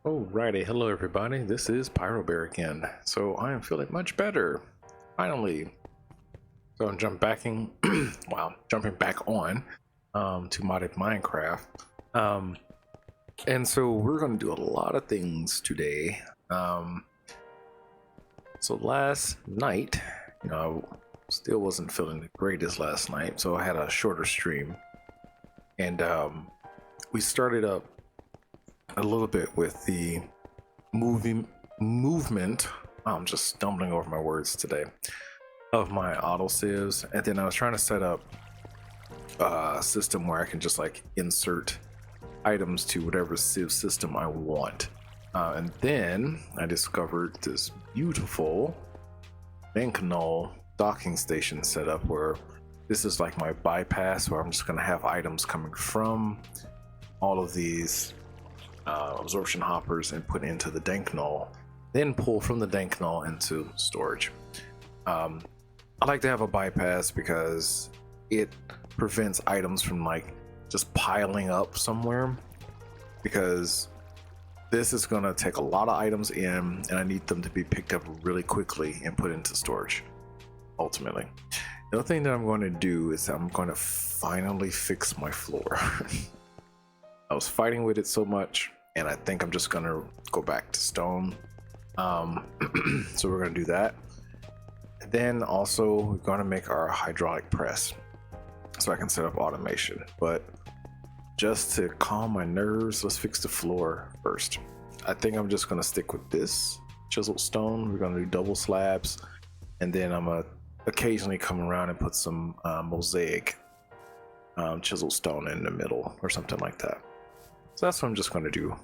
Alrighty, hello everybody, this is Pyro Bear again. So I am feeling much better, finally. So I'm jumping back on to modded Minecraft. And so we're gonna do a lot of things today. So last night, I still wasn't feeling the greatest last night, so I had a shorter stream. And we started up a little bit with the movement. I'm just stumbling over my words today, of my auto sieves, and then I was trying to set up a system where I can just like insert items to whatever sieve system I want. And then I discovered this beautiful Banknull docking station setup where this is like my bypass, where I'm just going to have items coming from all of these absorption hoppers and put into the Danknull, then pull from the Danknull into storage. I like to have a bypass because it prevents items from like just piling up somewhere, because this is going to take a lot of items in and I need them to be picked up really quickly and put into storage ultimately. The other thing that I'm going to do is I'm going to finally fix my floor. I was fighting with it so much, and I think I'm just gonna go back to stone. So we're gonna do that. And then also we're gonna make our hydraulic press so I can set up automation. But just to calm my nerves, let's fix the floor first. I think I'm just gonna stick with this chiseled stone. We're gonna do double slabs, and then I'm gonna occasionally come around and put some mosaic chiseled stone in the middle or something like that. So that's what I'm just going to do.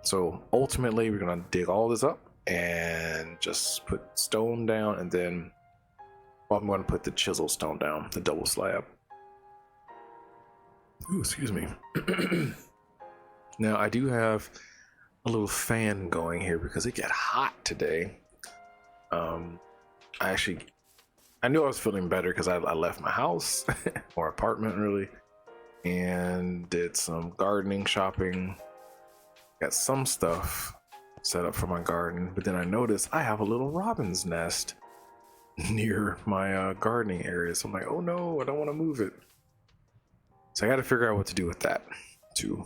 So ultimately we're going to dig all this up and just put stone down, and then I'm going to put the chisel stone down, the double slab. Ooh, excuse me. Now I do have a little fan going here because it got hot today. I knew I was feeling better because I left my house or apartment really, and did some gardening shopping, got some stuff set up for my garden, but then I noticed I have a little robin's nest near my gardening area, so I'm like, oh no, I don't want to move it. So I got to figure out what to do with that too.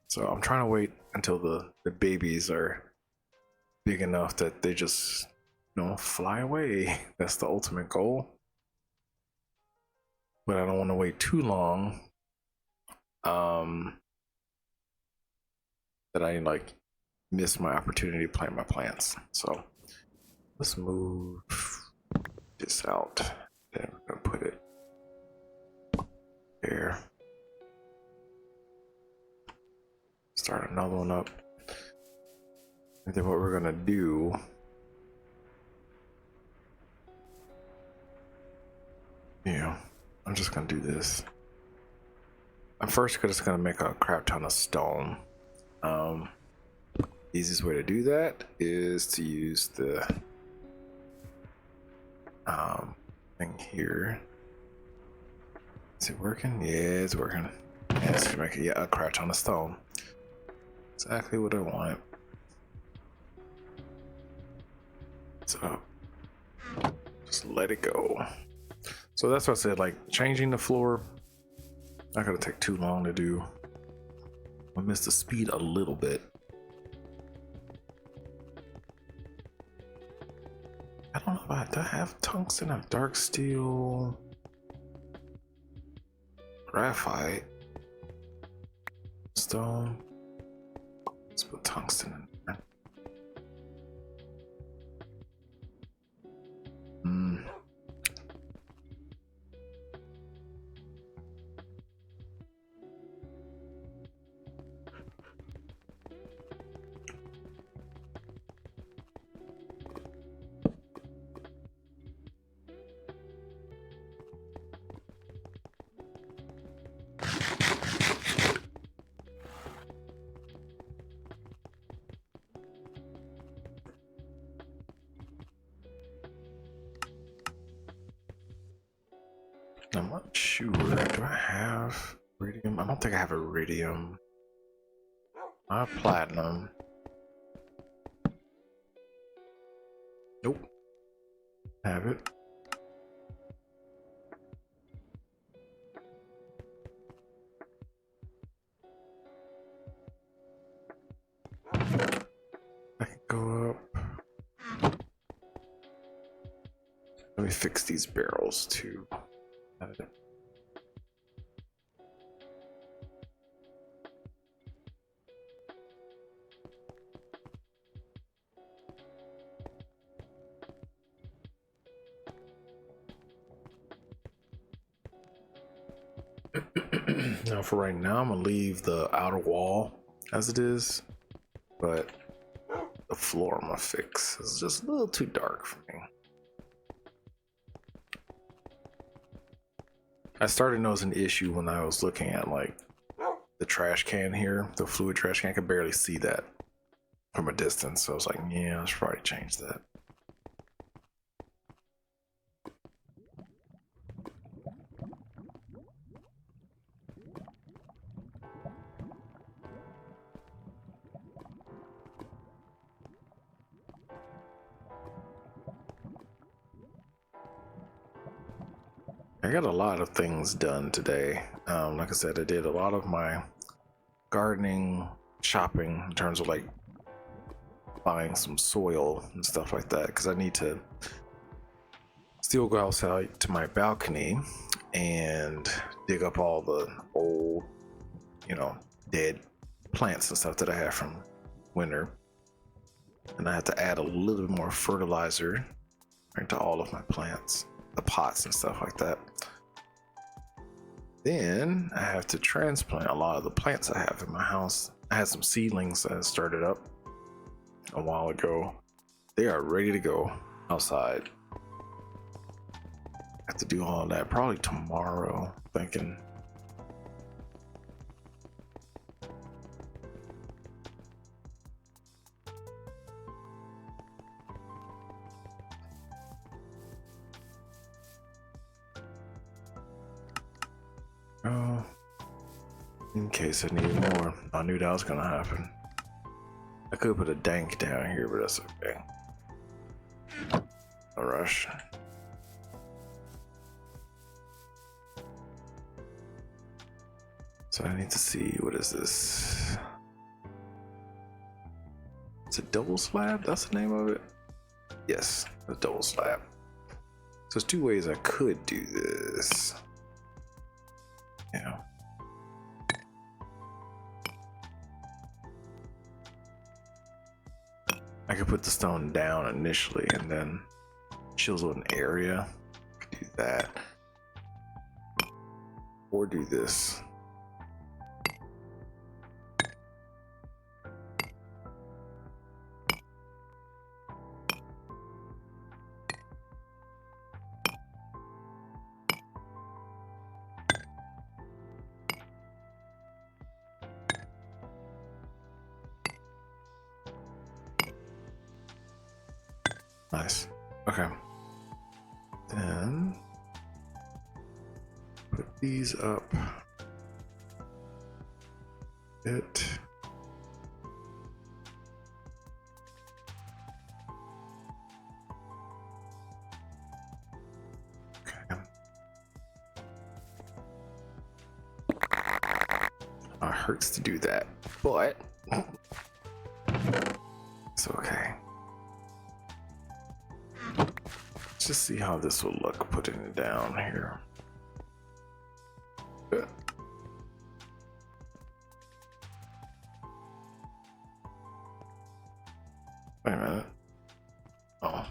So I'm trying to wait until the babies are big enough that they just fly away. That's the ultimate goal, but I don't want to wait too long that I like miss my opportunity to plant my plants. So let's move this out. Then we're gonna put it there. Start another one up. And then what we're gonna do, I'm just gonna do this. I'm first just gonna make a crap ton of stone. Easiest way to do that is to use the thing here. Is it working? Yeah, it's working. Yeah, it's gonna make a crap ton of stone. Exactly what I want. So just let it go. So that's what I said, like changing the floor, not gonna take too long to do. I missed the speed a little bit. I don't know about, do I have tungsten or dark steel? Graphite. Stone. Let's put tungsten in there. I'm not sure. Do I have iridium? I don't think I have iridium. I have platinum. Nope. Have it. I can go up. Let me fix these barrels too. Now for right now, I'm gonna leave the outer wall as it is, but the floor I'm gonna fix. It's just a little too dark for me. I started noticing an issue when I was looking at like the trash can here, the fluid trash can. I could barely see that from a distance, so I was like, yeah, I should probably change that. I got a lot of things done today. Like I said, I did a lot of my gardening, shopping in terms of like buying some soil and stuff like that, because I need to still go outside to my balcony and dig up all the old, dead plants and stuff that I have from winter. And I have to add a little bit more fertilizer into all of my plants, the pots and stuff like that. Then I have to transplant a lot of the plants I have in my house. I had some seedlings that I started up a while ago. They are ready to go outside. I have to do all of that probably tomorrow, thinking. Oh, in case I need more. I knew that was gonna happen. I could put a dank down here, but that's okay. No rush. So I need to see, what is this? It's a double slab? That's the name of it? Yes, a double slab. So there's two ways I could do this. I could put the stone down initially and then chisel an area. I could do that. Or do this. Nice. Okay. Then put these up. It. Okay. It hurts to do that, but it's okay. Let's just see how this will look putting it down here. Good. Wait a minute. Oh.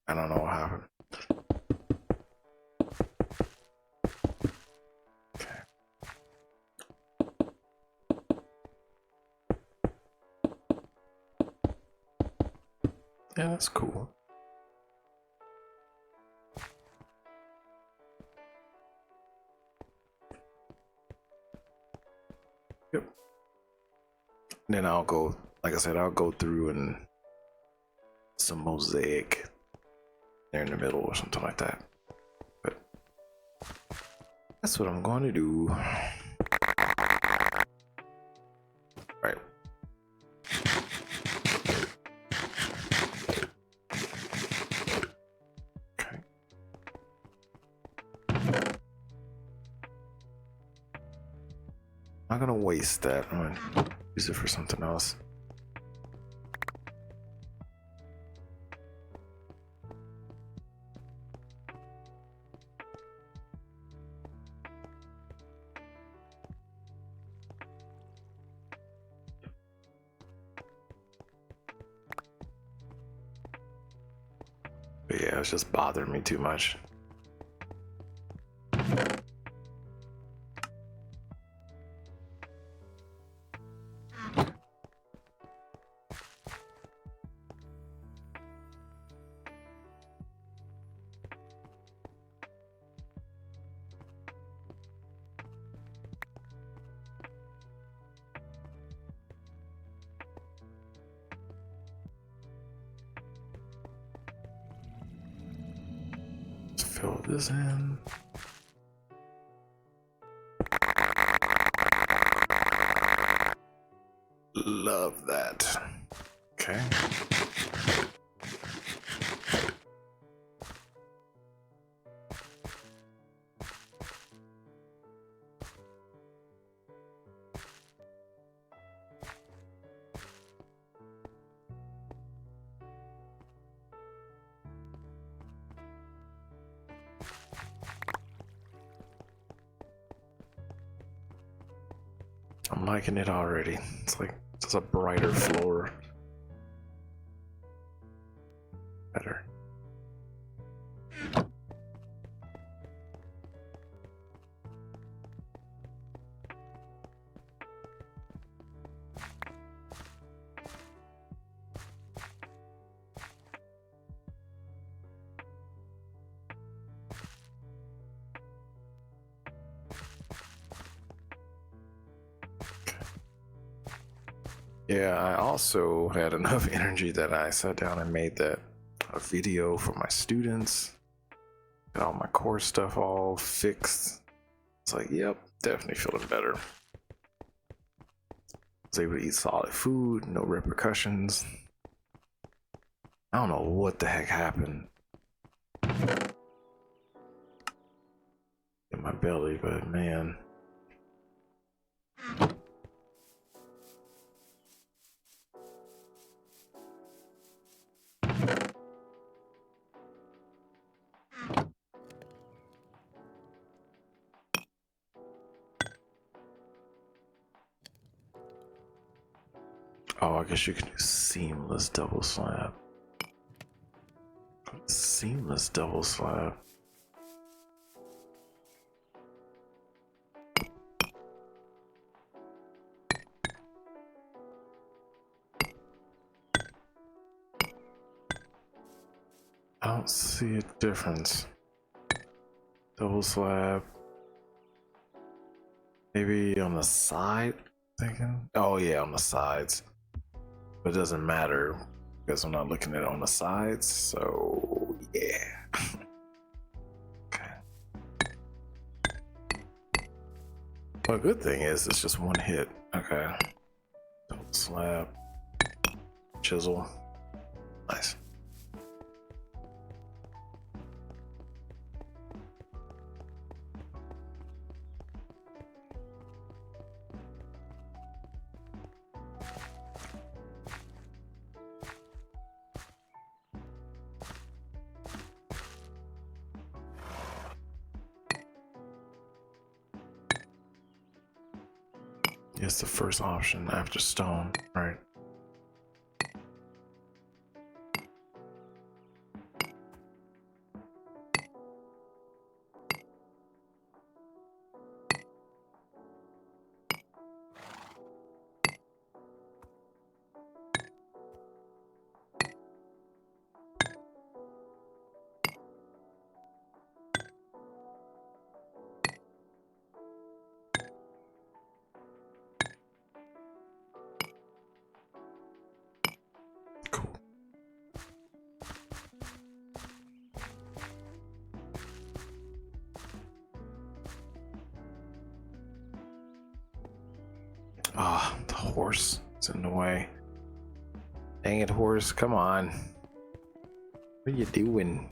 I don't know what happened. Okay. Yeah, that's cool. Yep. And then I'll go, like I said, I'll go through and some mosaic there in the middle or something like that. But that's what I'm going to do. Right. Okay. I'm not gonna waste that. I'm gonna use it for something else. But yeah, it's just bothering me too much. Let's fill this in. Love that. Okay. I'm liking it already. It's like just a brighter floor. Better. Yeah, I also had enough energy that I sat down and made that a video for my students. Got all my core stuff all fixed. It's like, yep, definitely feeling better. Was able to eat solid food, no repercussions. I don't know what the heck happened in my belly, but man. Oh, I guess you can do seamless double slab. Seamless double slab. I don't see a difference. Double slab. Maybe on the side, thinking? Oh yeah, on the sides. But it doesn't matter because I'm not looking at it on the sides, so yeah. Okay. Well, good thing is it's just one hit. Okay. Double slab. Chisel. Nice. It's the first option after stone, right? horse is in the way. Dang it, horse, come on. What are you doing?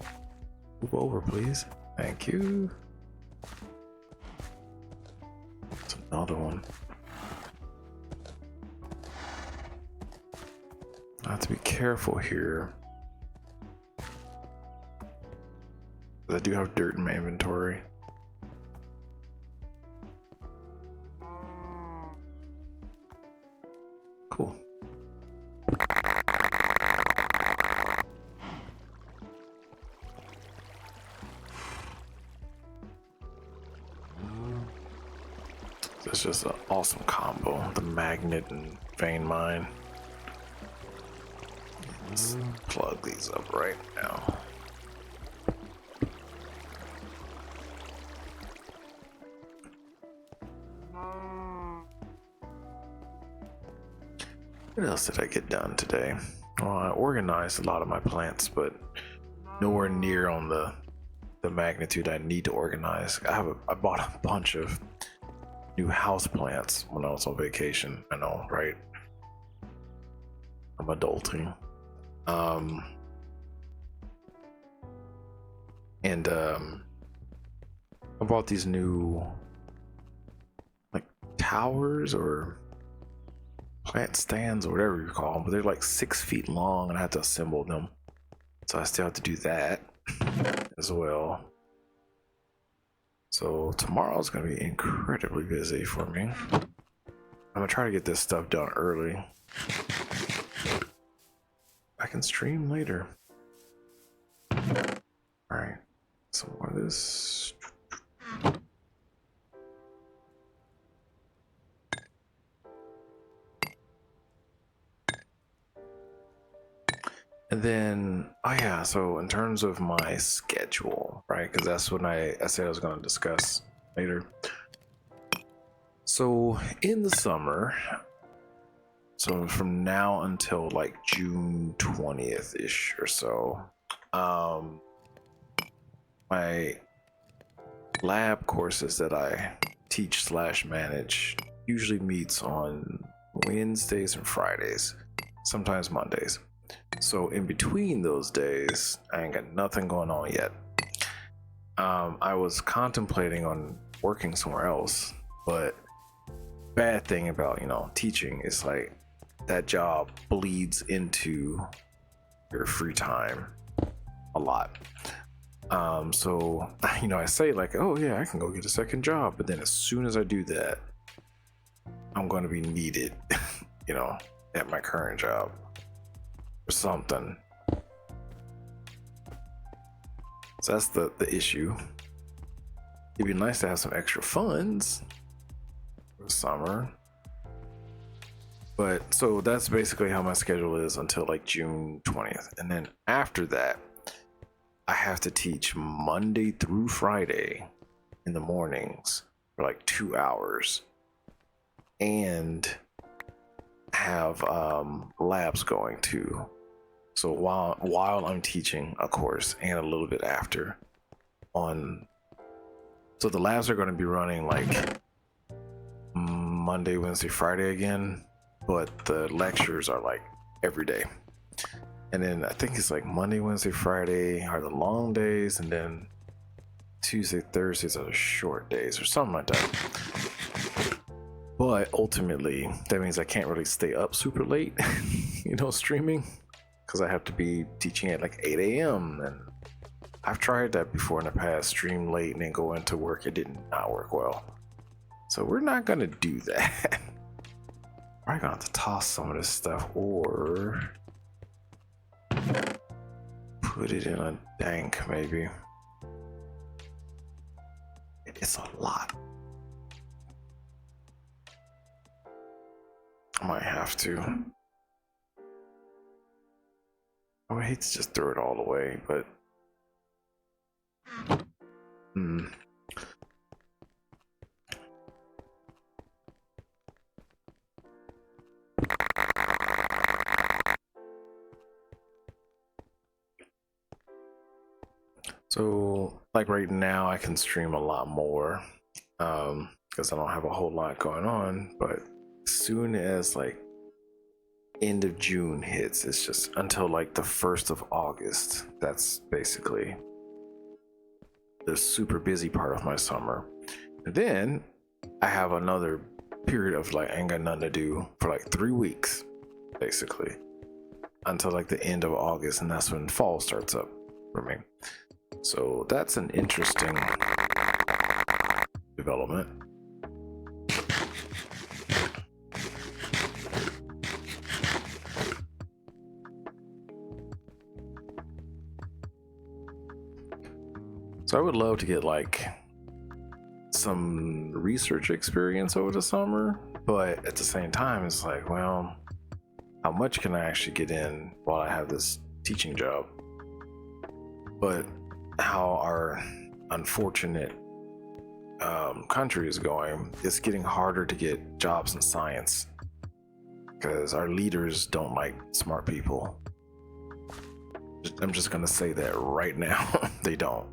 Move over, please. Thank you. That's another one. I have to be careful here. I do have dirt in my inventory. Cool. It's just an awesome combo. The magnet and vein mine. Let's plug these up right now. What else did I get done today? Well, I organized a lot of my plants, but nowhere near on the magnitude I need to organize. I bought a bunch of new house plants when I was on vacation. I know, right? I'm adulting. I bought these new like towers or plant stands or whatever you call them, but they're like 6 feet long and I have to assemble them. So I still have to do that as well. So tomorrow's gonna be incredibly busy for me. I'm gonna try to get this stuff done early. I can stream later. Alright, some more of this. And then, oh yeah, so in terms of my schedule, right? Because that's what I said I was going to discuss later. So in the summer, so from now until like June 20th-ish or so, my lab courses that I teach / manage usually meets on Wednesdays and Fridays, sometimes Mondays. So in between those days, I ain't got nothing going on yet. I was contemplating on working somewhere else, but bad thing about, teaching is like that job bleeds into your free time a lot. So, I say like, oh yeah, I can go get a second job. But then as soon as I do that, I'm going to be needed, at my current job. Or something. So that's the issue. It'd be nice to have some extra funds for summer. But so that's basically how my schedule is until like June 20th. And then after that, I have to teach Monday through Friday in the mornings for like 2 hours. And have labs going too. So while I'm teaching a course and a little bit after so the labs are going to be running like Monday, Wednesday, Friday again, but the lectures are like every day. And then I think it's like Monday, Wednesday, Friday are the long days, and then Tuesday, Thursdays are the short days or something like that. But ultimately, that means I can't really stay up super late, streaming, because I have to be teaching at like 8 a.m. And I've tried that before in the past, stream late and then go into work. It did not work well. So we're not going to do that. I'm going to have to toss some of this stuff or put it in a tank, maybe. It's a lot. I might have to. I would hate to just throw it all away, but so like right now I can stream a lot more because I don't have a whole lot going on, but as soon as like end of June hits, it's just until like the 1st of August. That's basically the super busy part of my summer. And then I have another period of like I ain't got nothing to do for like 3 weeks, basically, until like the end of August, and that's when fall starts up for me. So that's an interesting development. So I would love to get like some research experience over the summer, but at the same time, it's like, well, how much can I actually get in while I have this teaching job? But how our unfortunate country is going, it's getting harder to get jobs in science because our leaders don't like smart people. I'm just gonna say that right now. They don't.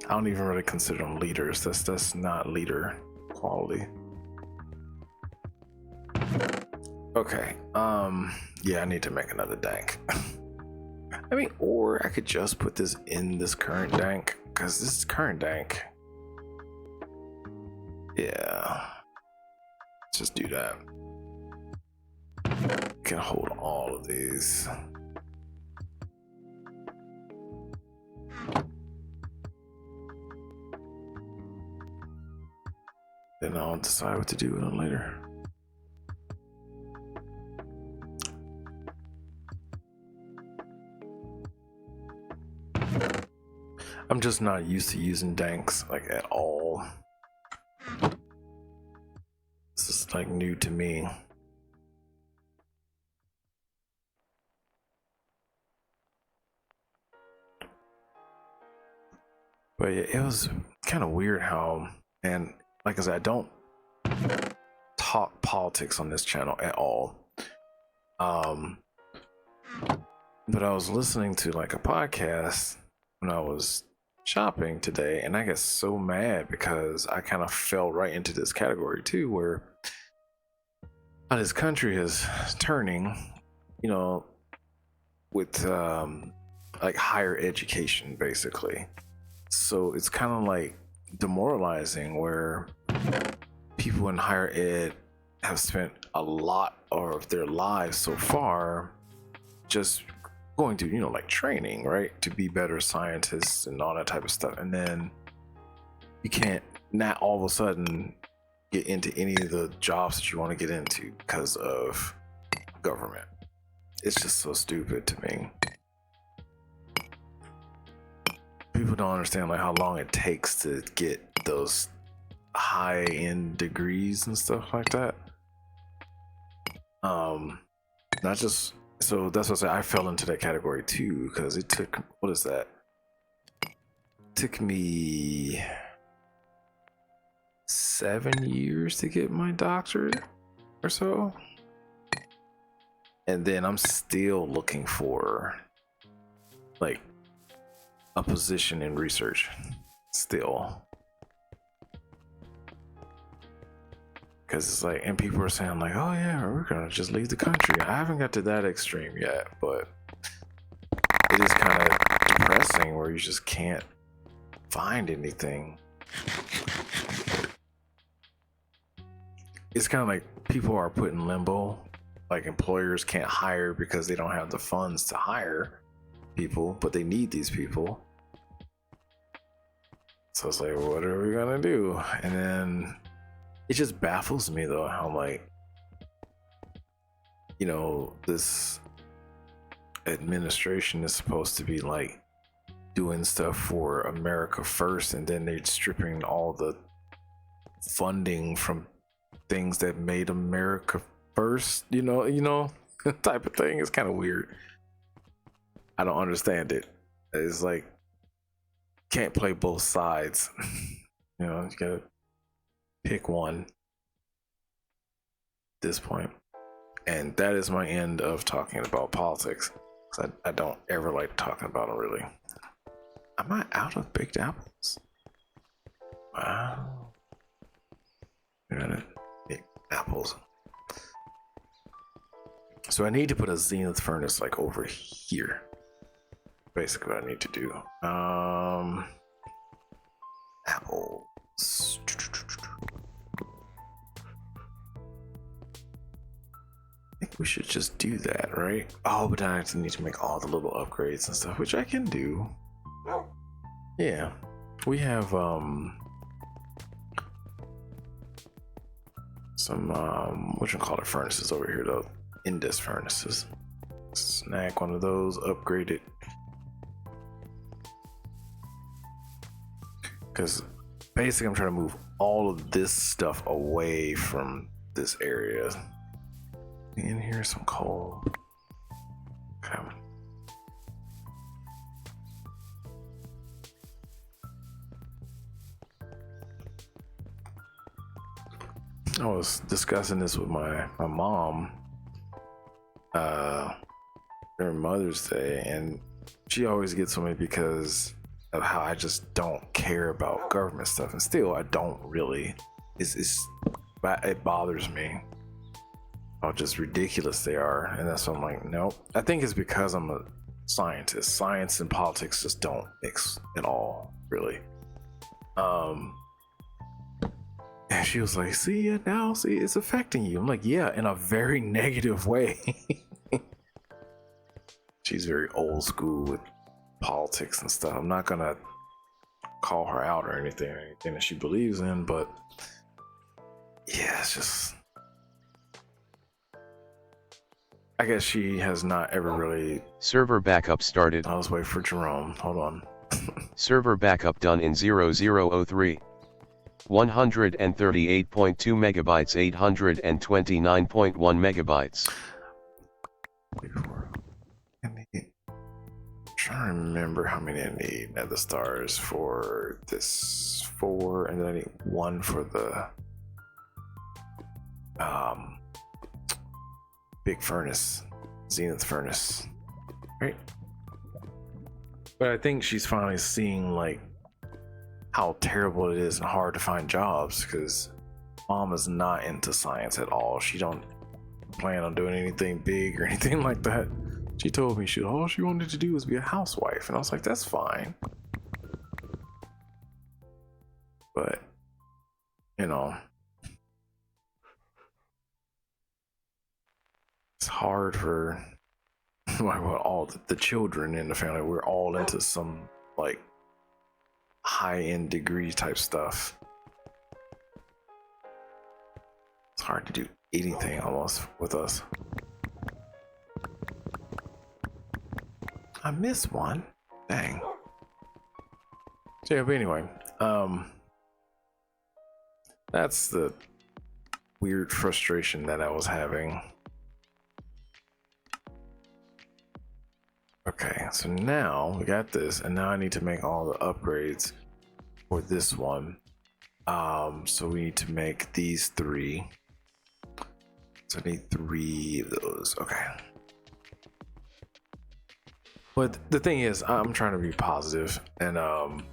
I don't even really consider them leaders. That's not leader quality. Okay. Yeah, I need to make another dank. I mean, or I could just put this in this current dank, because this current dank. Yeah. Let's just do that. Can hold all of these. Then I'll decide what to do with them later. I'm just not used to using danks like at all. This is like new to me. But yeah, it was kind of weird how, and like I said, I don't talk politics on this channel at all. But I was listening to like a podcast when I was shopping today, and I got so mad because I kind of fell right into this category too, where how this country is turning, you know, with like higher education basically. So it's kind of like demoralizing where people in higher ed have spent a lot of their lives so far just going to, you know, like training, right, to be better scientists and all that type of stuff, and then you can't not all of a sudden get into any of the jobs that you want to get into because of government. It's just so stupid to me. People don't understand like how long it takes to get those high-end degrees and stuff like that. Not just, so that's what I say, I fell into that category too, because it took, what is that? It took me 7 years to get my doctorate or so. And then I'm still looking for like a position in research still. Because it's like, and people are saying like, oh yeah, we're gonna just leave the country. I haven't got to that extreme yet, but it is kind of depressing where you just can't find anything. It's kind of like people are put in limbo, like employers can't hire because they don't have the funds to hire people, but they need these people. So it's like, what are we gonna do? And then it just baffles me though how, like, you know, this administration is supposed to be like doing stuff for America first, and then they're stripping all the funding from things that made America first, you know, type of thing. It's kind of weird. I don't understand it. It's like, can't play both sides. You know, you gotta pick one at this point. And that is my end of talking about politics. I don't ever like talking about it, really. Am I out of baked apples? Wow. I gotta make apples. So I need to put a zenith furnace like over here. Basically what I need to do. Apples. I think we should just do that, right? Oh, but then I need to make all the little upgrades and stuff, which I can do. Yeah. We have some whatchamacallit furnaces over here though. Indus furnaces. Snag one of those, upgrade it. Because basically I'm trying to move all of this stuff away from this area. In here, some coal. Okay. I was discussing this with my mom during Mother's Day, and she always gets on me because of how I just don't care about government stuff, and still I don't really. It bothers me how just ridiculous they are, and that's why I'm like, nope. I think it's because I'm a scientist. Science and politics just don't mix at all, really. And she was like, see it now, see it's affecting you. I'm like, yeah, in a very negative way. She's very old school with politics and stuff. I'm not gonna call her out or anything that she believes in, but yeah, it's just, I guess she has not ever really. Server backup started. I was waiting for Jerome. Hold on. Server backup done in 0003. 138.2 megabytes, 829.1 megabytes. I'm trying to remember how many I need nether stars for this 4, and then I need 1 for the big furnace, zenith furnace, right? But I think she's finally seeing like how terrible it is and hard to find jobs, because mom is not into science at all. She don't plan on doing anything big or anything like that. She told me all she wanted to do was be a housewife, and I was like, that's fine. But you know, it's hard for all the children in the family. We're all into some like high-end degree type stuff. It's hard to do anything almost with us. I missed one. Dang. So yeah, but anyway, that's the weird frustration that I was having. Okay, so now we got this, and now I need to make all the upgrades for this one. So we need to make these 3. So I need 3 of those. Okay. But the thing is, I'm trying to be positive, and I'm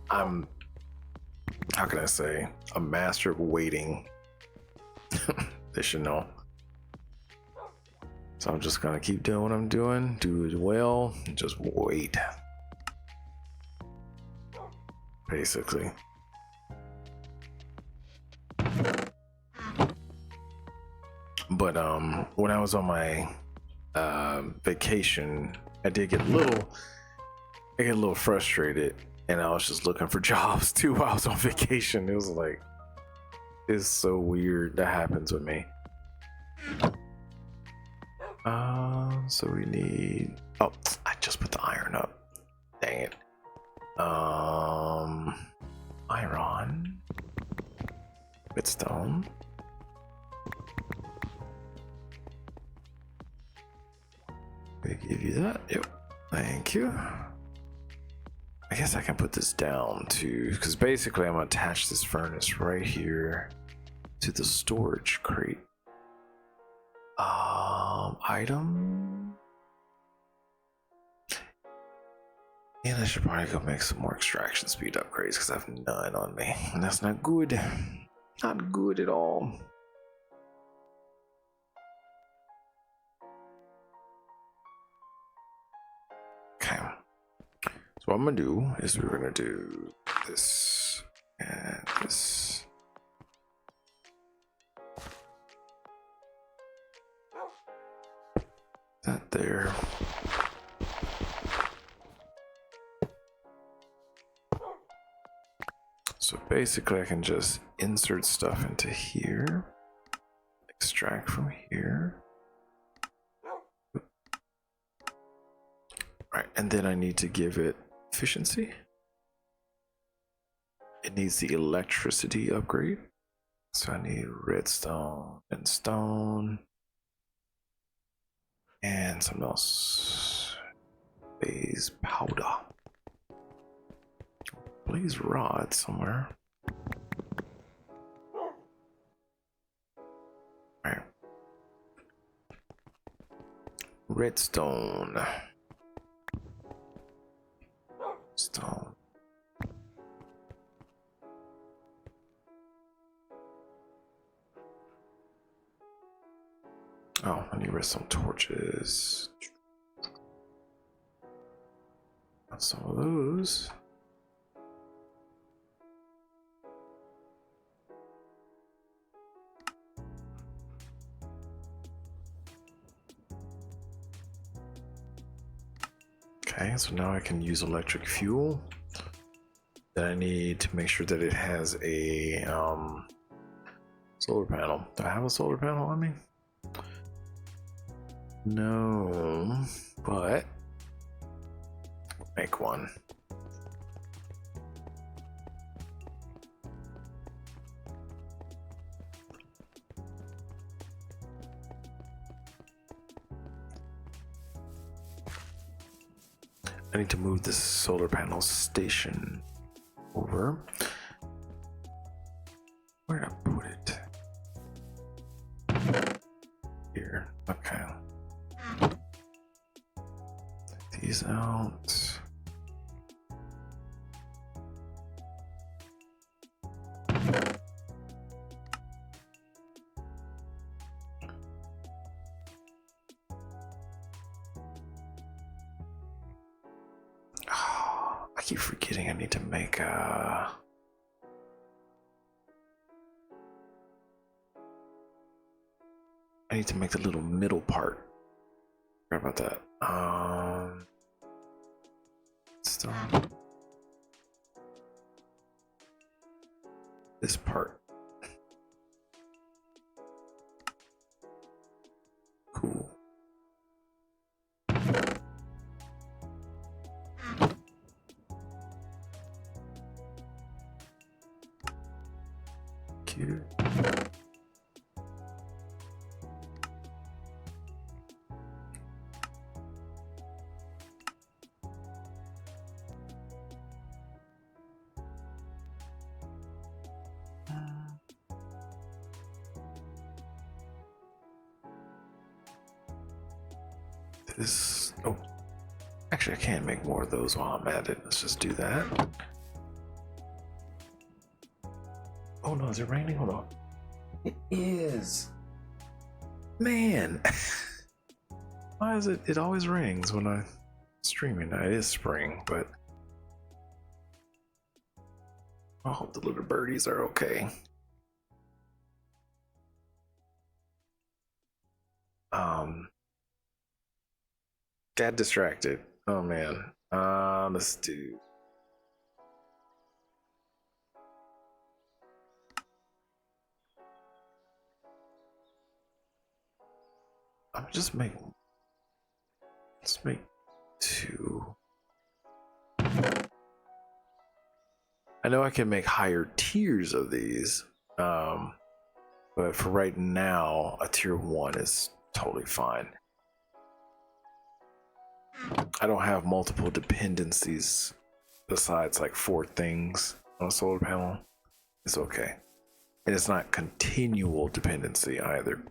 how can I say, a master of waiting. They should know. So I'm just gonna keep doing what I'm doing, do it well, and just wait. Basically. But when I was on my vacation, I did get a little frustrated, and I was just looking for jobs too while I was on vacation. It was like, it's so weird that happens with me. So we need, oh, I just put the iron up. Dang it. Iron. Redstone. They give you that. Yep. Thank you. I guess I can put this down too, because basically I'm gonna attach this furnace right here to the storage crate. Item. And I should probably go make some more extraction speed upgrades because I have none on me. And that's not good. Not good at all. Okay. So what I'm going to do is we're going to do this and this. That there. So basically I can just insert stuff into here, extract from here. Right, and then I need to give it efficiency. It needs the electricity upgrade. So I need redstone and stone. And something else. Blaze powder. Blaze rod somewhere. Alright. Redstone. Stone. Oh, I need some torches. Got some of those. Okay, so now I can use electric fuel. Then I need to make sure that it has a solar panel. Do I have a solar panel on me? No, but make one. I need to move this solar panel station over. Where did I put it? Here. Okay. Take these out. I keep forgetting I need to make I need to make the little middle part. Forgot about that. Still this part. Cool. Cute. This, oh, actually I can't make more of those while I'm at it. Let's just do that. Oh no, is it raining? Hold on. It is. Man. Why is it? It always rains when I'm streaming. Now it is spring, but I hope the little birdies are okay. Got distracted. Oh man. Let's do. I'm just make. Let's make 2. I know I can make higher tiers of these, but for right now, a tier 1 is totally fine. I don't have multiple dependencies besides like 4 things on a solar panel. It's okay. And it's not continual dependency either.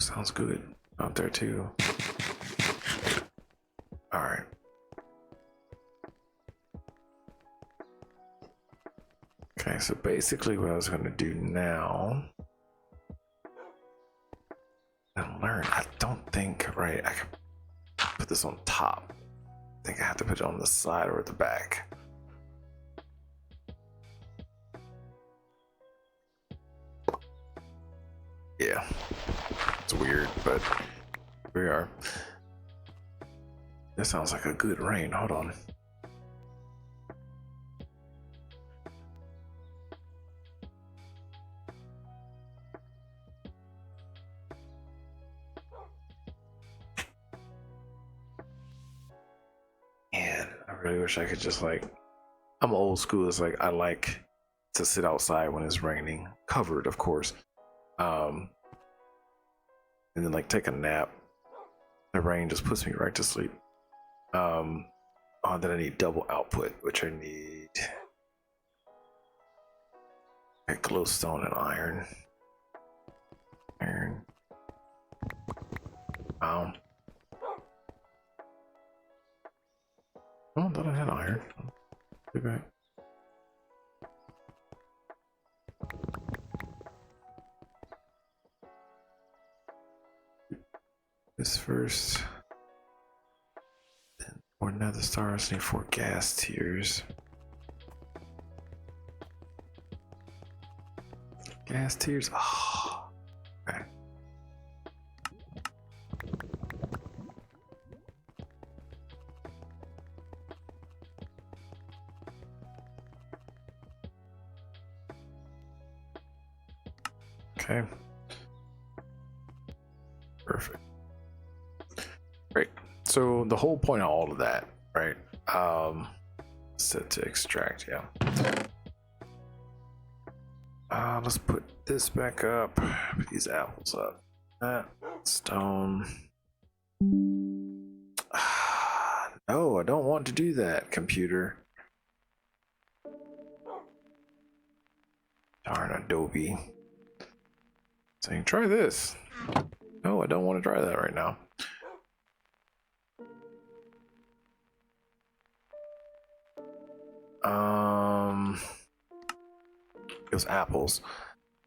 Sounds good out there too. so basically what I was going to do now and learn, I don't think, right, I can put this on top. I think I have to put it on the side or the back. Yeah, it's weird, but here we are. This sounds like a good rain. Hold on. Man, I really wish I could just like, I'm old school. It's like I like to sit outside when it's raining, covered, of course. And then like take a nap. The rain just puts me right to sleep. Oh, then I need double output, which I need a glowstone and iron. Iron. Oh, I thought I had iron. Be back. This first. Then for nether stars, need 4 gas tiers. Gas tiers. Oh, okay. Okay. Perfect. Great. So the whole point of all of that, right? Set to extract, yeah. Let's put this back up. Put these apples up. That stone. No, I don't want to do that, computer. Darn Adobe. Saying, try this. No, I don't want to try that right now. It was apples.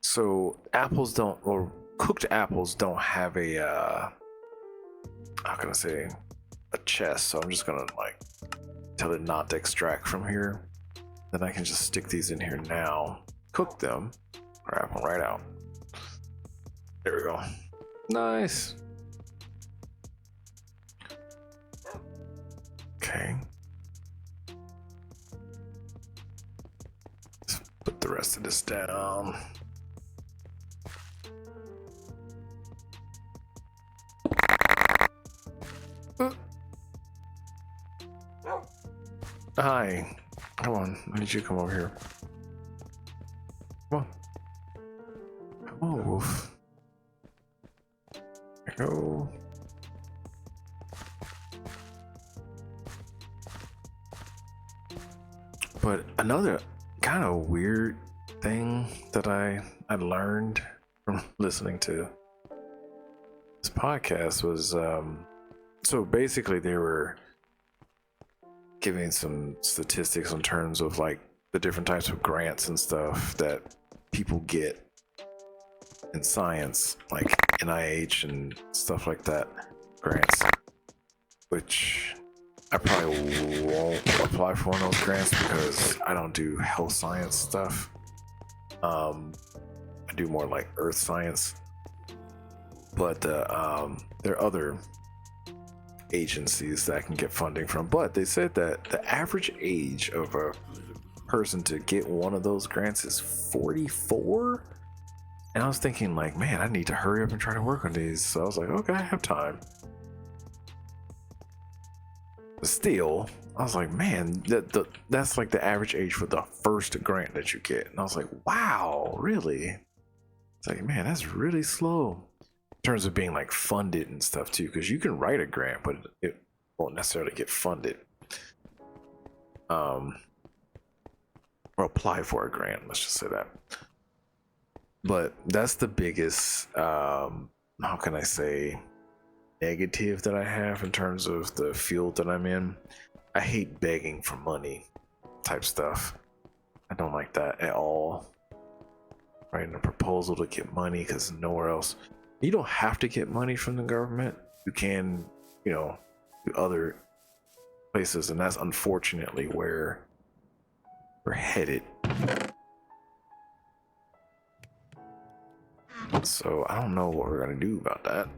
So apples don't, or cooked apples don't have a, how can I say, a chest. So I'm just gonna like tell it not to extract from here. Then I can just stick these in here now, cook them, grab them right out. There we go. Nice. Okay. Let's put the rest of this down. Hi. Come on. I need you to come over here. Come on. Come on, Wolf. There you go. But another kind of weird thing that I learned from listening to this podcast was so basically they were giving some statistics in terms of like the different types of grants and stuff that people get in science, like NIH and stuff like that, grants, which I probably won't apply for one of those grants because I don't do health science stuff. I do more like earth science, but there are other agencies that I can get funding from. But they said that the average age of a person to get one of those grants is 44. And I was thinking like, man, I need to hurry up and try to work on these. So I was like, okay, I have time. But still, I was like, man, that's like the average age for the first grant that you get. And I was like, wow, really? It's like, man, that's really slow in terms of being like funded and stuff too, because you can write a grant, but it won't necessarily get funded. Or apply for a grant, let's just say that. But that's the biggest, how can I say, negative that I have in terms of the field that I'm in. I hate begging for money type stuff. I don't like that at all. Writing a proposal to get money because nowhere else. You don't have to get money from the government. You can, you know, do other places, and that's unfortunately where we're headed. So I don't know what we're gonna do about that.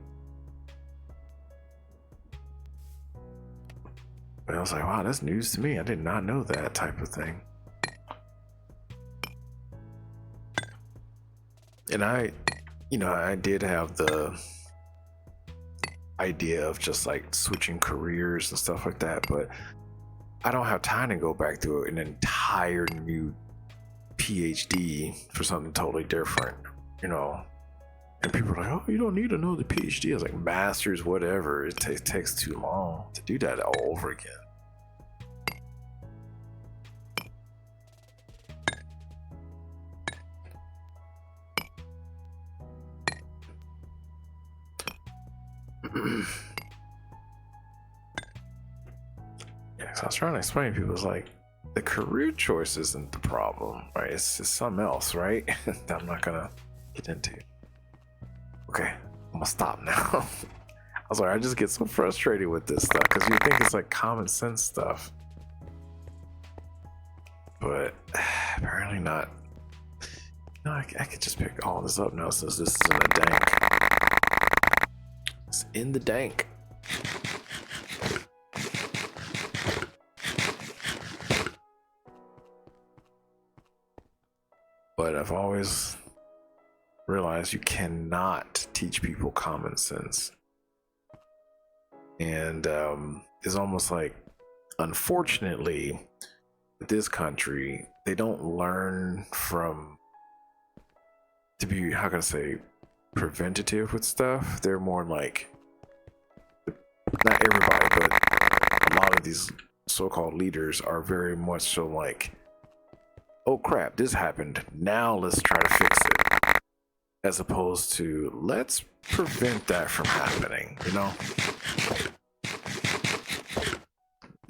But I was like, wow, that's news to me. I did not know that type of thing. And I did have the idea of just like switching careers and stuff like that, but I don't have time to go back through an entire new PhD for something totally different, you know. And people are like, oh, you don't need another PhD. I was like, master's, whatever. It takes too long to do that all over again. Yeah, so I was trying to explain to people, it's like the career choice isn't the problem, right? It's just something else, right? That I'm not gonna get into. Okay, I'm gonna stop now. I was like, I just get so frustrated with this stuff because you think it's like common sense stuff, but apparently not. No, I could just pick all this up now since this is in the dank. It's in the dank. But I've always realized you cannot teach people common sense. And it's almost like, unfortunately, with this country, they don't learn from, to be, how can I say, preventative with stuff. They're more like, not everybody, but a lot of these so-called leaders are very much so like, oh crap, this happened, now let's try to fix it, as opposed to let's prevent that from happening, you know.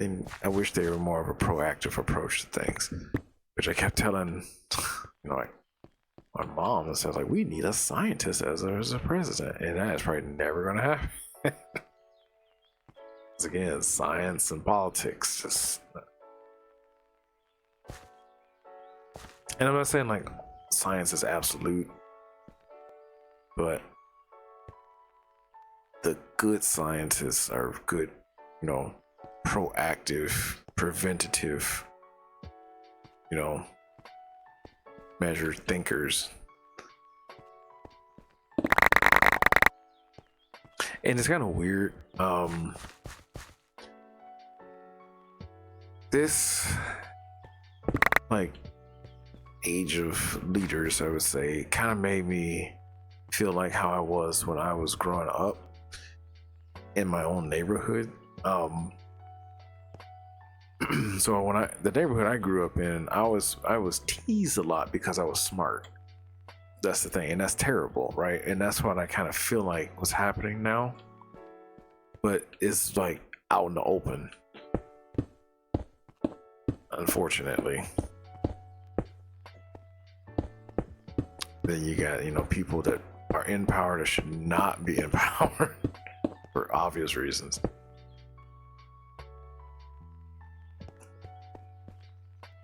And I wish they were more of a proactive approach to things, which I kept telling, you know, like my mom, and said like, we need a scientist as a president, and that is probably never gonna happen. Because again, science and politics just. And I'm not saying like science is absolute, but the good scientists are good, you know, proactive, preventative, you know, measured thinkers. And it's kind of weird. This, like, age of leaders, I would say, kind of made me feel like how I was when I was growing up in my own neighborhood. So when the neighborhood I grew up in, I was teased a lot because I was smart. That's the thing, and that's terrible, right? And that's what I kind of feel like was happening now, but it's like out in the open, unfortunately. Then you got, you know, people that are in power that should not be in power for obvious reasons.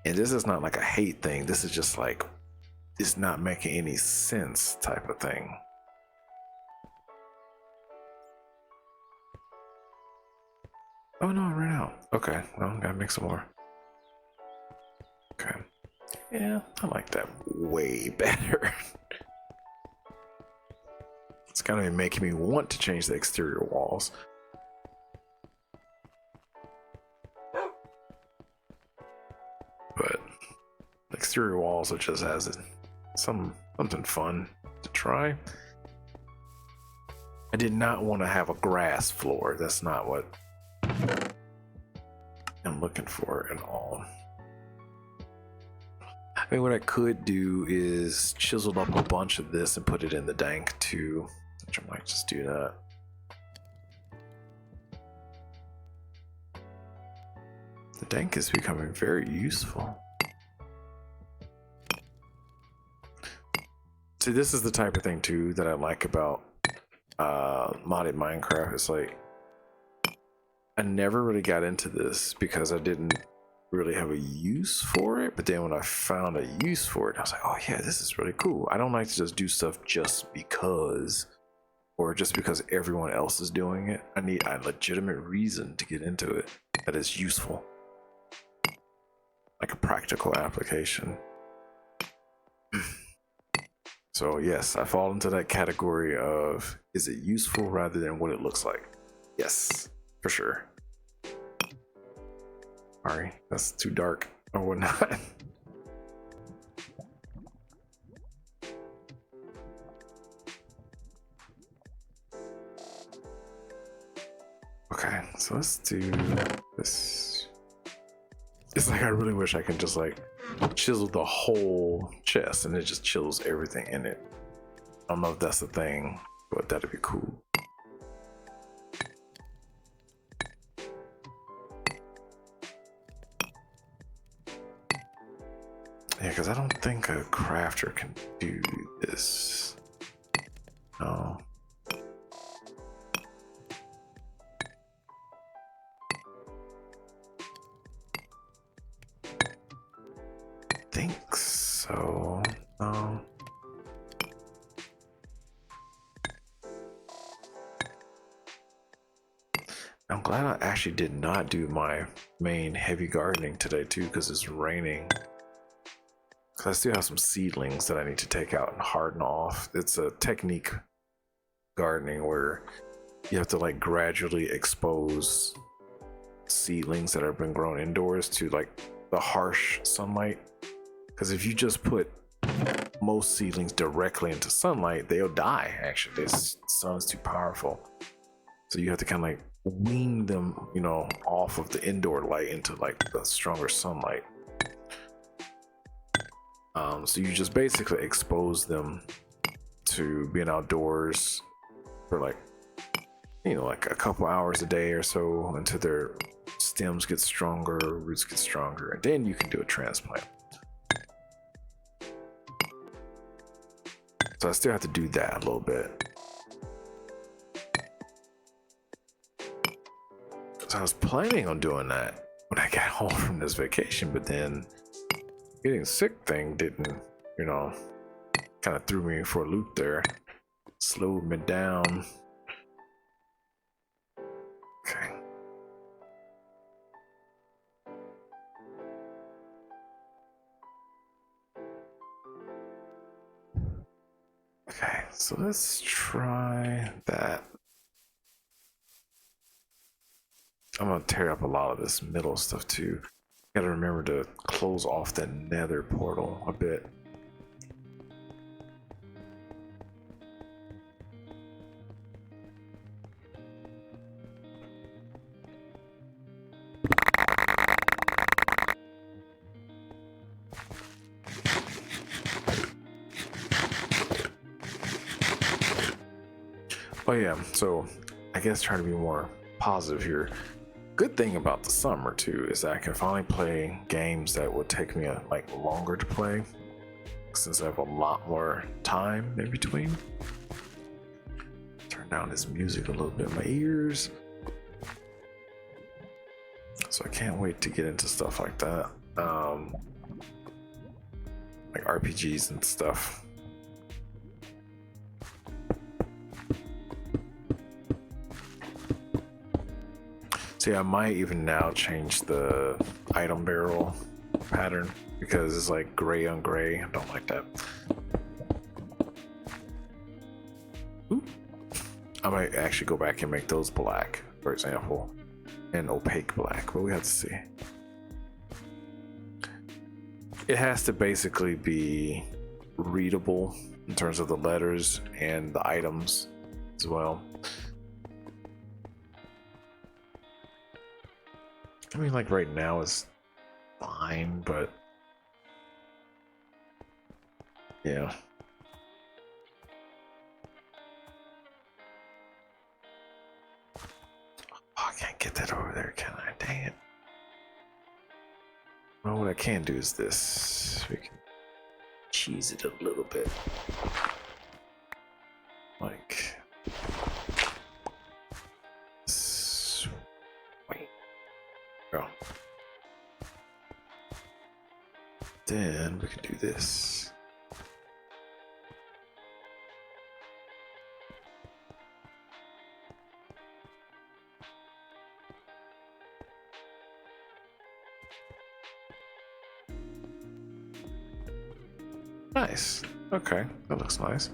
And this is not like a hate thing. This is just like, it's not making any sense type of thing. Oh no, I ran out. Okay, well, gotta make some more. Okay. Yeah, I like that way better. It's kind of making me want to change the exterior walls. But the exterior walls, it just has something fun to try. I did not want to have a grass floor. That's not what I'm looking for at all. I mean, what I could do is chisel up a bunch of this and put it in the dank too, which I might just do that. The dank is becoming very useful. See, this is the type of thing too that I like about modded Minecraft. It's like I never really got into this because I didn't really have a use for it, but then when I found a use for it, I was like, oh yeah, this is really cool. I don't like to just do stuff just because, or just because everyone else is doing it. I need a legitimate reason to get into it that is useful, like a practical application. So yes, I fall into that category of, is it useful rather than what it looks like? Yes, for sure. Sorry, that's too dark or whatnot. Okay, so let's do this. It's like I really wish I could just like chisel the whole chest and it just chills everything in it. I don't know if that's the thing, but that'd be cool. Yeah, because I don't think a crafter can do this. No. I think so. I'm glad I actually did not do my main heavy gardening today too, because it's raining. Because I still have some seedlings that I need to take out and harden off. It's a technique gardening where you have to like gradually expose seedlings that have been grown indoors to like the harsh sunlight. Because if you just put most seedlings directly into sunlight, they'll die. Actually, the sun is too powerful. So you have to kind of like wean them, you know, off of the indoor light into like the stronger sunlight. So you just basically expose them to being outdoors for like, you know, like a couple hours a day or so until their stems get stronger, roots get stronger, and then you can do a transplant. So I still have to do that a little bit. So I was planning on doing that when I got home from this vacation, but then getting sick thing didn't, you know, kind of threw me for a loop there. Slowed me down. Okay. Okay, so let's try that. I'm gonna tear up a lot of this middle stuff too. Gotta remember to close off that nether portal a bit. Oh yeah, so I guess try to be more positive here. Good thing about the summer too is that I can finally play games that would take me like longer to play, since I have a lot more time in between. Turn down this music a little bit in my ears. So I can't wait to get into stuff like that, like RPGs and stuff. See, I might even now change the item barrel pattern because it's like gray on gray. I don't like that. Ooh. I might actually go back and make those black, for example, and opaque black, but we have to see. It has to basically be readable in terms of the letters and the items as well. I mean, like right now is fine, but yeah. Oh, I can't get that over there, can I? Dang it. Well, what I can do is this. We can cheese it a little bit. like wait, go. Then we can do this. Nice. Okay, that looks nice.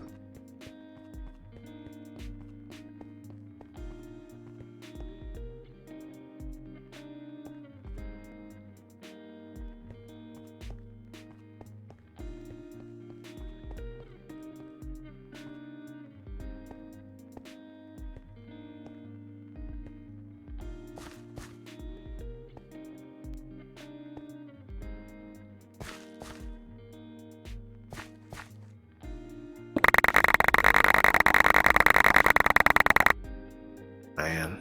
Man.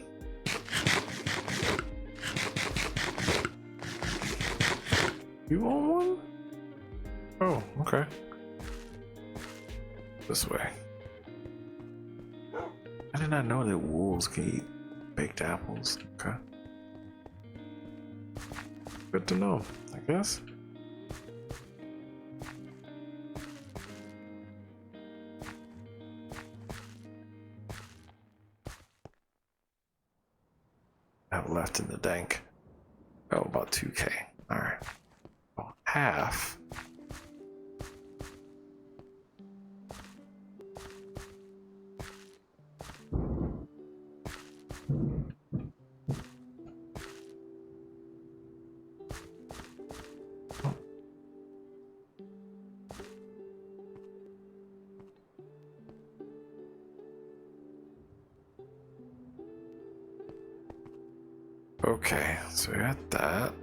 You want one? Oh, okay. This way. I did not know that wolves can eat baked apples. Okay. Good to know, I guess. I have left in the tank. Oh, about 2K. Alright. Well, half. Okay, so we got that.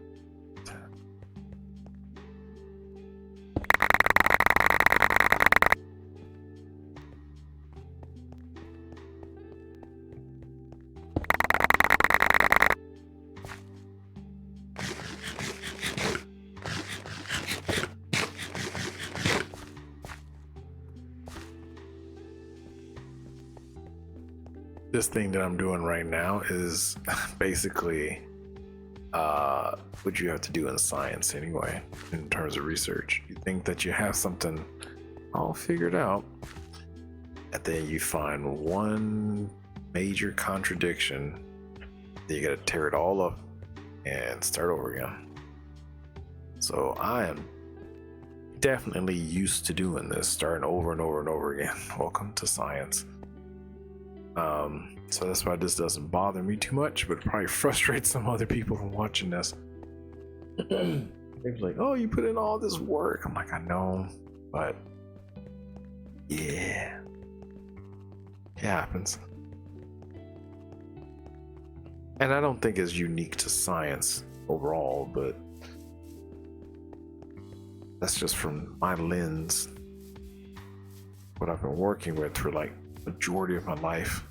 This thing that I'm doing right now is basically what you have to do in science anyway, in terms of research. You think that you have something all figured out, and then you find one major contradiction, then you gotta tear it all up and start over again. So I am definitely used to doing this, starting over and over and over again. Welcome to science. So that's why this doesn't bother me too much, but it probably frustrates some other people from watching this. They're like, oh, you put in all this work. I'm like, I know, but yeah, it happens. And I don't think it's unique to science overall, but that's just from my lens, what I've been working with for like majority of my life.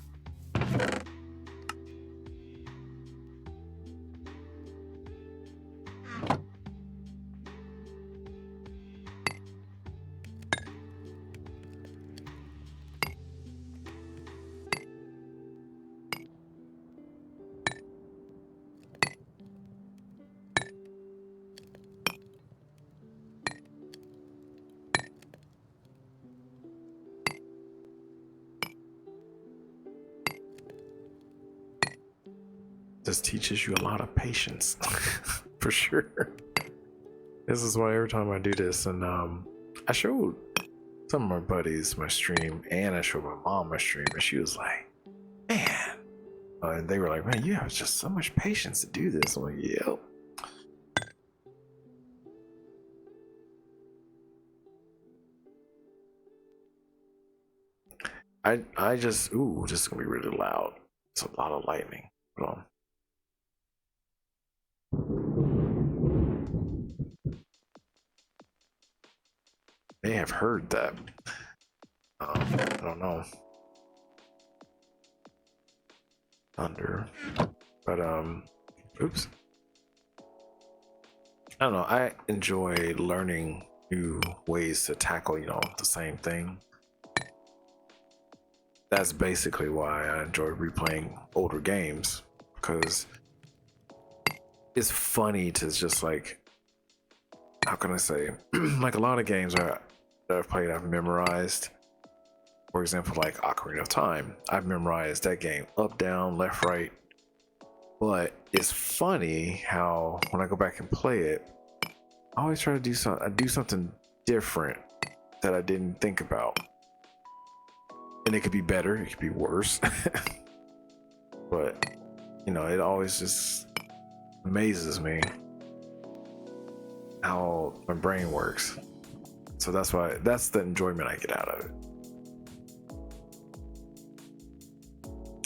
This teaches you a lot of patience for sure. This is why every time I do this, and I showed some of my buddies my stream, and I showed my mom my stream, and she was like, man, and they were like, man, you have just so much patience to do this. I'm like, yep. I just, ooh, this is gonna be really loud. It's a lot of lightning. Hold on. May have heard that. I don't know. Thunder. But oops. I don't know. I enjoy learning new ways to tackle, the same thing. that's basically why I enjoy replaying older games, because it's funny to just like, how can I say, like a lot of games that I've played, I've memorized. For example, like Ocarina of Time, I've memorized that game up, down, left, right. But it's funny how when I go back and play it, I always try to do something different that I didn't think about. And it could be better, it could be worse. But you know, it always just amazes me how my brain works. So that's the enjoyment I get out of it.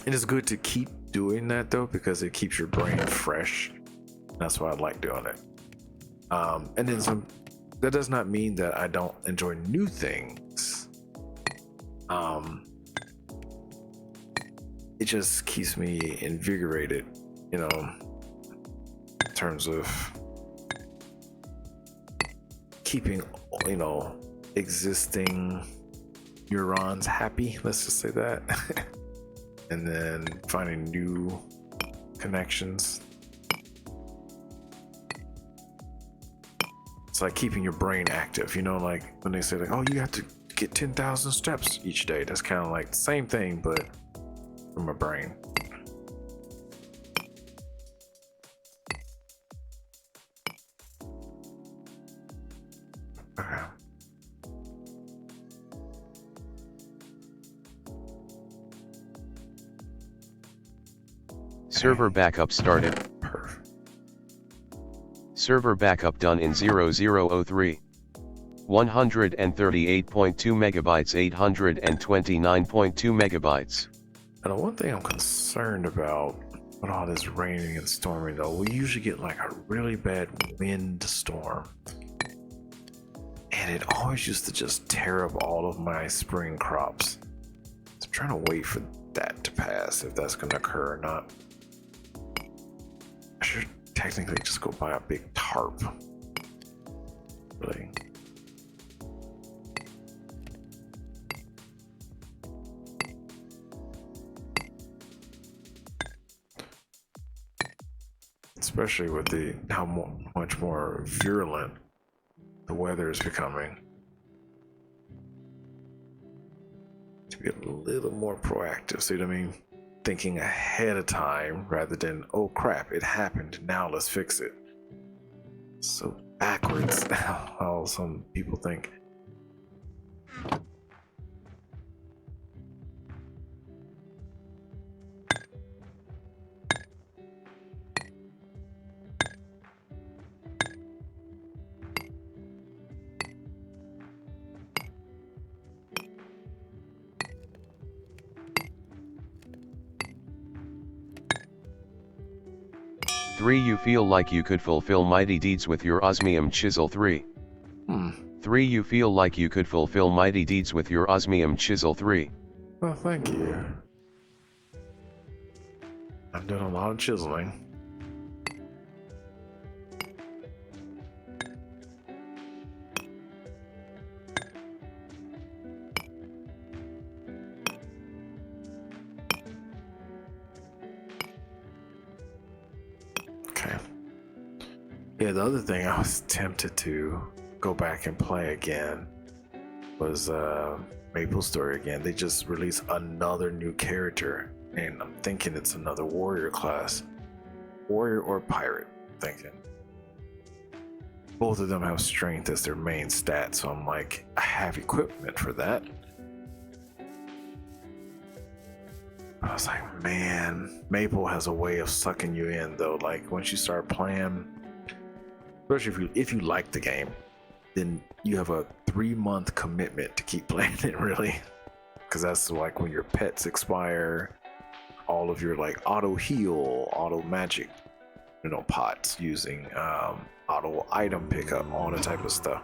And it's good to keep doing that though, because it keeps your brain fresh. That's why I like doing it. And then that does not mean that I don't enjoy new things. It just keeps me invigorated, you know, in terms of keeping, you know, existing neurons happy, let's just say that. And then finding new connections. It's like keeping your brain active, you know, like when they say like, oh, you have to get 10,000 steps each day. That's kind of like the same thing, but from my brain. Okay. Server backup started. Perfect. Server backup done in 0003. 138.2 megabytes, 829.2 megabytes. And the one thing I'm concerned about with all this raining and storming though, we usually get like a really bad wind storm. And it always used to just tear up all of my spring crops. So I'm trying to wait for that to pass, if that's gonna occur or not. I should technically just go buy a big tarp. Really. Especially with how much more virulent the weather is becoming. To be a little more proactive, see what I mean? Thinking ahead of time rather than, oh crap, it happened, now let's fix it. So backwards how some people think. Three, you feel like you could fulfill mighty deeds with your osmium chisel. 3. 3, you feel like you could fulfill mighty deeds with your osmium chisel. 3. Well, thank you. I've done a lot of chiseling. Okay. Yeah, the other thing I was tempted to go back and play again was Maple Story again. They just released another new character, and I'm thinking it's another warrior class. Warrior or pirate, I'm thinking. Both of them have strength as their main stat, so I'm like, I have equipment for that. I was like, man, Maple has a way of sucking you in though. Like once you start playing, especially if you like the game, then you have a 3-month commitment to keep playing it, really, because that's like when your pets expire, all of your like auto heal, auto magic, you know, pots using auto item pickup, all that type of stuff.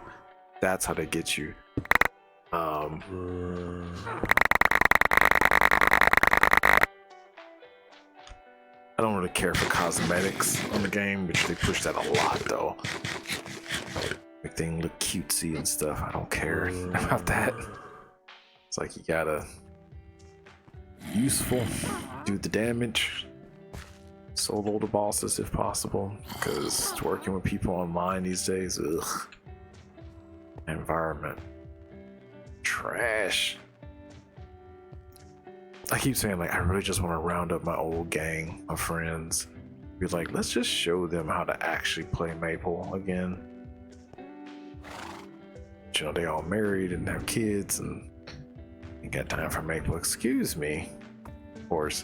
That's how they get you. I don't really care for cosmetics on the game, which they push that a lot though. Make things look cutesy and stuff. I don't care about that. It's like you gotta useful, do the damage, solo the bosses if possible, because working with people online these days, ugh. Environment. Trash. I keep saying, like, I really just want to round up my old gang of friends. Be like, let's just show them how to actually play Maple again. But, you know, they all married and have kids and ain't got time for Maple. Excuse me. Of course.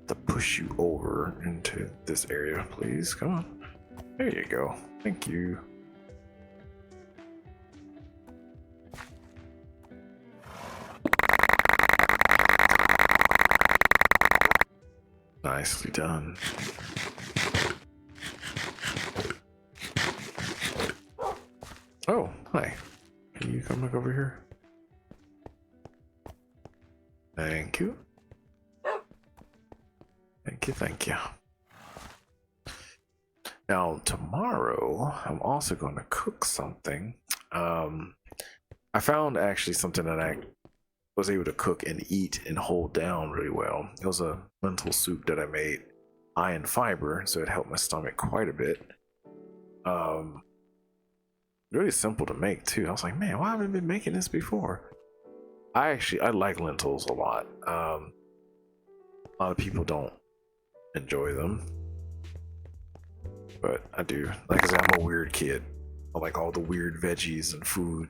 To push you over into this area, please. Come on. There you go. Thank you. Nicely done. Oh, hi. Can you come back over here? Thank you. Thank you, thank you. Now, tomorrow, I'm also going to cook something. I found actually something that I was able to cook and eat and hold down really well. It was a lentil soup that I made, high in fiber, so it helped my stomach quite a bit. Really simple to make too. I was like, man, why haven't I been making this before? I like lentils a lot. A lot of people don't enjoy them, but I do. Like I said, I'm a weird kid. I like all the weird veggies and food.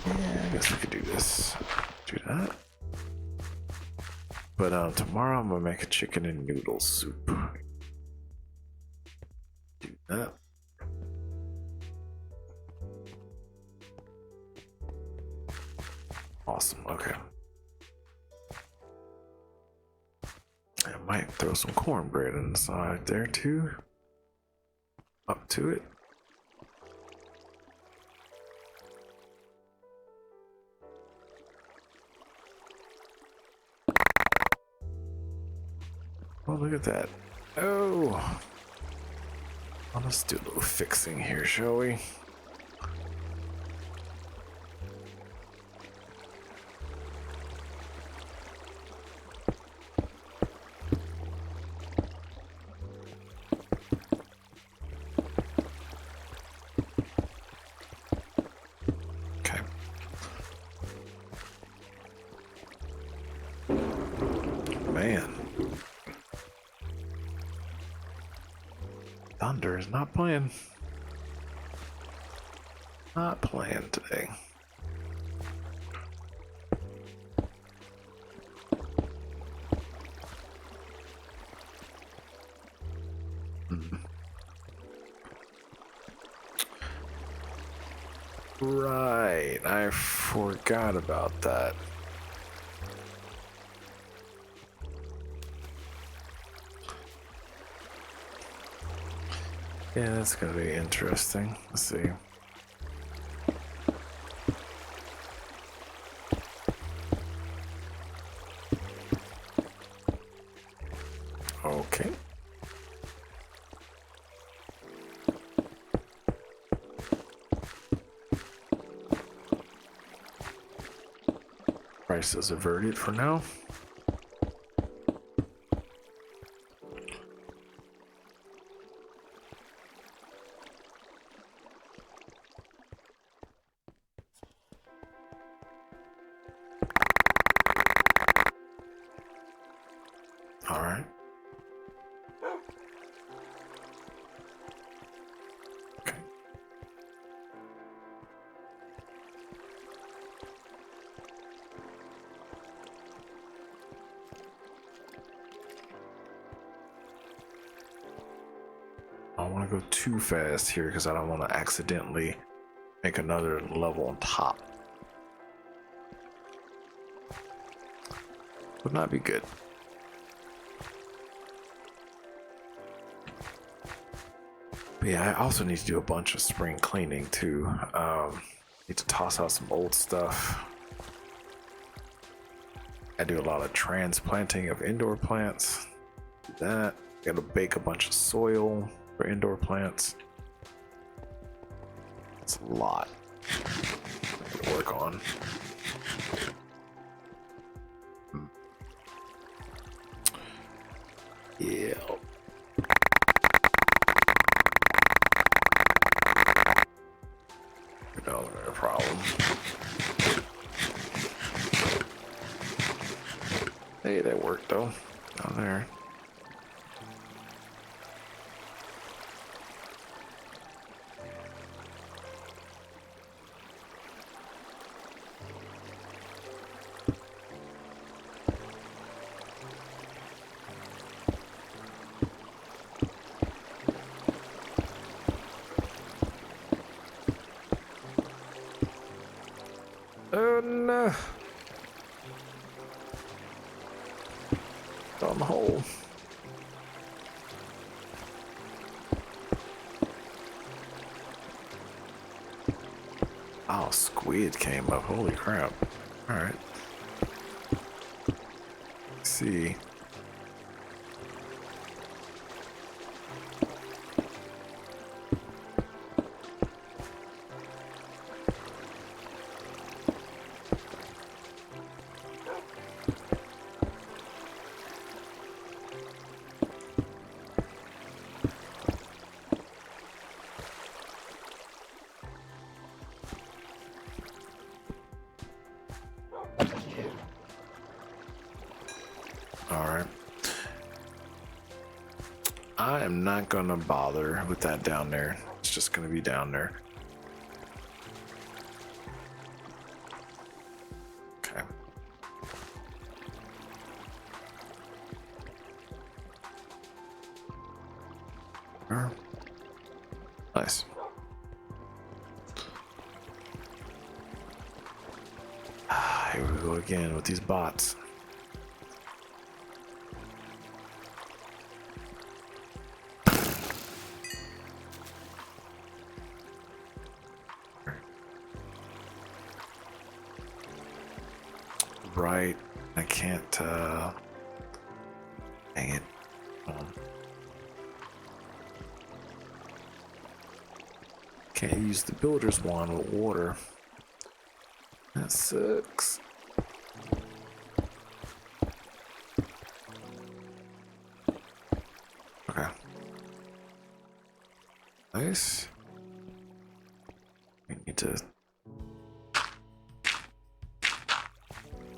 Yeah, I guess we could do this. Do that. But tomorrow I'm gonna make a chicken and noodle soup. Do that. Awesome. Okay. I might throw some cornbread inside there too. Up to it. Oh, look at that. Oh. Well, let's do a little fixing here, shall we? Okay. Man. Thunder is not playing. Not playing today. Right, I forgot about that. Yeah, that's gonna be interesting. Let's see. Okay. Crisis averted for now. All right. Okay. I don't want to go too fast here because I don't want to accidentally make another level on top. Would not be good. But yeah, I also need to do a bunch of spring cleaning too. Need to toss out some old stuff. I do a lot of transplanting of indoor plants. Do that. Gotta bake a bunch of soil. for indoor plants. It's a lot to work on. Yeah. No problem. Hey, that worked though. Down there. Oh no. Down the hole. Oh, squid came up. Holy crap. Alright. Let's see. Alright. I am not gonna bother with that down there. It's just gonna be down there. Okay. Nice. Here we go again with these bots. Right, I can't, dang it. Can't use the builder's wand with water. That sucks. Okay. Nice. We need to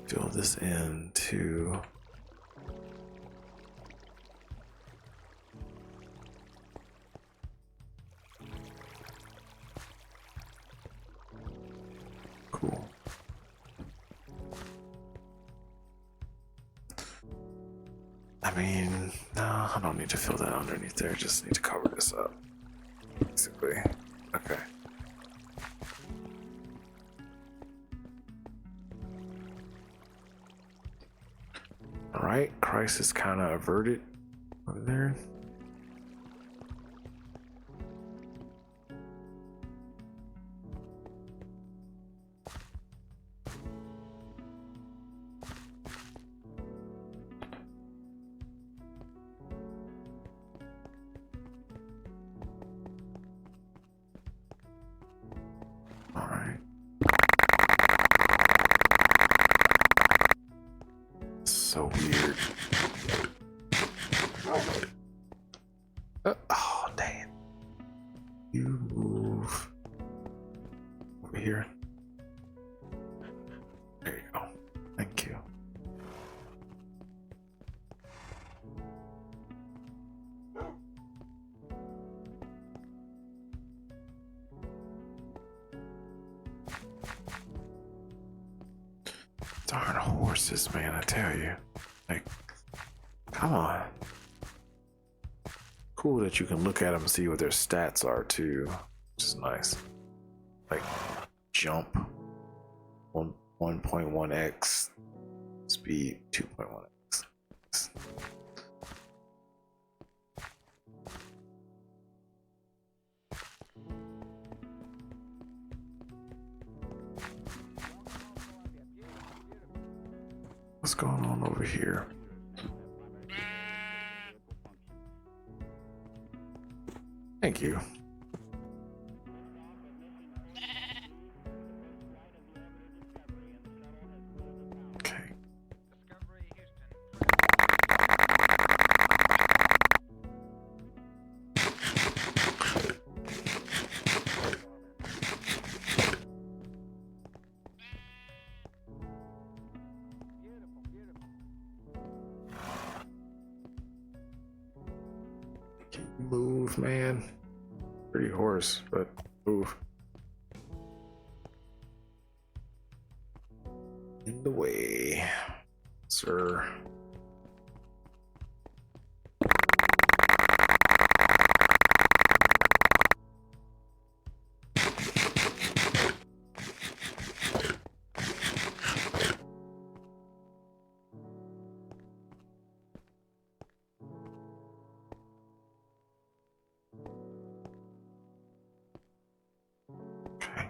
fill this in too. Cool. I mean, no, I don't need to fill that underneath there. I just need to cover this up, basically. Okay. Alright, crisis kind of averted over there. Alright. So weird. Oh, dang it. You move over here. There you go. Thank you. Darn horses, man, I tell you. Like, come on. Cool that you can look at them and see what their stats are too, which is nice. Like, jump 1.1x, speed 2.1x. What's going on over here? Thank you. Okay. Move, man. Pretty hoarse, but move. In the way, sir. Okay.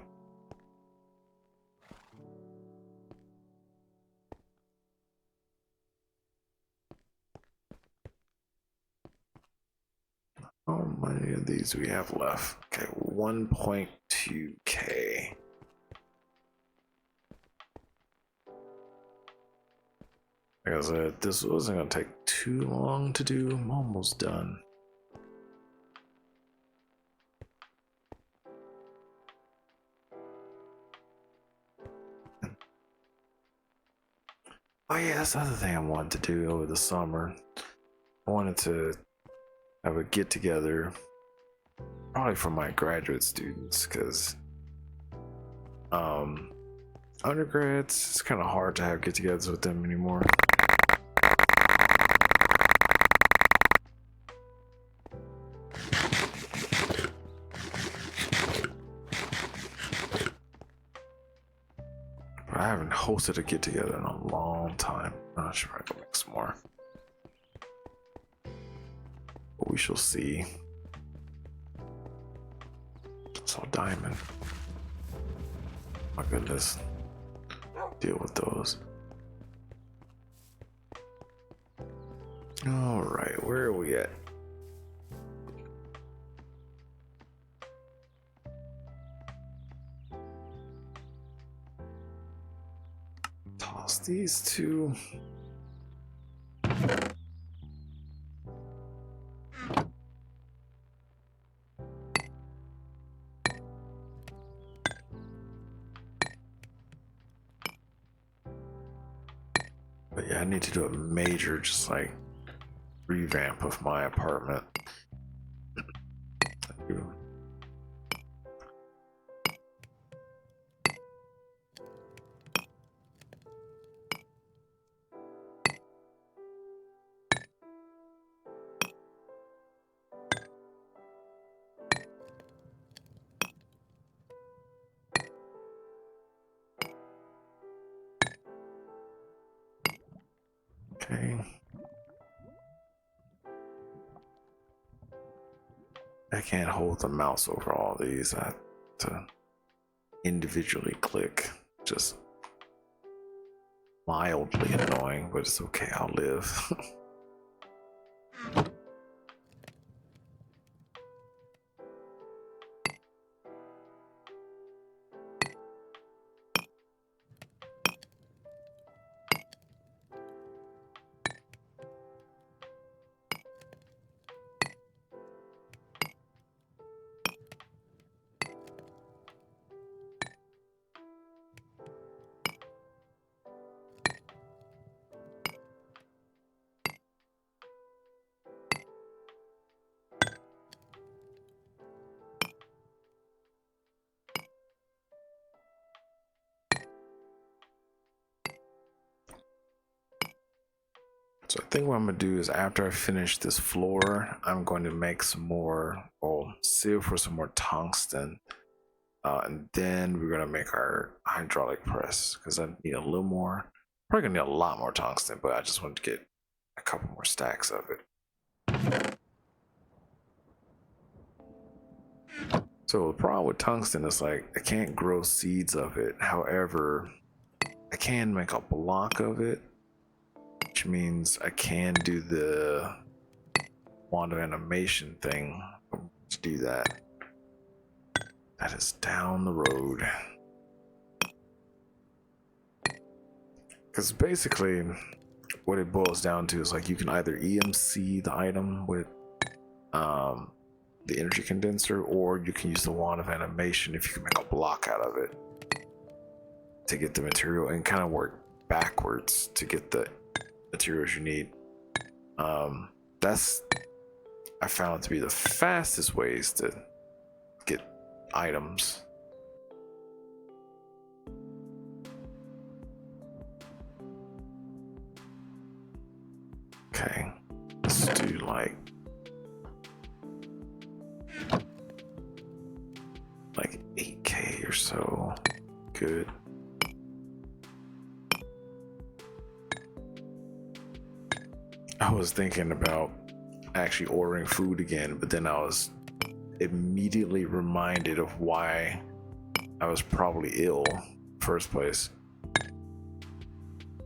How many of these do we have left? Okay, 1.2K. Like I said, this wasn't gonna take too long to do. I'm almost done. Oh yeah, that's the other thing I wanted to do over the summer. I wanted to have a get together, probably for my graduate students, because undergrads, it's kind of hard to have get-togethers with them anymore. But I haven't hosted a get-together in a long time. I should probably go make some more. But we shall see. So diamond. My goodness. Deal with those. All right, where are we at? Toss these two. But yeah, I need to do a major, just like, revamp of my apartment. Okay. I can't hold the mouse over all these. I have to individually click. Just mildly annoying, but it's okay. I'll live. So I think what I'm gonna do is after I finish this floor, I'm going to make some more, or seal for some more tungsten. And then we're gonna make our hydraulic press because I need a little more. Probably gonna need a lot more tungsten, but I just wanted to get a couple more stacks of it. So the problem with tungsten is like I can't grow seeds of it. However, I can make a block of it, which means I can do the wand of animation thing, which do that. That is down the road. Because basically, what it boils down to is like you can either EMC the item with the energy condenser, or you can use the wand of animation if you can make a block out of it to get the material, and kind of work backwards to get the materials you need. That's, I found to be the fastest ways to get items. Okay, let's do like 8K or so. Good. I was thinking about actually ordering food again, but then I was immediately reminded of why I was probably ill in the first place.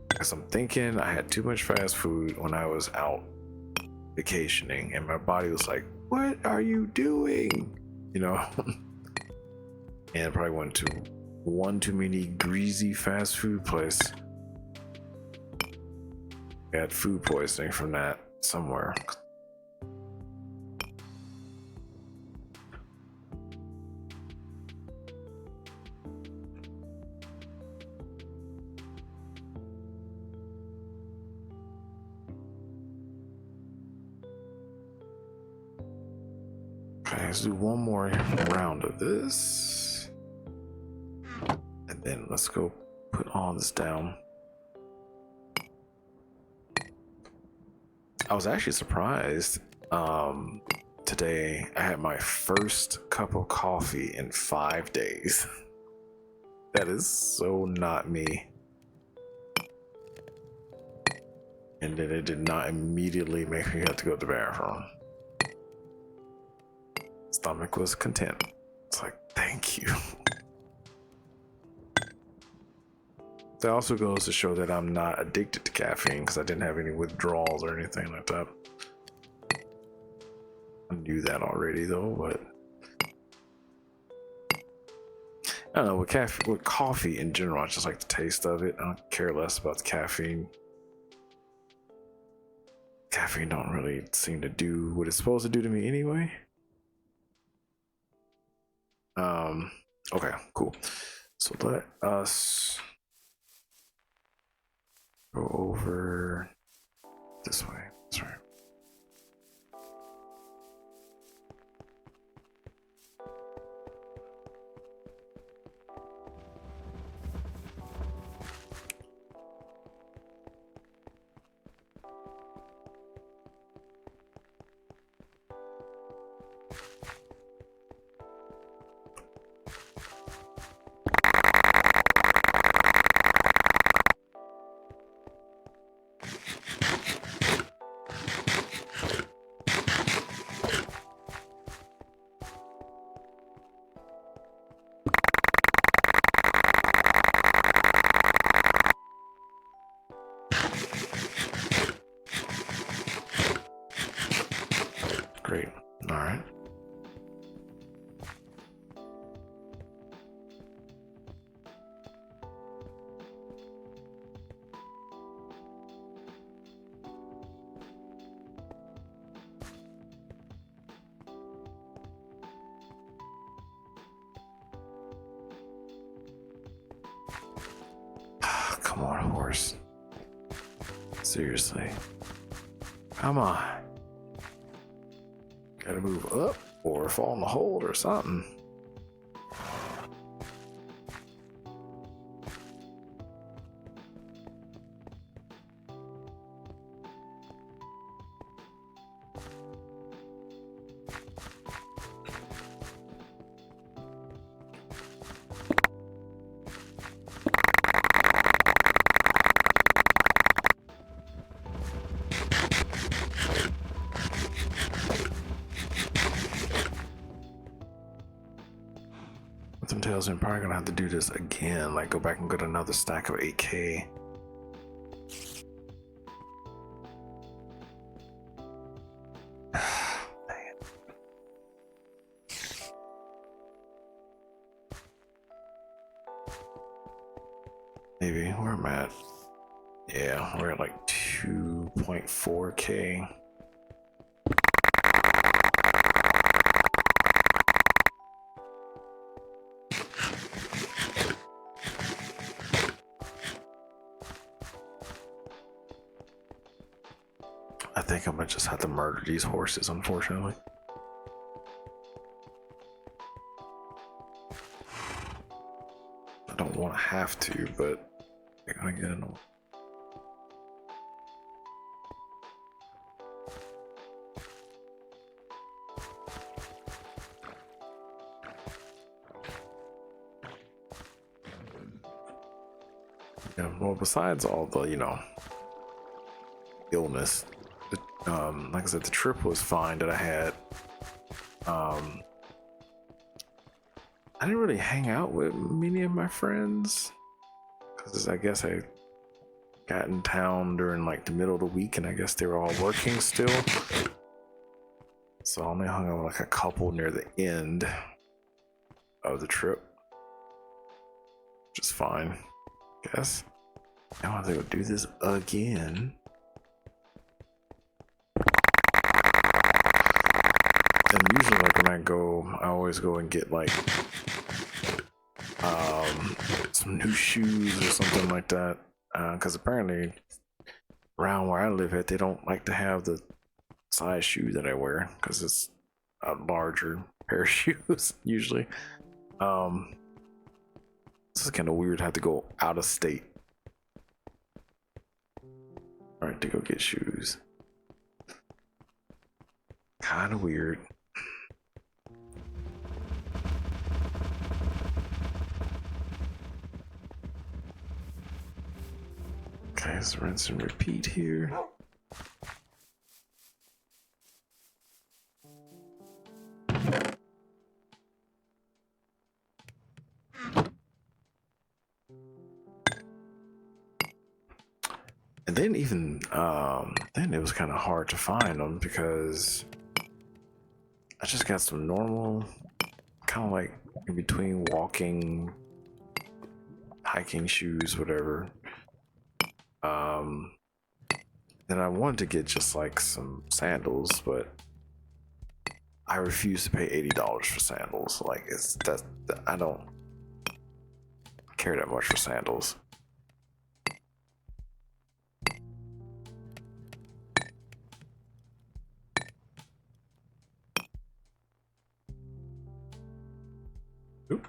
Because I'm thinking I had too much fast food when I was out vacationing, and my body was like, what are you doing? You know? And I probably went to one too many greasy fast food place. I had food poisoning from that somewhere. Okay, let's do one more round of this. And then let's go put all this down. I was actually surprised. Today I had my first cup of coffee in 5 days. That is so not me. And then it did not immediately make me have to go to the bathroom. Stomach was content. It's like, thank you. That also goes to show that I'm not addicted to caffeine, because I didn't have any withdrawals or anything like that. I knew that already though, but I don't know, with coffee in general, I just like the taste of it. I don't care less about the caffeine. Caffeine don't really seem to do what it's supposed to do to me anyway. Okay, cool. So let us go over this way. Sorry. Great. All right. Come on, horse. Seriously. Come on. Gotta move up or fall in the hold or something. Some tales, I'm probably gonna have to do this again, like go back and get another stack of 8K. Maybe where am I at? Yeah, we're at like 2.4K. I think I might just have to murder these horses, unfortunately. I don't want to have to, but they're gonna get in them. Yeah, well, besides all the, illness, like I said, the trip was fine that I had. I didn't really hang out with many of my friends because I guess I got in town during like the middle of the week, and I guess they were all working still. So I only hung out with like a couple near the end of the trip, which is fine, I guess. Now I have to go do this again. And usually, like when I go, I always go and get like some new shoes or something like that. Because apparently, around where I live at, they don't like to have the size shoe that I wear because it's a larger pair of shoes usually. This is kind of weird. I have to go out of state, right, to go get shoes. Kind of weird. Okay, let's rinse and repeat here. And then even then it was kind of hard to find them because I just got some normal, kind of like in between walking, hiking shoes, whatever. Then I wanted to get just like some sandals, but I refuse to pay $80 for sandals. Like I don't care that much for sandals. Oop.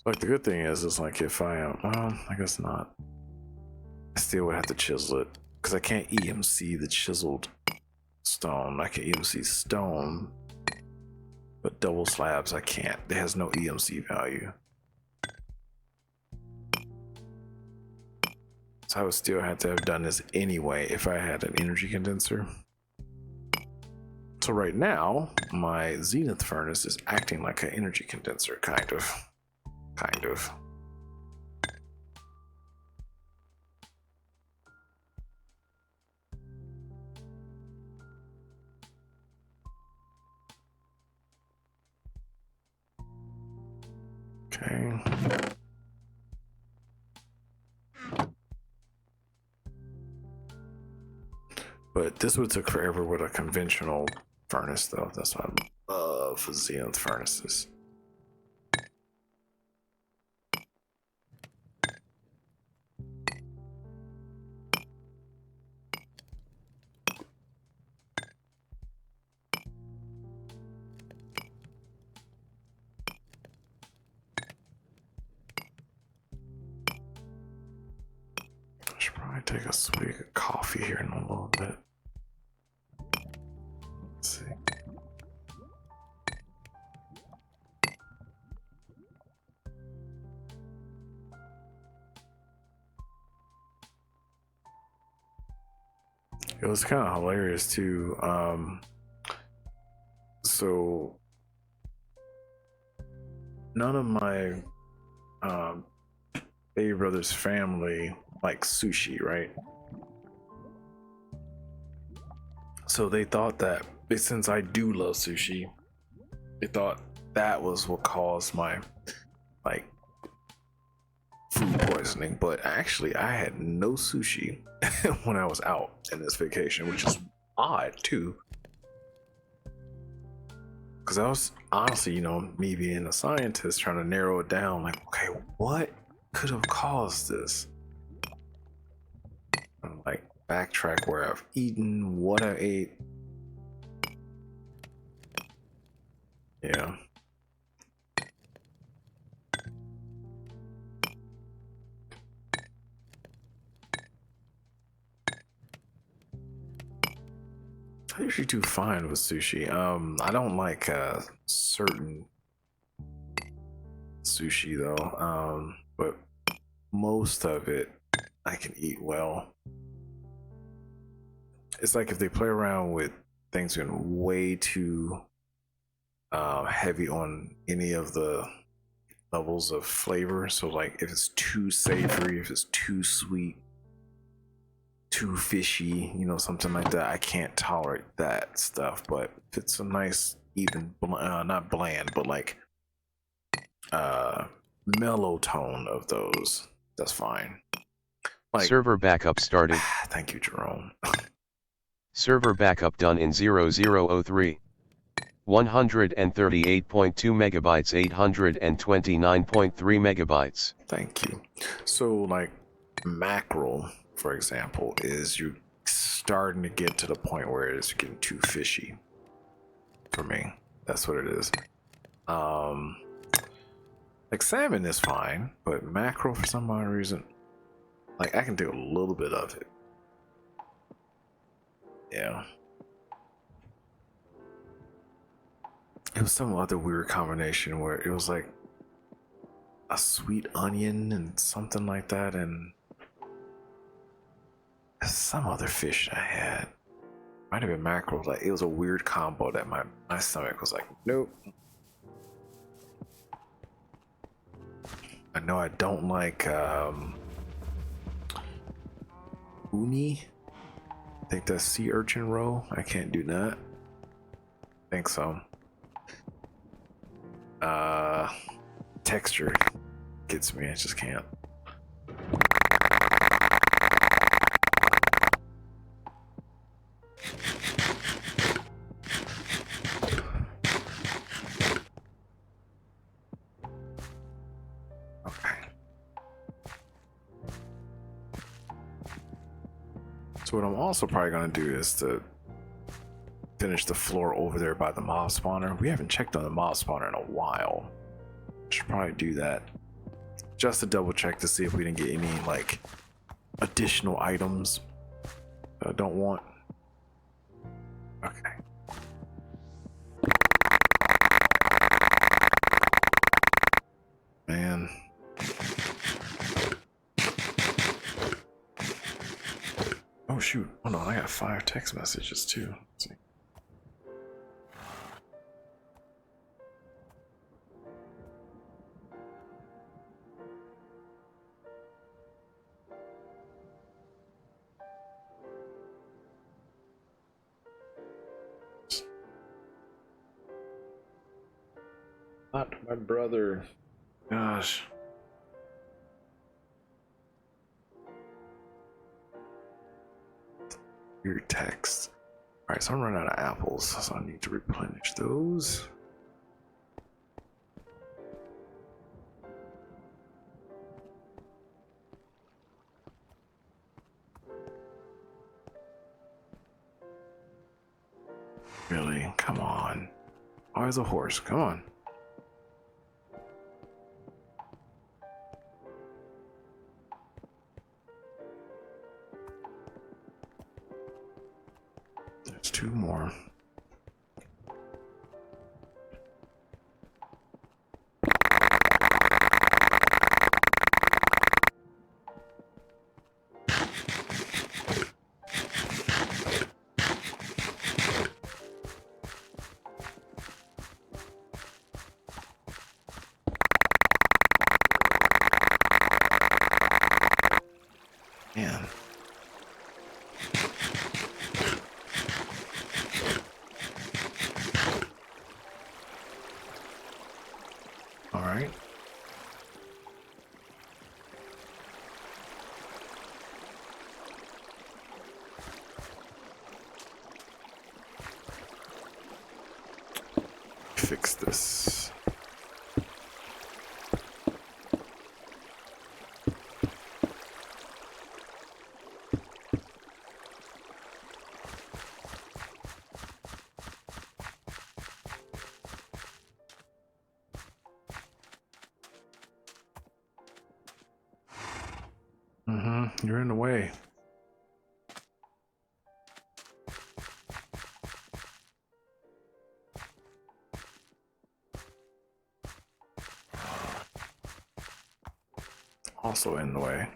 Like the good thing is like if I well, I guess not. I still would have to chisel it because I can't EMC the chiseled stone. I can EMC stone, but double slabs I can't. It has no EMC value. So I would still have to have done this anyway if I had an energy condenser. So right now, my Zenith furnace is acting like an energy condenser, kind of. Okay. But this would took forever with a conventional furnace, though. That's why I love Zenith furnaces. I should probably take a swig of coffee here in a little bit. Let's see. It was kind of hilarious too. So none of my baby brother's family likes sushi, right? So they thought that since I do love sushi, they thought that was what caused my like food poisoning. But actually, I had no sushi when I was out in this vacation, which is odd too. Because I was honestly, you know, me being a scientist trying to narrow it down, like, okay, what could have caused this? I'm like, backtrack where I've eaten, what I ate. Yeah. I usually do fine with sushi. I don't like certain sushi though. But most of it I can eat well. It's like if they play around with things getting way too heavy on any of the levels of flavor. So like if it's too savory, if it's too sweet, too fishy, you know, something like that, I can't tolerate that stuff. But if it's a nice even not bland, but like mellow tone of those, that's fine. Like, server backup started. Thank you, Jerome. Server backup done in 0003. 138.2 megabytes, 829.3 megabytes. Thank you. So like mackerel, for example, is you starting to get to the point where it's getting too fishy for me. That's what it is. Like salmon is fine, but mackerel for some odd reason, like I can do a little bit of it. Yeah. It was some other weird combination where it was like a sweet onion and something like that, and some other fish I had. Might have been mackerel. Like it was a weird combo that my stomach was like, nope. I know I don't like uni. I think that's sea urchin roll. I can't do that. I think so. Texture gets me. I just can't. So what I'm also probably gonna do is to finish the floor over there by the mob spawner. We haven't checked on the mob spawner in a while. Should probably do that just to double check to see if we didn't get any like additional items that I don't want. Okay. Man. Oh shoot, hold on, I got 5 text messages too. Let's see. Not my brother. Gosh. Weird text. Alright, so I'm running out of apples, so I need to replenish those. Really? Come on. Why is a horse? Come on. There's 2 more. Man. All right. Fix this. You're in the way. Also in the way.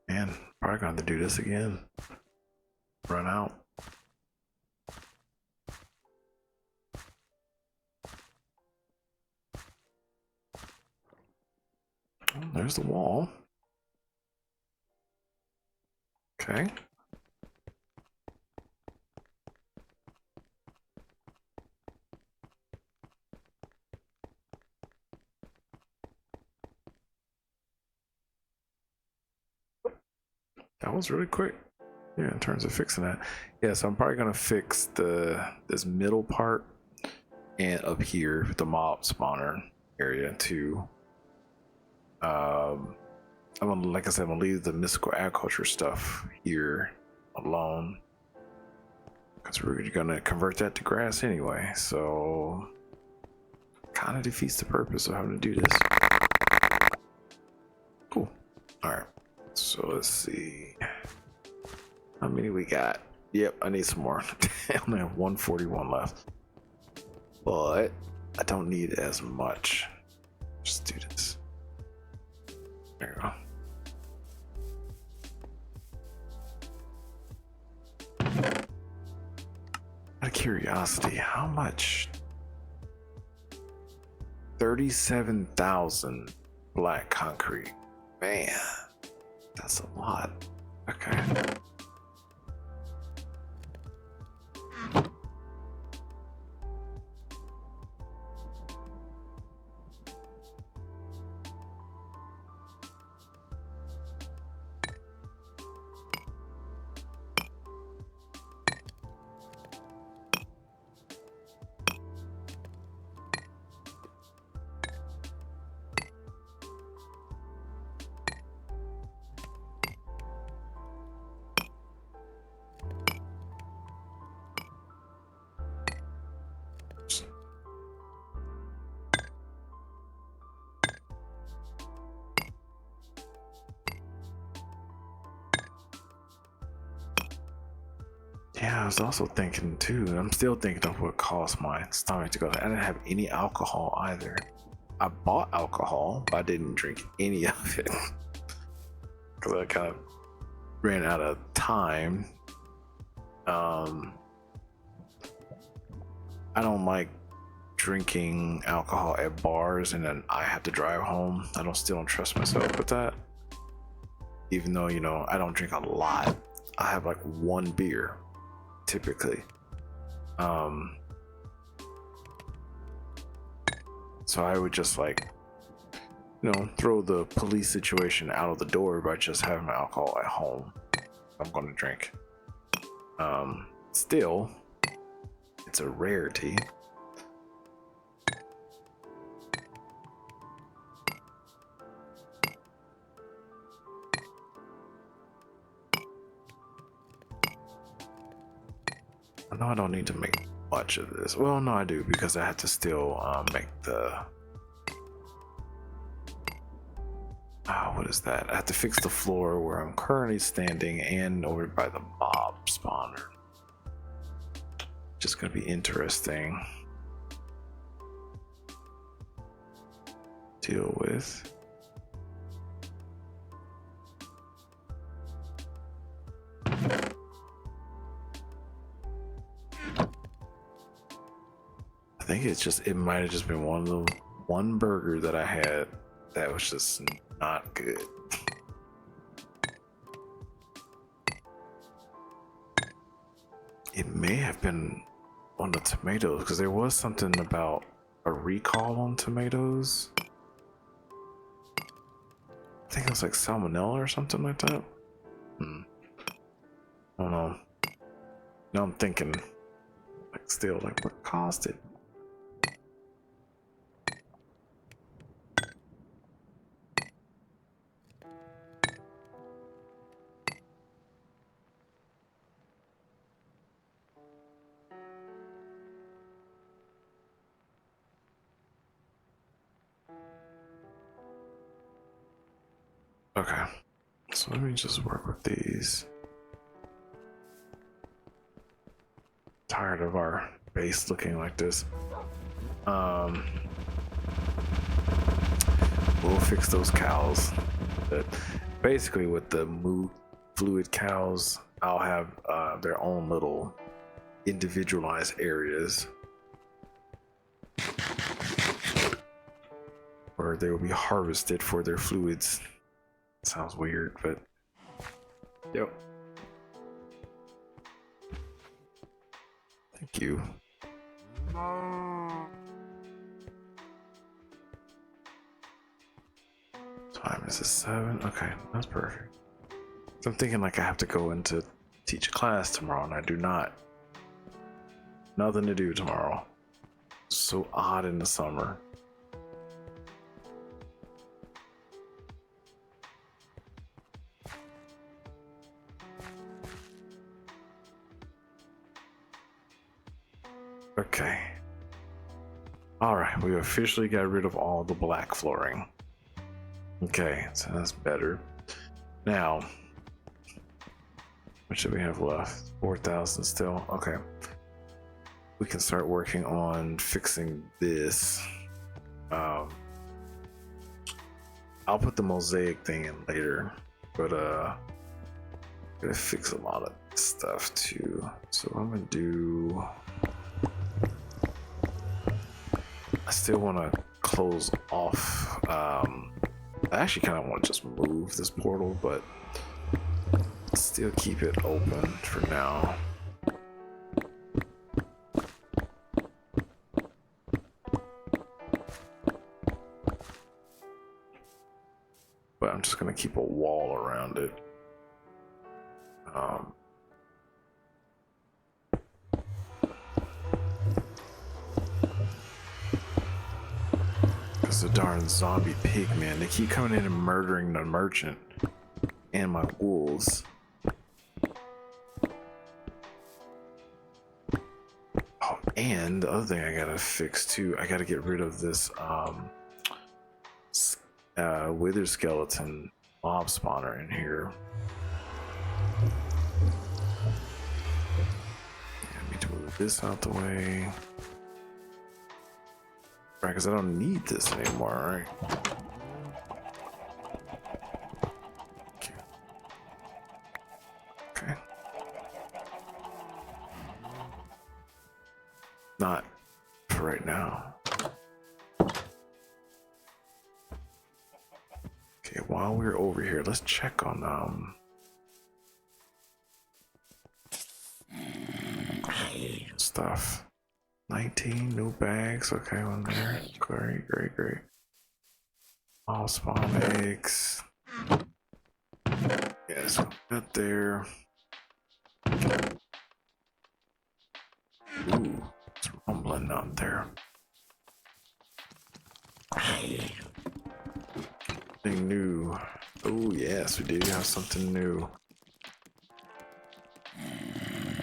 Man, probably gonna have to do this again. Run out. Oh, there's the wall. Okay. That was really quick. Yeah, in terms of fixing that. Yeah, so I'm probably gonna fix this middle part and up here, the mob spawner area too. I'm gonna, like I said, I'm gonna leave the mystical agriculture stuff here alone because we're gonna convert that to grass anyway. So kind of defeats the purpose of having to do this. Cool. All right. So let's see. How many we got? Yep, I need some more. I only have 141 left. But I don't need as much. Just do this. There you go. Out of curiosity, how much? 37,000 black concrete. Man, that's a lot. Okay. Yeah, I was also thinking too. I'm still thinking of what caused my stomach to go. I didn't have any alcohol either. I bought alcohol, but I didn't drink any of it because I kind of ran out of time. I don't like drinking alcohol at bars and then I have to drive home. Still don't trust myself with that. Even though, I don't drink a lot. I have like one beer typically. So I would just throw the police situation out of the door by just having alcohol at home. I'm going to drink. Still, it's a rarity. I know I don't need to make much of this. Well, no, I do, because I have to still make the... what is that? I have to fix the floor where I'm currently standing and over by the mob spawner. Just gonna be interesting. Deal with. think it might have just been one burger that I had that was just not good. It may have been on the tomatoes because there was something about a recall on tomatoes. I think it was like salmonella or something like that. I don't know. Now I'm thinking, like, still, like, what caused it? Okay, so let me just work with these. Tired of our base looking like this. We'll fix those cows. But basically, with the fluid cows, I'll have their own little individualized areas where they will be harvested for their fluids. Sounds weird, but yep. Thank you. Time is it 7? Okay, that's perfect. So I'm thinking like I have to go in to teach a class tomorrow, and I do not. Nothing to do tomorrow. So odd in the summer. Okay. Alright, we officially got rid of all the black flooring. Okay, so that's better. Now, what should we have left? 4,000 still. Okay. We can start working on fixing this. I'll put the mosaic thing in later, but I'm gonna fix a lot of stuff too. So I'm gonna do. I still want to close off. I actually kind of want to just move this portal, but still keep it open for now. But I'm just going to keep a wall around it. Because the darn zombie pig, man, they keep coming in and murdering the merchant and my wolves. Oh, and the other thing I gotta fix too, I gotta get rid of this wither skeleton mob spawner in here. I need to move this out the way. Right, because I don't need this anymore, right? Okay. Not for right now. Okay, while we're over here, let's check on stuff. 19 new bags. Okay, on there. Great. All spawn eggs. Yeah, so that there. Ooh, it's rumbling out there. Something new. Oh yes, we do have something new.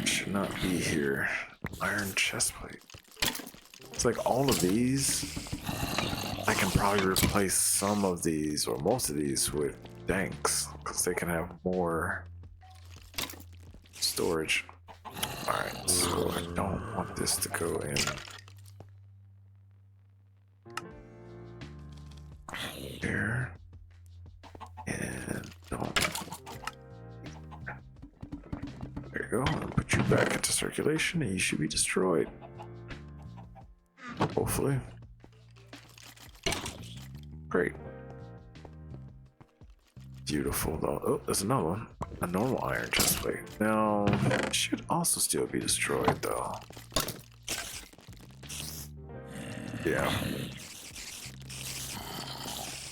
Should not be here. Iron chestplate. It's like all of these. I can probably replace some of these or most of these with danks because they can have more storage. Alright, so I don't want this to go in here. And don't. There you go. I'll put you back into circulation and you should be destroyed. hopefully. Great. Beautiful though. Oh, there's another one. A normal iron chest plate. Now, it should also still be destroyed though. Yeah.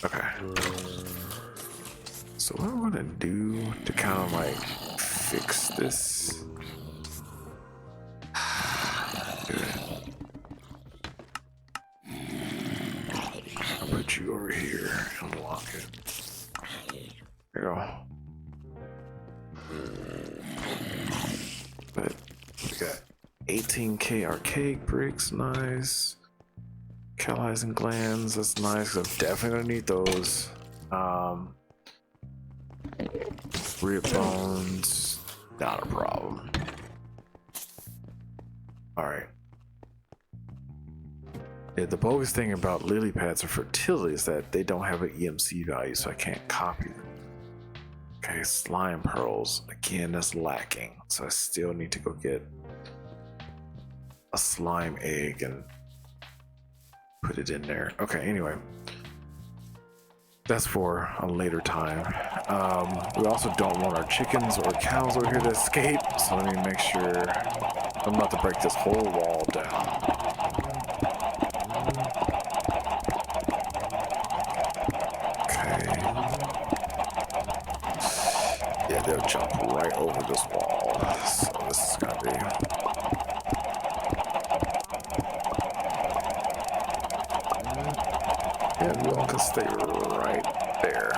Okay. So what I'm gonna do to kind of like fix this. I'll put you over here and lock it. There you go. But we got 18k archaic bricks, nice. Catalyzing glands, that's nice. I'm definitely gonna need those. Rib bones, not a problem. Alright. Yeah, the bogus thing about lily pads for fertility is that they don't have an EMC value, so I can't copy them. Okay, slime pearls. Again, that's lacking. So I still need to go get a slime egg and put it in there. Okay, anyway. That's for a later time. We also don't want our chickens or cows over here to escape, so let me make sure I'm about to break this whole wall down. Okay. Yeah, they'll jump right over this wall, so this is gonna be... Yeah, you all can stay right there.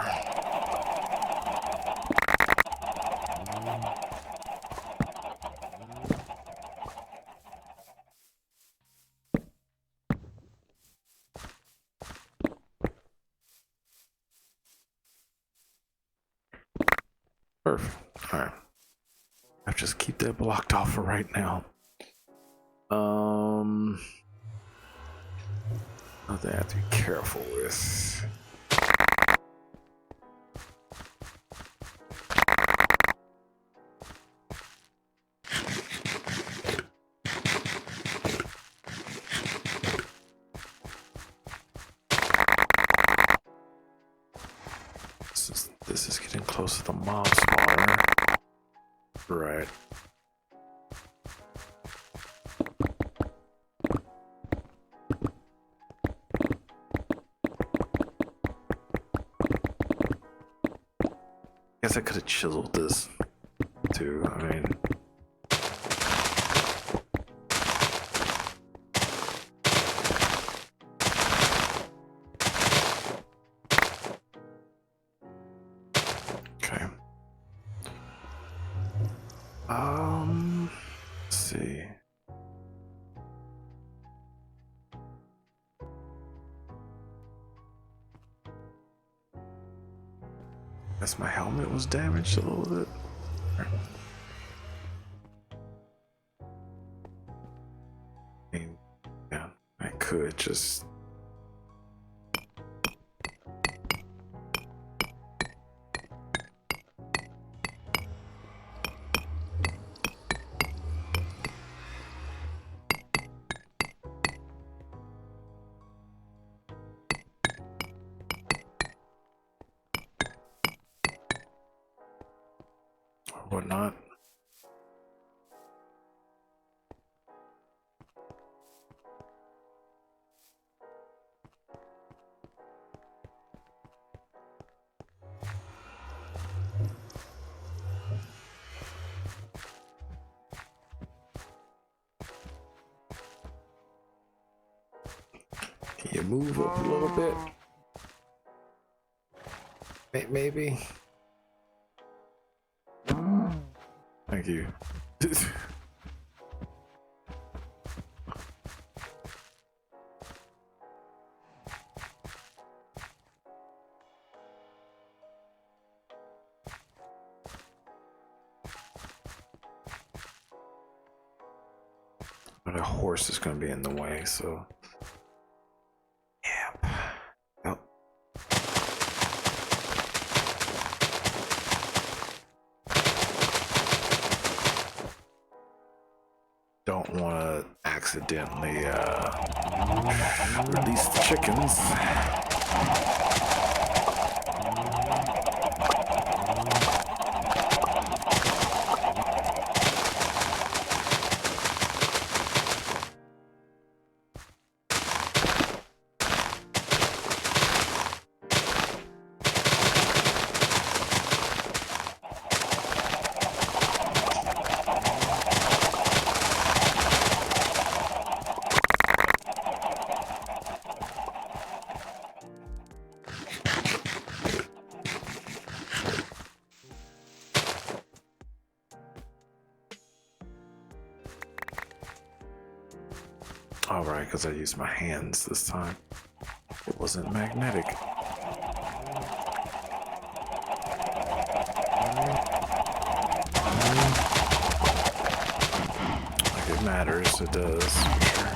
Perfect. Alright. I'll just keep that blocked off for right now. Nothing I have to be careful with. This is getting close to the mob spawner. Right. Guess I could have chiseled this too. I mean, okay. Let's see. Guess my helmet was damaged a little bit. I mean, yeah, I could just... or whatnot. Can you move up a little bit? Maybe. Thank you. But a horse is going to be in the way, so... Yep. Yep. don't want to accidentally release the chickens. Alright, because I used my hands this time. It wasn't magnetic. Like it matters, it does. Sure.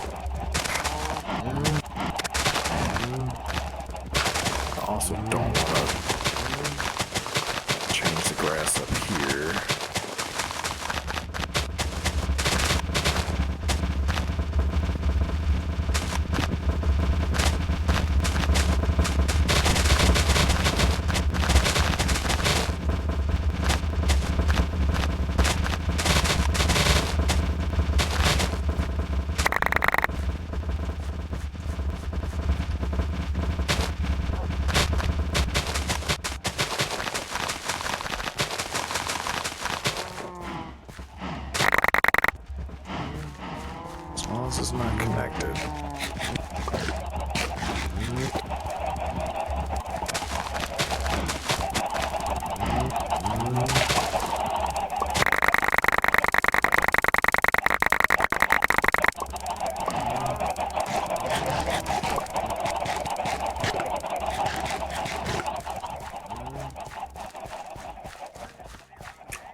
I also don't want to change the grass up here. Well, this is not connected.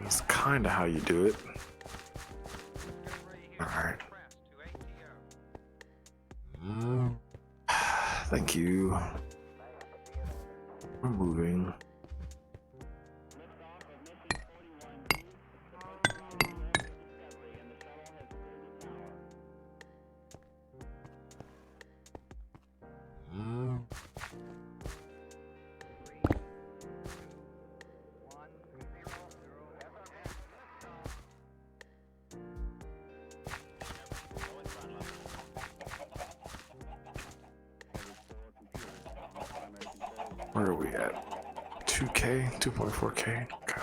That's kind of how you do it. Alright. Thank you. We're moving. Where are we at? 2K? 2.4K? Okay.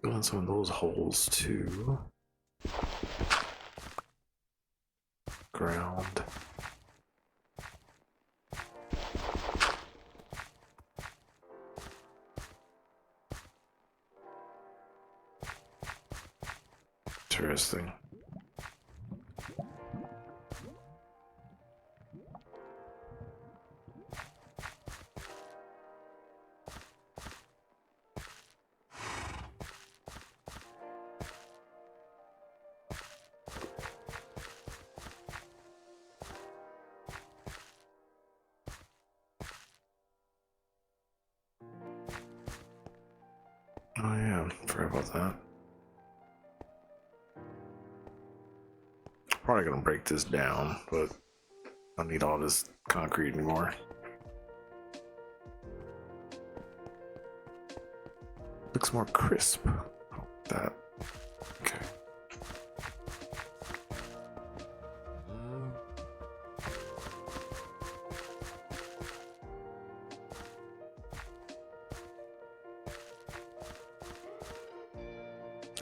Fill in some of those holes too. Ground. Interesting. Oh yeah, sorry about that. Probably gonna break this down, but I don't need all this concrete anymore. Looks more crisp. Oh, that. Okay.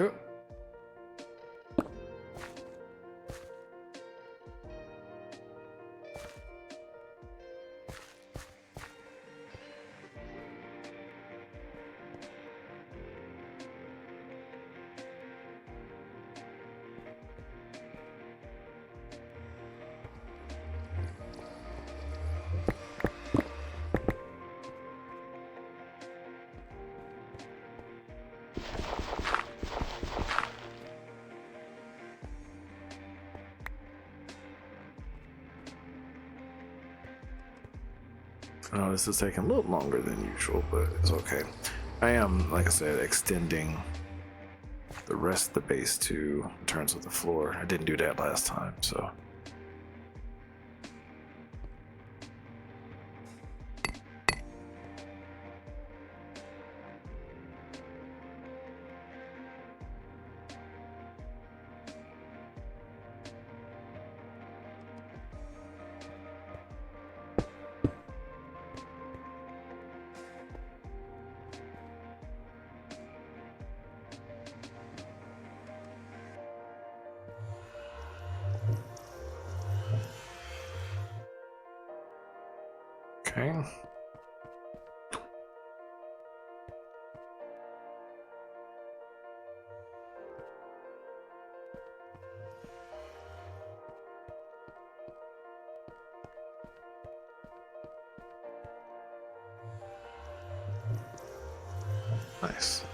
Oh. Oh, this is taking a little longer than usual, but it's okay. I am, like I said, extending the rest of the base to in terms of the floor. I didn't do that last time, so. Okay. Nice.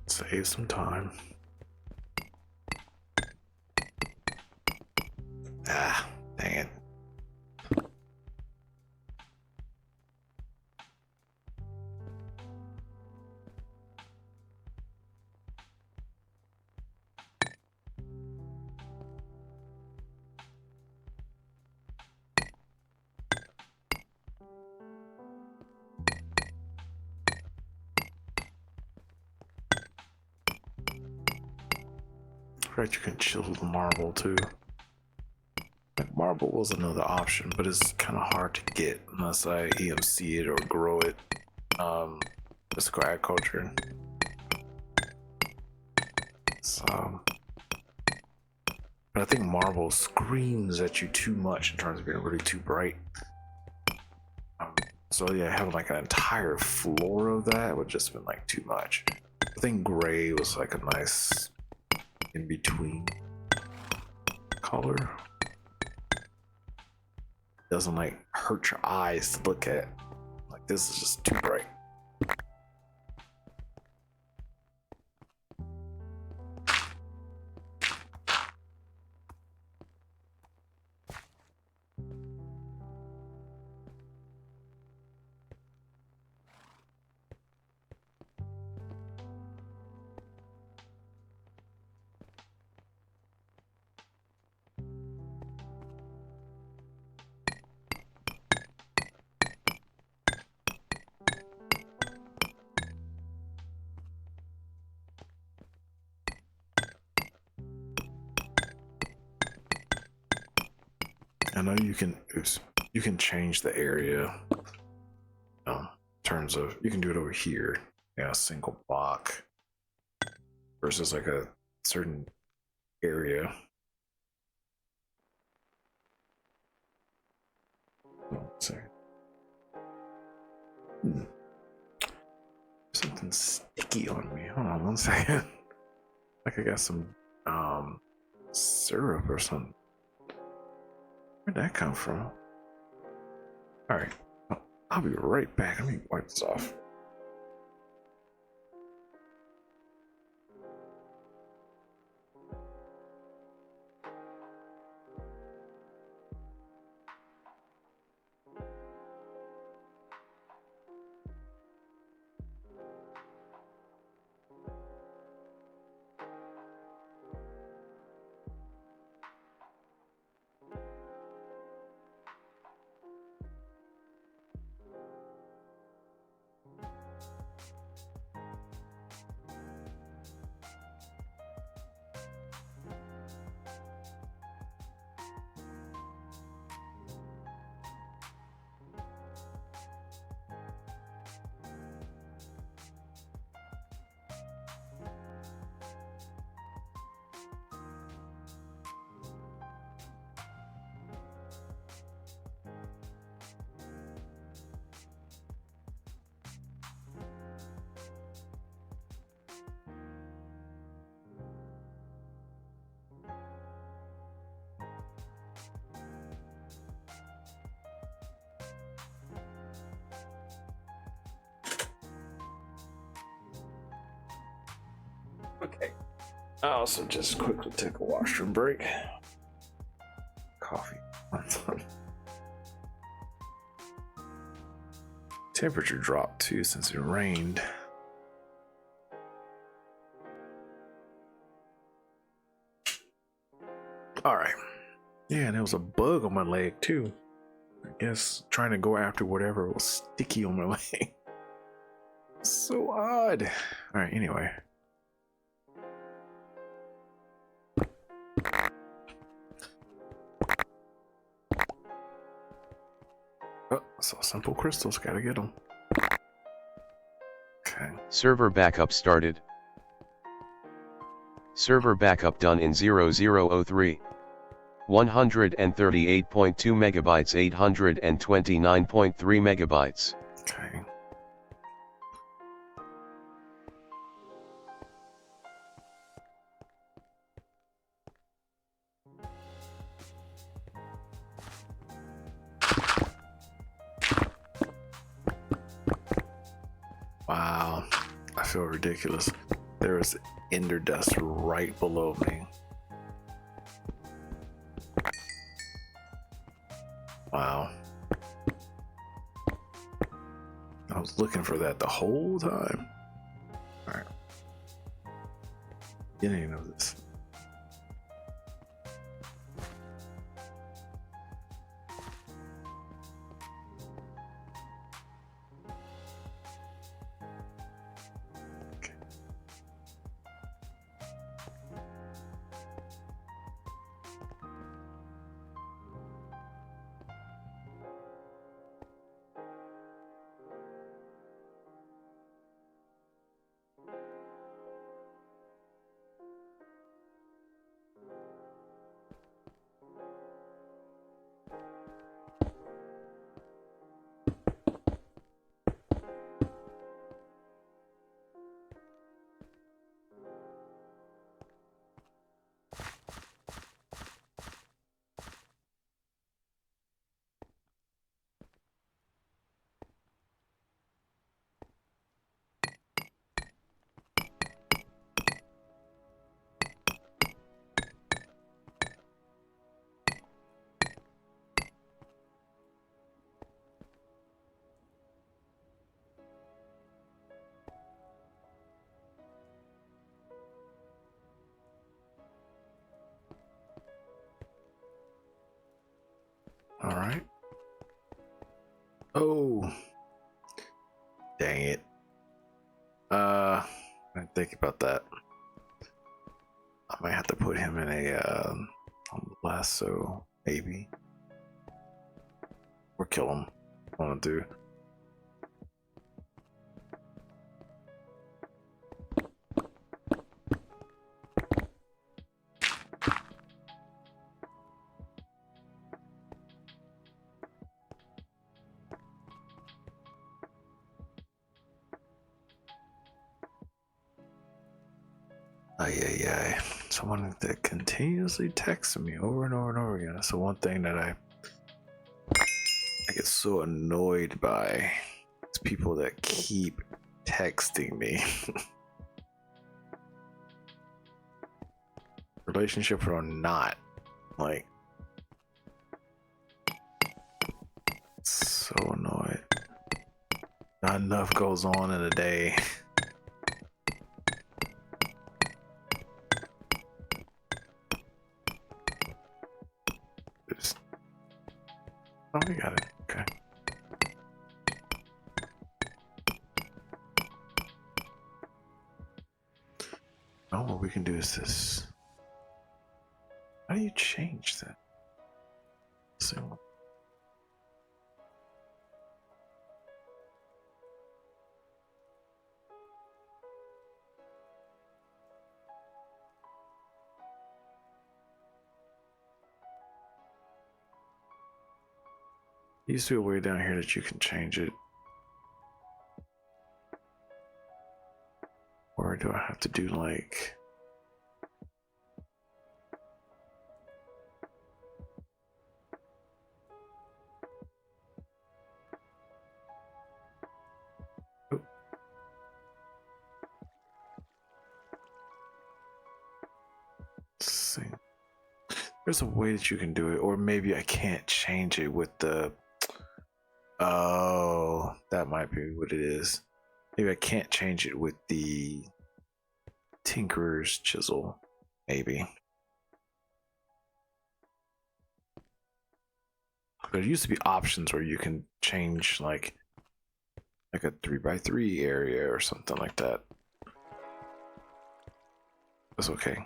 Save some time. Ah, dang it. Right, you can chill the marble too. Like marble was another option, but it's kind of hard to get unless I EMC it or grow it. Let's go agriculture. So, but I think marble screams at you too much in terms of being really too bright. So yeah, having like an entire floor of that would just been like too much. I think gray was like a nice in between color. Doesn't like hurt your eyes to look at. Like this is just too bright. I know you can. Oops, you can change the area. In terms of you can do it over here. Yeah, a single block versus like a certain area. Let's see. Something sticky on me. Hold on one second. Like I got some syrup or something. Where'd that come from? Alright. I'll be right back. Let me wipe this off. I also just quickly took a washroom break. Coffee. Temperature dropped too since it rained. All right. Yeah, and there was a bug on my leg too. I guess trying to go after whatever was sticky on my leg. So odd. All right, anyway. Oh, I saw simple crystals. Gotta get them. Okay. Server backup started. Server backup done in 0003. 138.2 megabytes, 829.3 megabytes. Okay. Wow, I feel ridiculous. There is ender dust right below me. Wow. I was looking for that the whole time. Alright. Didn't even know this. Alright. Oh. Dang it. I didn't think about that. I might have to put him in a lasso, maybe. Or kill him. I want to do. Ay. Someone that continuously texts me over and over and over again. That's the one thing that I get so annoyed by. It's people that keep texting me. Relationship or not. Like, so annoyed. Not enough goes on in a day. Oh, we got it. Okay. Oh, what we can do is this. How do you change that? So, you see a way down here that you can change it. Or do I have to do like... There's a way that you can do it, or maybe I can't change it with the. Oh, that might be what it is. Maybe I can't change it with the Tinkerer's chisel. Maybe. There used to be options where you can change like a 3x3 area or something like that. That's okay.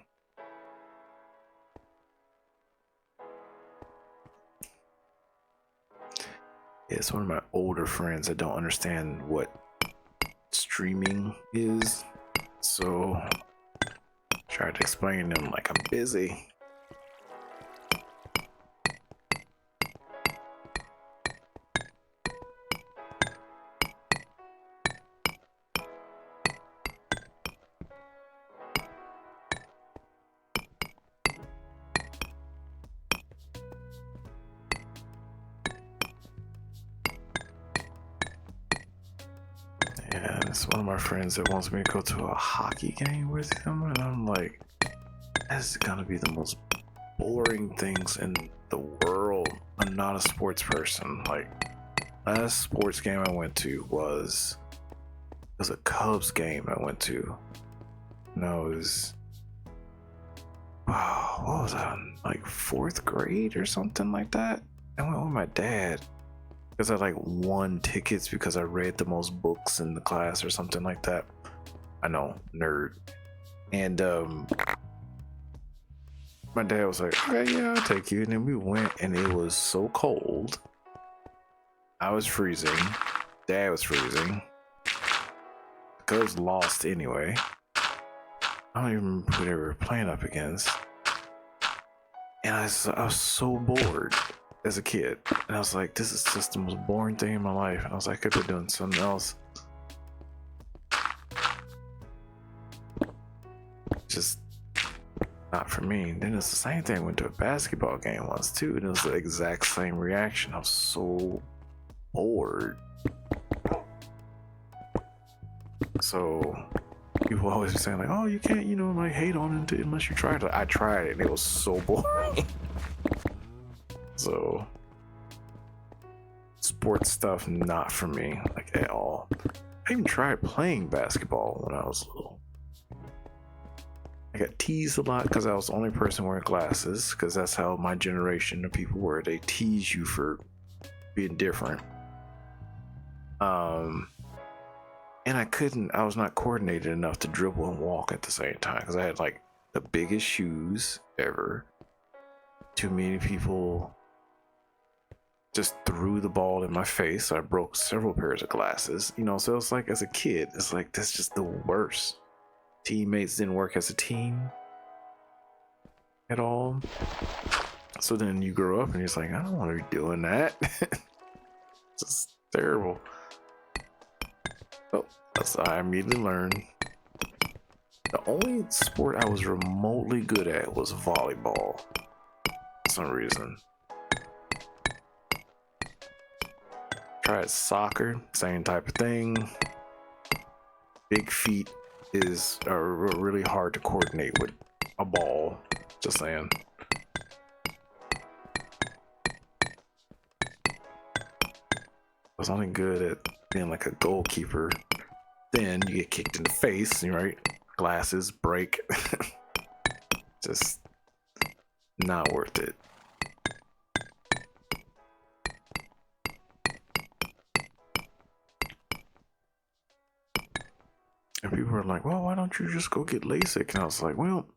Yeah, it's one of my older friends that don't understand what streaming is, so I tried to explain to him like I'm busy. Yeah, it's one of my friends that wants me to go to a hockey game with him, and I'm like, that's gonna be the most boring things in the world. I'm not a sports person. Like, last sports game I went to was a Cubs game I went to. No, it was, wow, what was I, like 4th grade or something like that? I went with my dad because I like won tickets because I read the most books in the class or something like that. I know, nerd. And my dad was like, okay, yeah, I'll take you. And then we went, and it was so cold. I was freezing. Dad was freezing. The Cubs lost anyway. I don't even remember who they were playing up against. And I was so bored as a kid. And I was like, this is just the most boring thing in my life. And I was like, I could be doing something else. Just not for me. And then it's the same thing. I went to a basketball game once too. And it was the exact same reaction. I was so bored. So people always be saying like, oh, you can't, like hate on it unless you try it. I tried it and it was so boring. So sports stuff, not for me, like at all. I even tried playing basketball when I was little. I got teased a lot because I was the only person wearing glasses, because that's how my generation of people were. They tease you for being different. And I was not coordinated enough to dribble and walk at the same time, because I had like the biggest shoes ever. Too many people just threw the ball in my face, so I broke several pairs of glasses. So it's like, as a kid, it's like, that's just the worst. Teammates didn't work as a team at all. So then you grow up and you're just like, I don't want to be doing that. It's just terrible. Oh, I immediately learned. The only sport I was remotely good at was volleyball. For some reason. Tried soccer, same type of thing. Big feet are really hard to coordinate with a ball. Just saying. I was only good at being like a goalkeeper. Then you get kicked in the face, right? Glasses break. Just not worth it. And people were like, well, why don't you just go get LASIK? And I was like, well,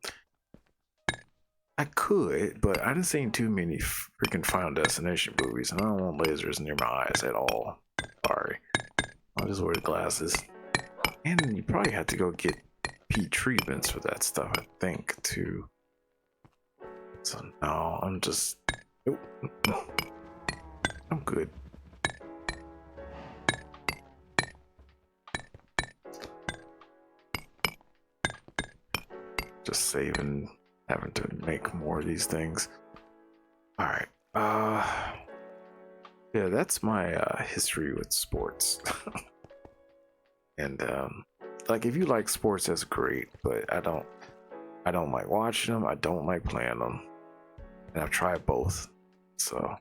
I could, but I didn't see too many freaking Final Destination movies, and I don't want lasers near my eyes at all. Sorry. I'll just wear the glasses. And you probably have to go get heat treatments for that stuff, I think, too. So, no, I'm just... I'm good. Just saving, having to make more of these things. Alright. Yeah, that's my history with sports. And like, if you like sports, that's great, but I don't like watching them. I don't like playing them. and I've tried both. So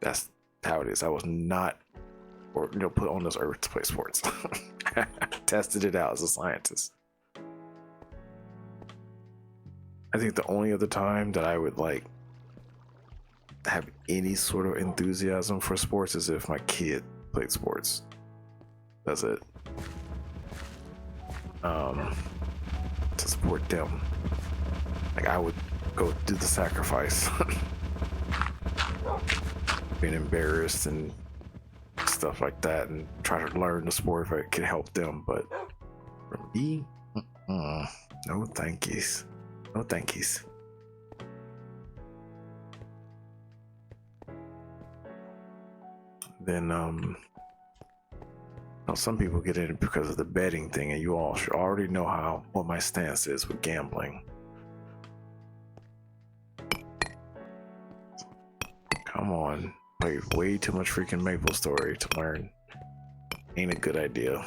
that's how it is. I was not, or put on this earth to play sports. I tested it out as a scientist. I think the only other time that I would like have any sort of enthusiasm for sports is if my kid played sports. That's it. To support them, like I would go do the sacrifice, being embarrassed and stuff like that, and try to learn the sport if I could help them. But for me, no thankies, no thankies. Then some people get in because of the betting thing, and you all should already know what my stance is with gambling. Come on, played way too much freaking Maple Story to learn. Ain't a good idea.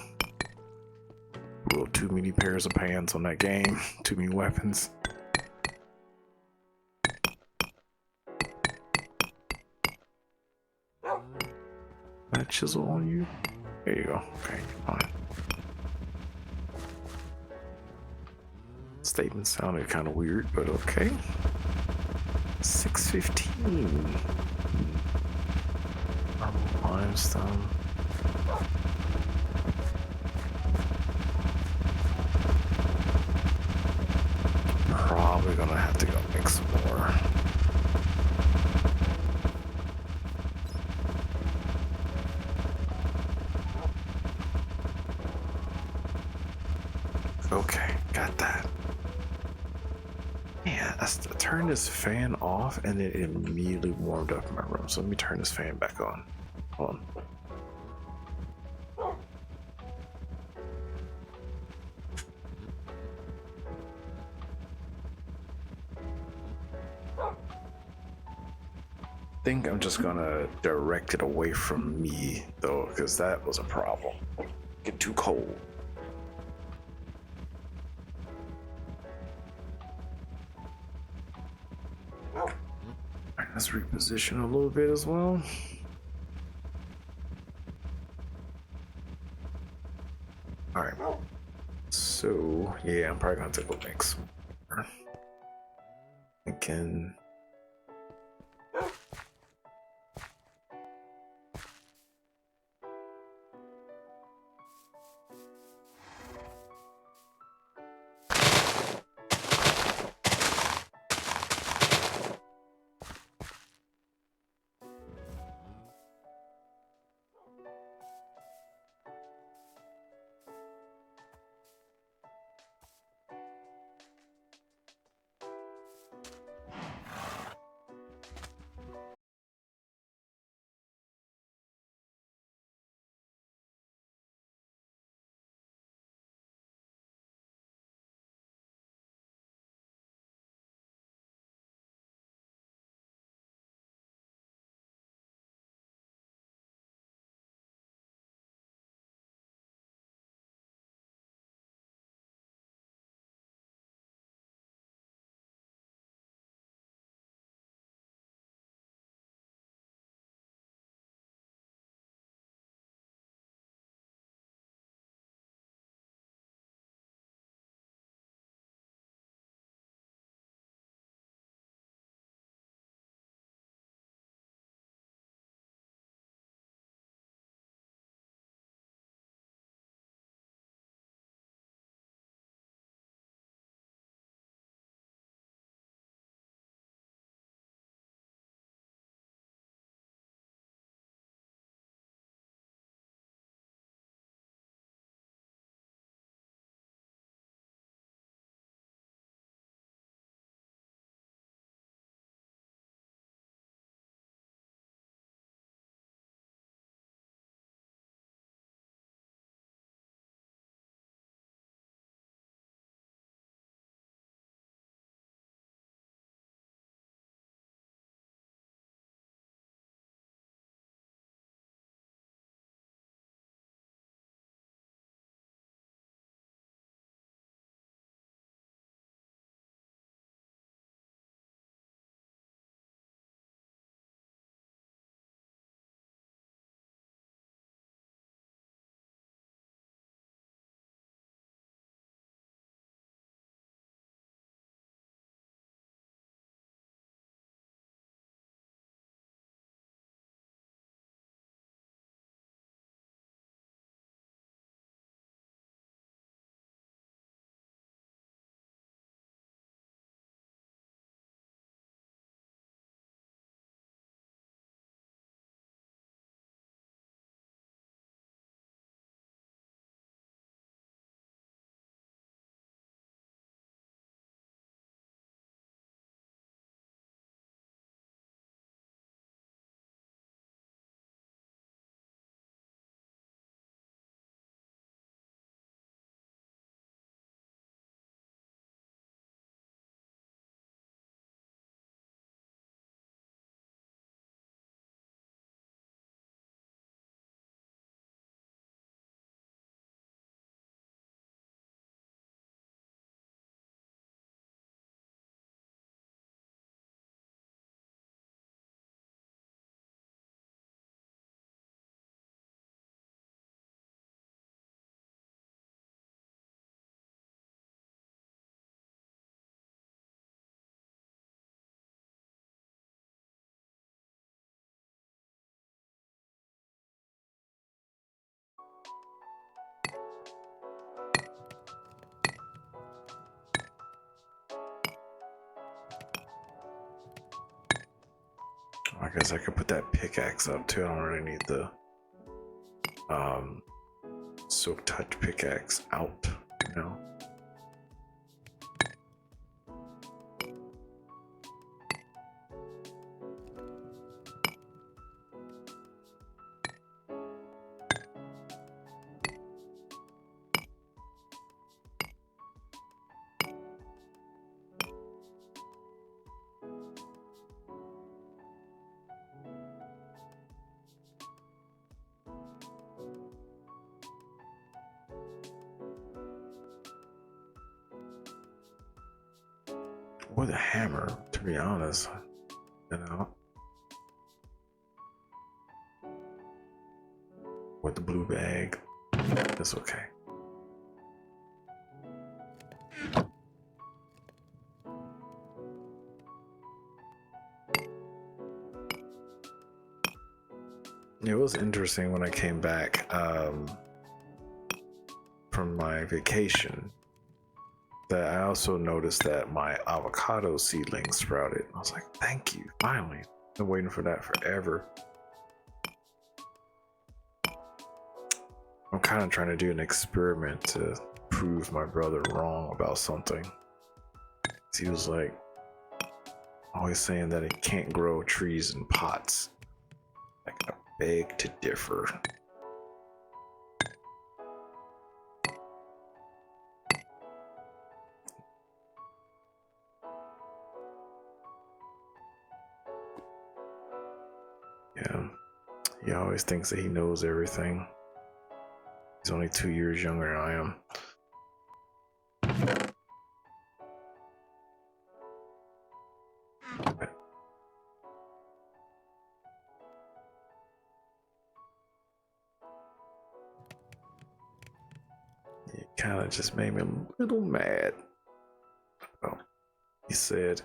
Little too many pairs of pants on that game, too many weapons. That chisel on you? There you go. Okay, fine. Statement sounded kind of weird, but okay. 615. Limestone. Probably gonna have to go make some more. Okay, got that. Man, I turned this fan off and it immediately warmed up in my room. So let me turn this fan back on. Hold on. I think I'm just gonna direct it away from me though, because that was a problem. Get too cold. Let's reposition a little bit as well. Alright. So, yeah, I'm probably gonna have to go make some more. I can. guess I could put that pickaxe up too. I don't really need the silk touch pickaxe out, you know. Or the hammer, to be honest, you know. With the blue bag, it's okay. It was interesting when I came back from my vacation that I also noticed that my avocado seedlings sprouted. I was like, thank you, finally. I've been waiting for that forever. I'm kind of trying to do an experiment to prove my brother wrong about something. He was like always saying that he can't grow trees in pots. Like, I beg to differ. Yeah, he always thinks that he knows everything. He's only 2 years younger than I am. It kind of just made me a little mad. Well, he said,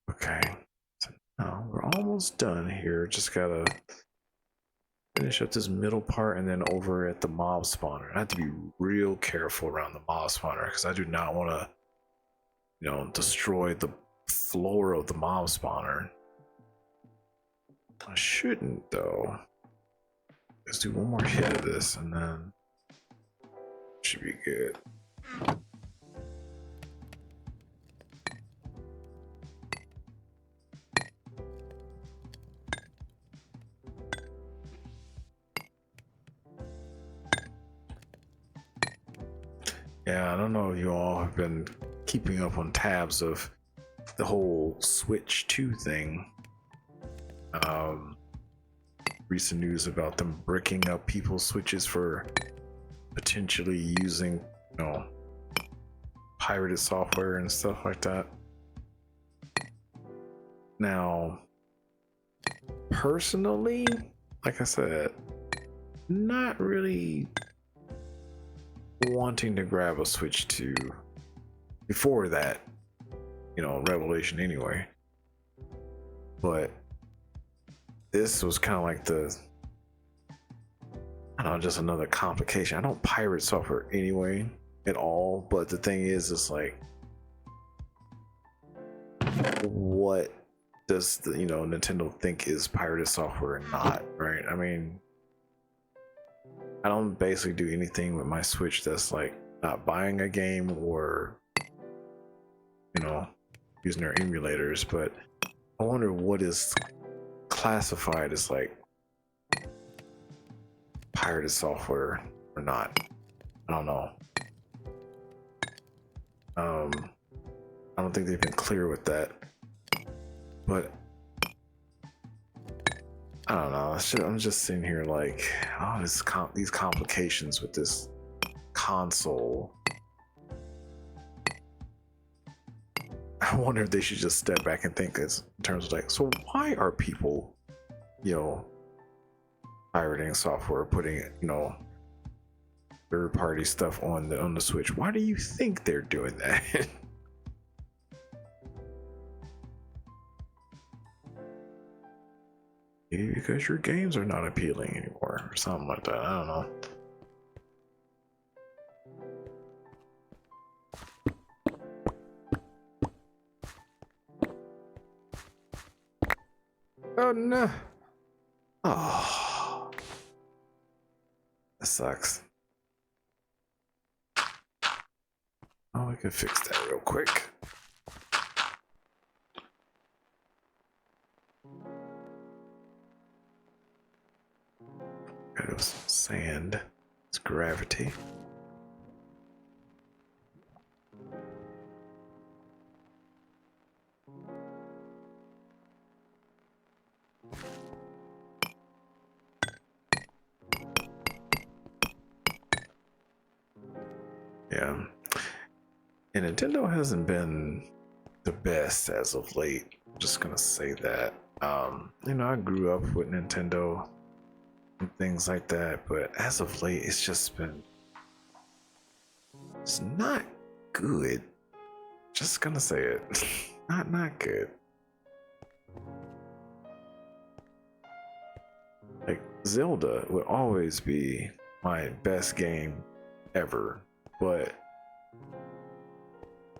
okay, so now we're almost done here. Just gotta finish up this middle part, and then over at the mob spawner. I have to be real careful around the mob spawner because I do not want to, you know, destroy the floor of the mob spawner. I shouldn't though. Let's do one more hit of this, and then should be good. Yeah, I don't know if you all have been keeping up on tabs of the whole Switch 2 thing. Recent news about them bricking up people's Switches for potentially using, you know, pirated software and stuff like that. Now, personally, like I said, not really wanting to grab a Switch 2 before that, you know, revelation anyway. But this was kind of like the, I don't know, just another complication. I don't pirate software anyway at all, but the thing is, it's like, what does the, you know, Nintendo think is pirated software and not, right? I mean, I don't basically do anything with my Switch that's like not buying a game or, you know, using their emulators, but I wonder what is classified as like pirated software or not. I don't know. I don't think they've been clear with that, but I don't know. I'm just sitting here like, oh, these complications with this console. I wonder if they should just step back and think in terms of like, so why are people, you know, pirating software, putting, you know, third-party stuff on the Switch. Why do you think they're doing that? Maybe because your games are not appealing anymore, or something like that. I don't know. Oh no! Oh, that sucks. Oh, we could fix that real quick. It was sand. It's gravity. Yeah. And Nintendo hasn't been the best as of late. I'm just gonna say that. You know, I grew up with Nintendo and things like that, but as of late, it's just been, it's not good. Just gonna say it. not good. Like, Zelda would always be my best game ever, but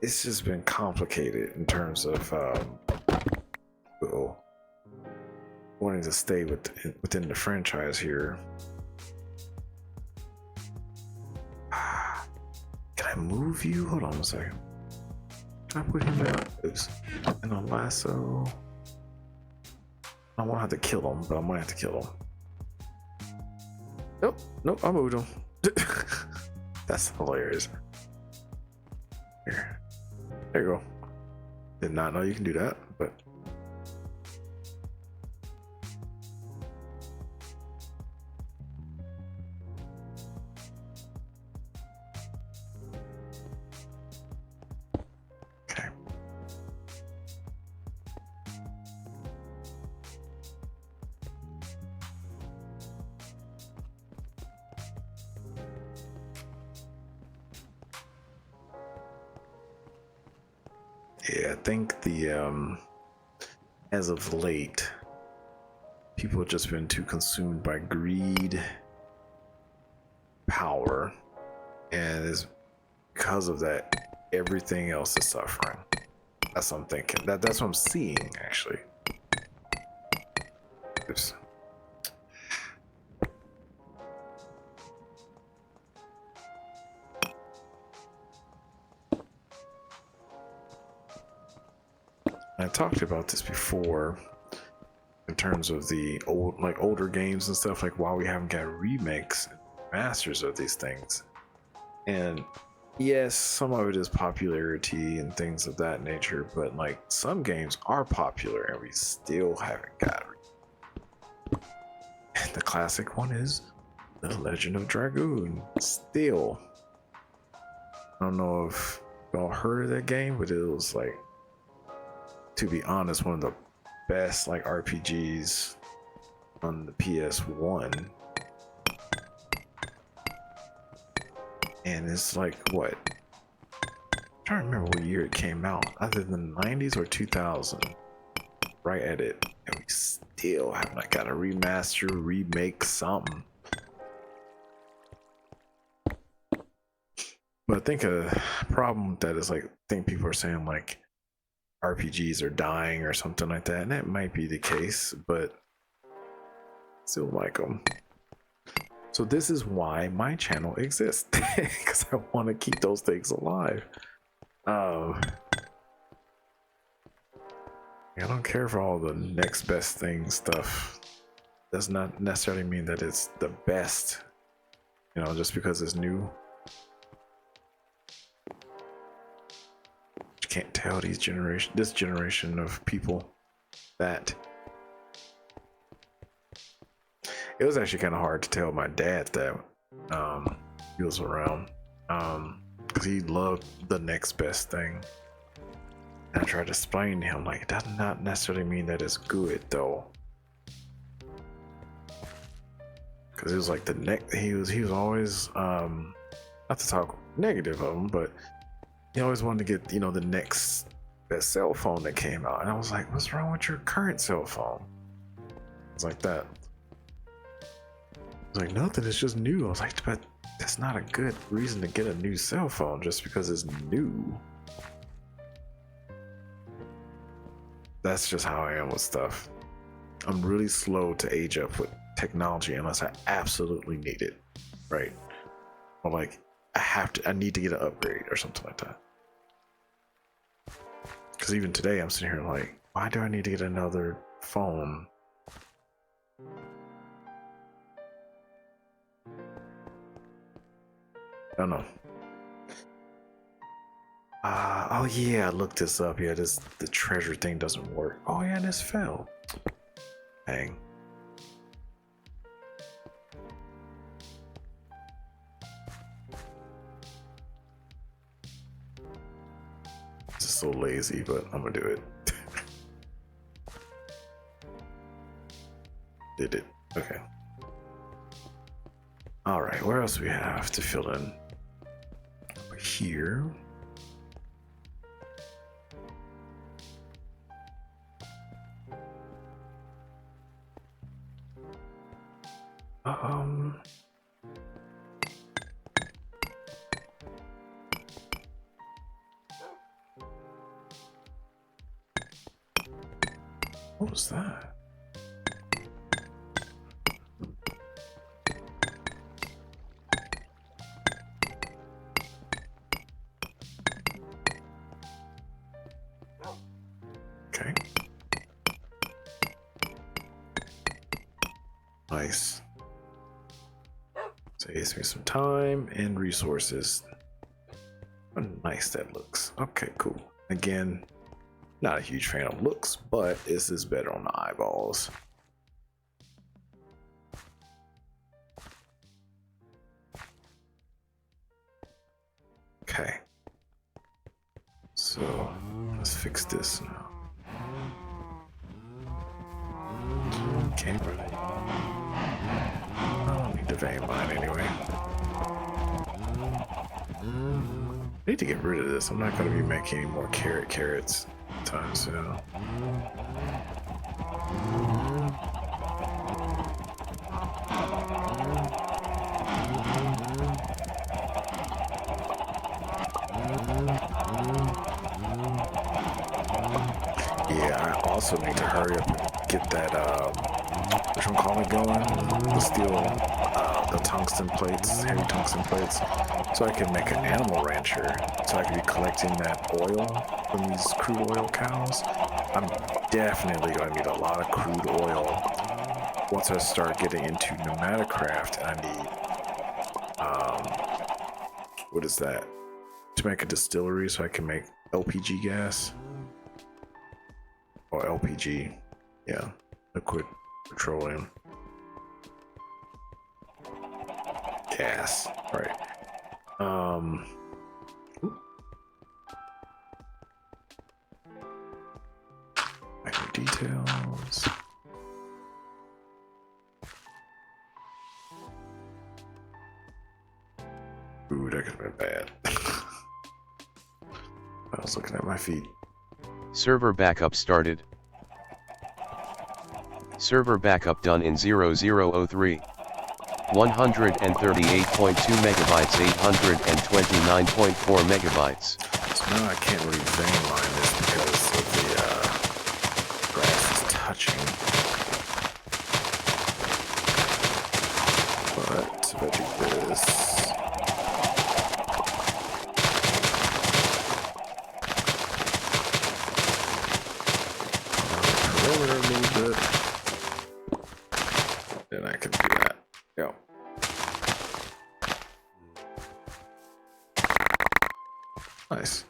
it's just been complicated in terms of wanting to stay within the franchise here. Can I move you? Hold on a second. Can I put him in a lasso? I won't have to kill him, but I might have to kill him. Nope, I moved him. That's hilarious. Here. There you go. Did not know you can do that, but okay. Yeah, I think the as of late, people have just been too consumed by greed, power, and it's because of that everything else is suffering. That's what I'm thinking. That's what I'm seeing, actually. Oops. I talked about this before in terms of the older games and stuff, like why we haven't got remakes and masters of these things. And yes, some of it is popularity and things of that nature, but like some games are popular and we still haven't got it. And the classic one is The Legend of Dragoon. Still, I don't know if y'all heard of that game, but it was like, to be honest, one of the best like RPGs on the PS1. And it's like, what? I'm trying to remember what year it came out. Either the 90s or 2000. Right at it. And we still have not got a remaster, remake, something. But I think a problem with that is like, I think people are saying like RPGs are dying or something like that. And that might be the case, but still like them. So this is why my channel exists, because I want to keep those things alive. I don't care for all the next best thing stuff. Does not necessarily mean that it's the best, you know, just because it's new. You can't tell this generation of people that. It was actually kind of hard to tell my dad that he was around, because he loved the next best thing. And I tried to explain to him, like, it does not necessarily mean that it's good, though. because it was like he was always not to talk negative of him, but he always wanted to get the next best cell phone that came out, and I was like, what's wrong with your current cell phone? It's like that. It's like nothing, it's just new. I was like, but that's not a good reason to get a new cell phone just because it's new. That's just how I am with stuff. I'm really slow to age up with technology unless I absolutely need it, right? Or like I need to get an upgrade or something like that. Because even today I'm sitting here like, why do I need to get another phone? I don't know. Oh yeah, I looked this up. Yeah, the treasure thing doesn't work. Oh yeah, this fell. Dang. This is so lazy, but I'm gonna do it. Did it. Okay. Alright, where else do we have to fill in? Over here. What was that? Okay. Nice. Saves me some time and resources. How nice that looks. Okay, cool. Again, not a huge fan of looks, but this is better on the eyeballs. Okay. So let's fix this now. Okay. I don't need the vein line anyway. I need to get rid of this. I'm not going to be making any more carrots time soon. Yeah, I also need to hurry up and get that, which one call it going? The steel, the tungsten plates, heavy tungsten plates, so I can make an animal rancher, so I can be collecting that oil from these crude oil cows. I'm definitely going to need a lot of crude oil once I start getting into pneumaticraft, and I need, what is that? To make a distillery so I can make LPG gas. Or LPG, yeah, liquid petroleum gas, right? Minor details. Ooh, that could have been bad. I was looking at my feet. Server backup started. Server backup done in 0003. 138.2 megabytes, 829.4 megabytes. So now I can't really vein line this because of the grass is touching. But if I do this. A little bit, then I can do that. Yep. Nice.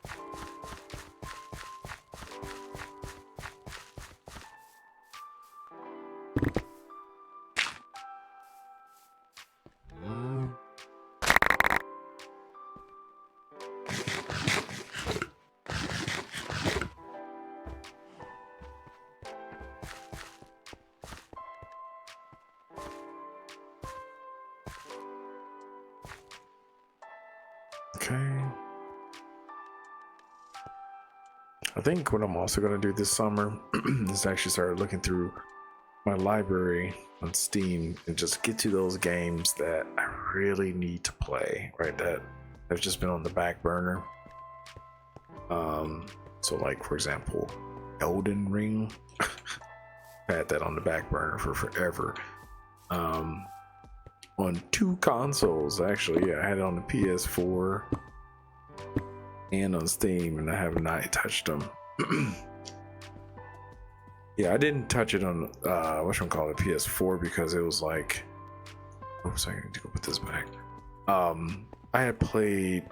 Okay. I think what I'm also gonna do this summer is actually start looking through my library on Steam and just get to those games that I really need to play, right? That have just been on the back burner. So like for example, Elden Ring. I had that on the back burner for forever. On 2 consoles actually. Yeah, I had it on the PS4 and on Steam, and I have not touched them. Yeah, I didn't touch it on whatchamacallit, PS4, because it was like, oops, I need to go put this back. I had played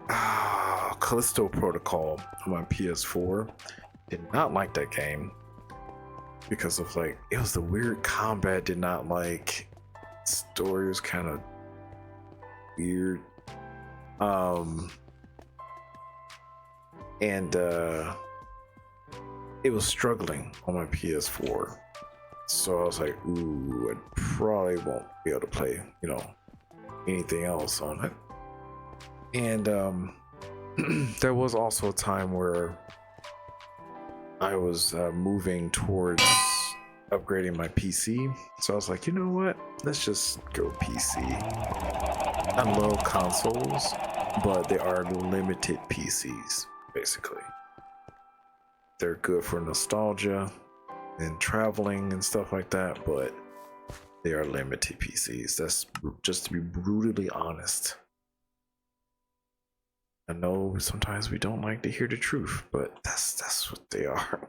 Callisto Protocol on my PS4. Did not like that game because of like, it was the weird combat. Did not like, story was kind of weird. And it was struggling on my PS4, so I was like, ooh, I probably won't be able to play, you know, anything else on it. And there was also a time where I was moving towards upgrading my PC, so I was like, you know what, let's just go PC. I love consoles, but they are limited PCs, basically. They're good for nostalgia and traveling and stuff like that, but they are limited PCs. That's just to be brutally honest. I know sometimes we don't like to hear the truth, but that's what they are.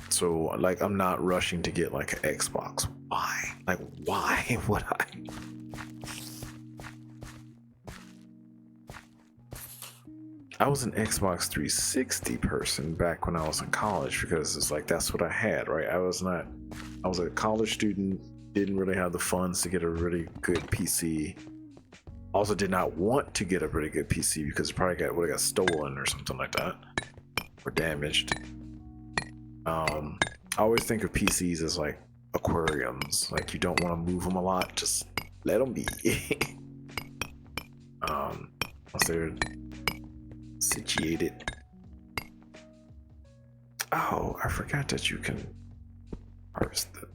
So like, I'm not rushing to get like an Xbox. Why? Like, why would I? I was an Xbox 360 person back when I was in college, because it's like, that's what I had, right? I was a college student, didn't really have the funds to get a really good PC. Also did not want to get a really good PC because it probably would have got stolen or something like that, or damaged. I always think of PCs as like aquariums, like you don't want to move them a lot, just let them be. Once they're situated. Oh, I forgot that you can harvest the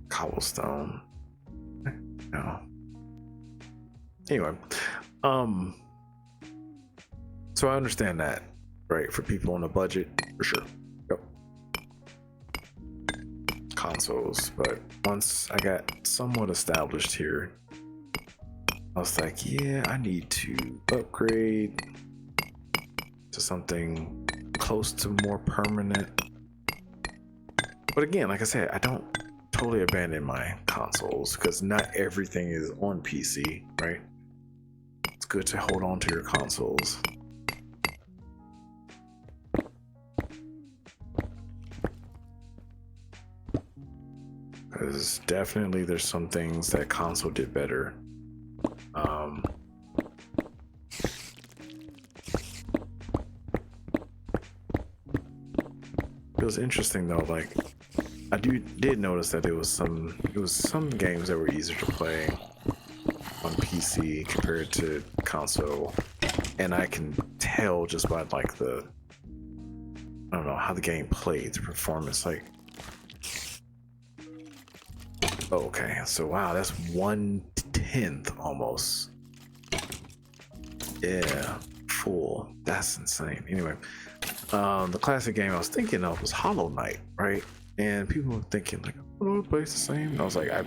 cobblestone. No. Anyway, so I understand that, right? For people on a budget, for sure. Yep. Consoles, but once I got somewhat established here, I was like, yeah, I need to upgrade to something close to more permanent. But again, like I said, I don't totally abandon my consoles, because not everything is on PC, right? It's good to hold on to your consoles. Because definitely there's some things that console did better. It was interesting though, like I did notice that it was some games that were easier to play on PC compared to console, and I can tell just by like I don't know how the game played, the performance, like, oh, okay, so wow, that's 1/10 almost. Yeah, full. That's insane. Anyway, the classic game I was thinking of was Hollow Knight, right? And people were thinking like, oh, it plays the same. And I was like, I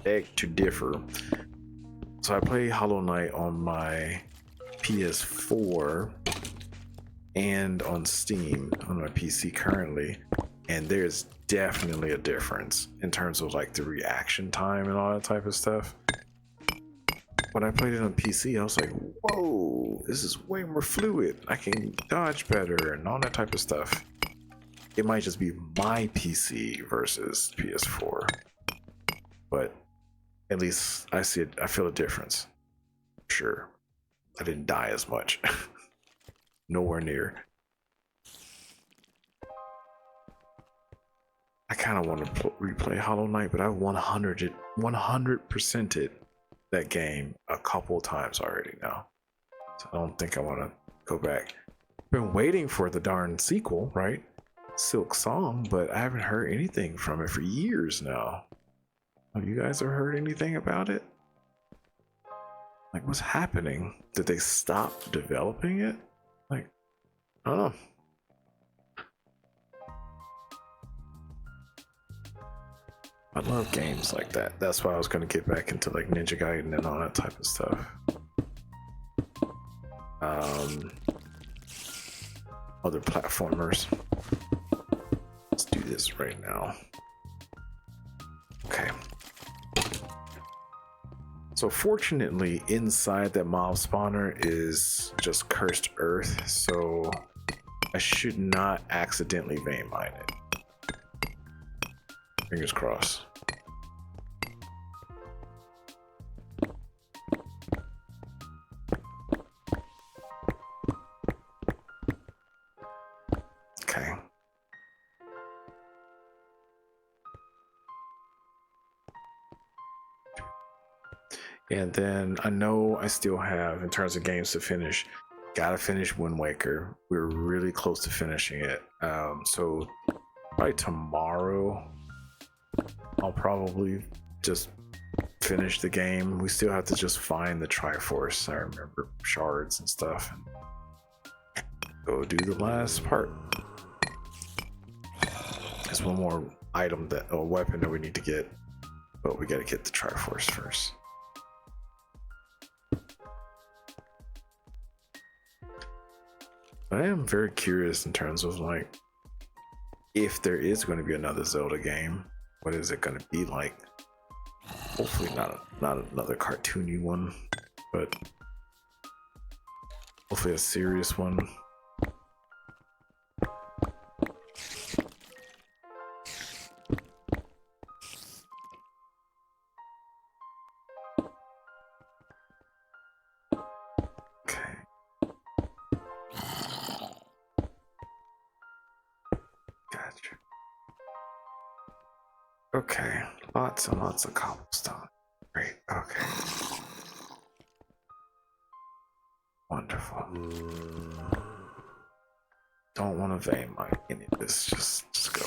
beg to differ. So I played Hollow Knight on my PS4 and on Steam on my PC currently, and there's definitely a difference in terms of like the reaction time and all that type of stuff. When I played it on PC, I was like, whoa, this is way more fluid. I can dodge better and all that type of stuff. It might just be my PC versus PS4, but at least I see it. I feel a difference. Sure, I didn't die as much. Nowhere near. I kind of want to replay Hollow Knight, but I 100%ed that game a couple of times already now. So I don't think I want to go back. Been waiting for the darn sequel, right? Silk Song, but I haven't heard anything from it for years now. Have you guys ever heard anything about it? Like, what's happening? Did they stop developing it? Like, I don't know. I love games like that. That's why I was going to get back into like Ninja Gaiden and all that type of stuff. Other platformers. Let's do this right now. Okay. So fortunately, inside that mob spawner is just cursed earth, so I should not accidentally vein mine it. Fingers crossed. Okay. And then I know I still have, in terms of games to finish, gotta finish Wind Waker. We're really close to finishing it. So probably tomorrow I'll probably just finish the game. We still have to just find the Triforce. I remember shards and stuff. Go do the last part. There's one more item that, or weapon that we need to get, but we gotta get the Triforce first. I am very curious in terms of like, if there is going to be another Zelda game, what is it going to be like? Hopefully not another cartoony one, but hopefully a serious one. Okay, lots and lots of cobblestone. Great, okay. Wonderful. Don't want to vein mine any of this, just go.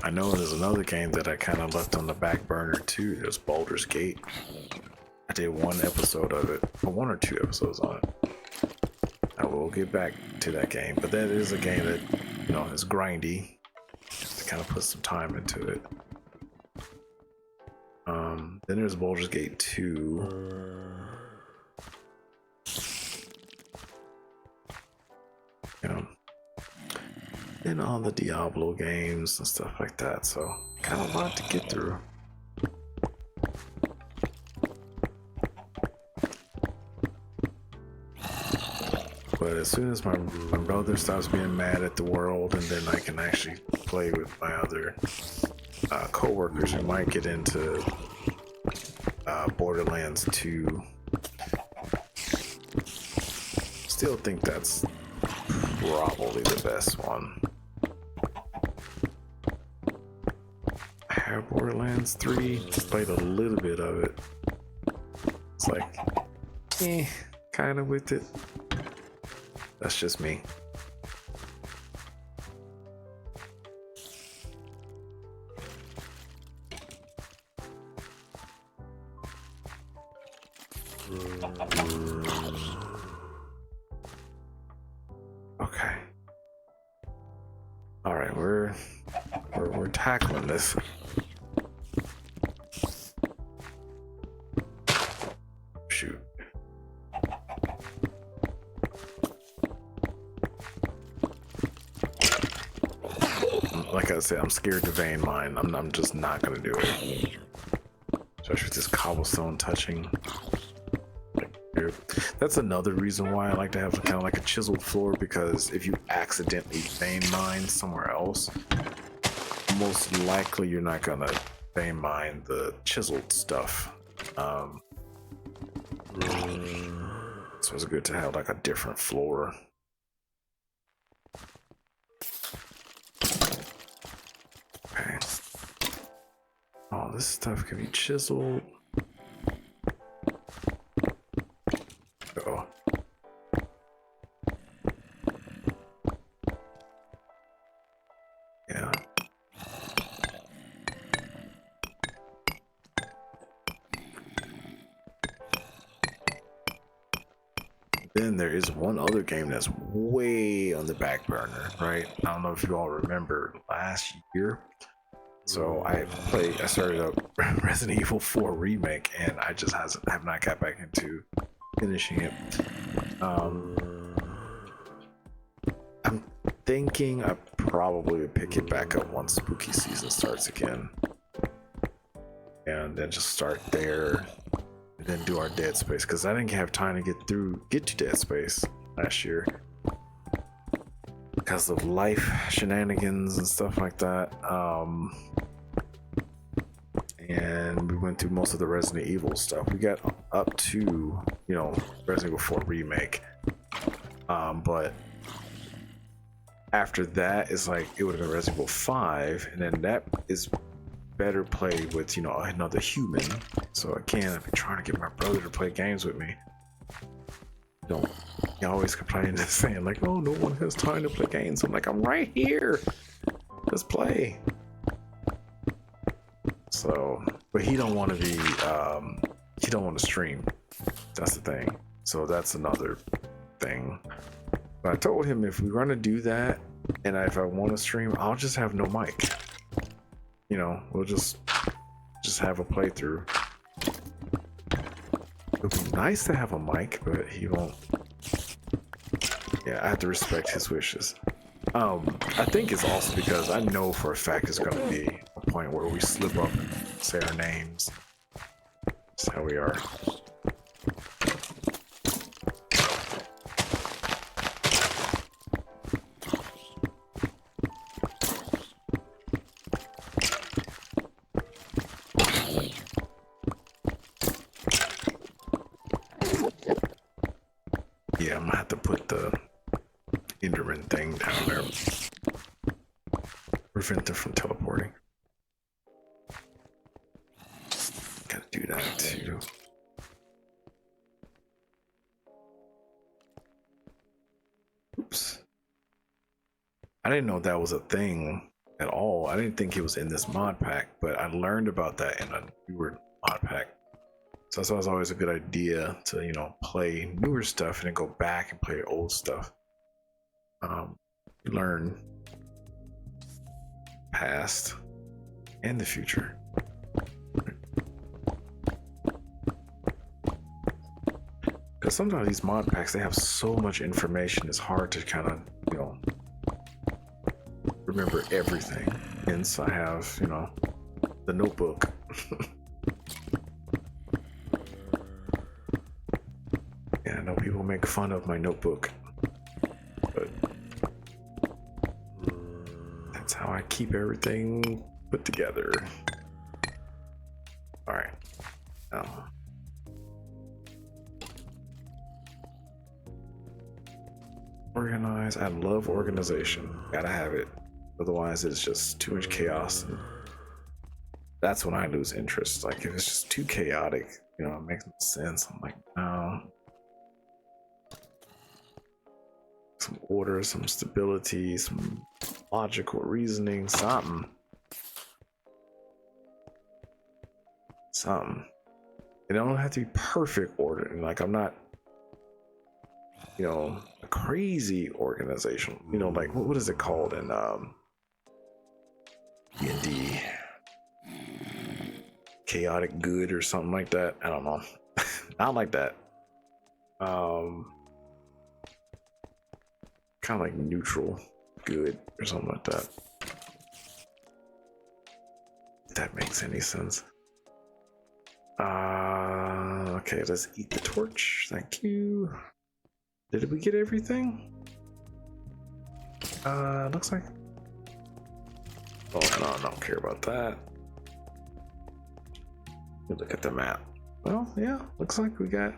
I know there's another game that I kind of left on the back burner too. There's Baldur's Gate. I did one episode of it, or one or two episodes on it. I will get back to that game, but that is a game that, you know, is grindy. To kind of put some time into it. Then there's Baldur's Gate 2. You know, and all the Diablo games and stuff like that, so kind of a lot to get through. But as soon as my brother stops being mad at the world, and then I can actually play with my other co-workers who might get into Borderlands 2. Still think that's probably the best one. I have Borderlands 3, just played a little bit of it. It's like, kind of with it. That's just me. Okay. All right, we're tackling this. Shoot. like I said, I'm scared to vein mine. I'm just not gonna do it. Especially with this cobblestone touching. That's another reason why I like to have kind of like a chiseled floor, because if you accidentally vein mine somewhere else, most likely you're not gonna vein mine the chiseled stuff. So it's good to have like a different floor. Okay. Oh, this stuff can be chiseled. Oh. Yeah. Then there is one other game that's way on the back burner, right? I don't know if you all remember last year. So I started up Resident Evil 4 remake, and I just have not got back into finishing it. I'm thinking I probably would pick it back up once spooky season starts again, and then just start there, and then do our Dead Space, because I didn't have time to get to Dead Space last year because of life shenanigans and stuff like that. And we went through most of the Resident Evil stuff. We got up to, Resident Evil 4 remake. But after that, it's like it would have been Resident Evil 5, and then that is better played with, another human. So again, I've been trying to get my brother to play games with me. He always complaining and saying like, "Oh, no one has time to play games." I'm like, "I'm right here. Let's play." So, but he don't want to be, he don't want to stream. That's the thing. So that's another thing. But I told him if we're gonna do that, and if I want to stream, I'll just have no mic. We'll just have a playthrough. It would be nice to have a mic, but he won't. Yeah, I have to respect his wishes. I think it's also because I know for a fact it's going to be a point where we slip up and say our names. That's how we are. Yeah, I'm gonna have to put the Enderman thing down there. Prevent them from teleporting. Gotta do that too. Oops. I didn't know that was a thing at all. I didn't think it was in this mod pack, but I learned about that in a newer mod pack. So that's why it's always a good idea to, play newer stuff and then go back and play old stuff. Learn past and the future. Because sometimes these mod packs, they have so much information, it's hard to kind of, remember everything. Hence, I have, the notebook. Yeah, I know people make fun of my notebook, but that's how I keep everything put together. All right. Now, organize. I love organization. Gotta have it. Otherwise, it's just too much chaos. And that's when I lose interest. Like, if it's just too chaotic, it makes no sense. I'm like, no. Some order, some stability, some logical reasoning, something. It don't have to be perfect order. Like, I'm not, a crazy organization. Like, what is it called in D&D? Chaotic good or something like that. I don't know. Not like that. Kind of like neutral good or something like that. that makes any sense. Okay, let's eat the torch. Thank you. Did we get everything? Looks like. Oh no, I don't care about that. Look at the map. Well, yeah, looks like we got.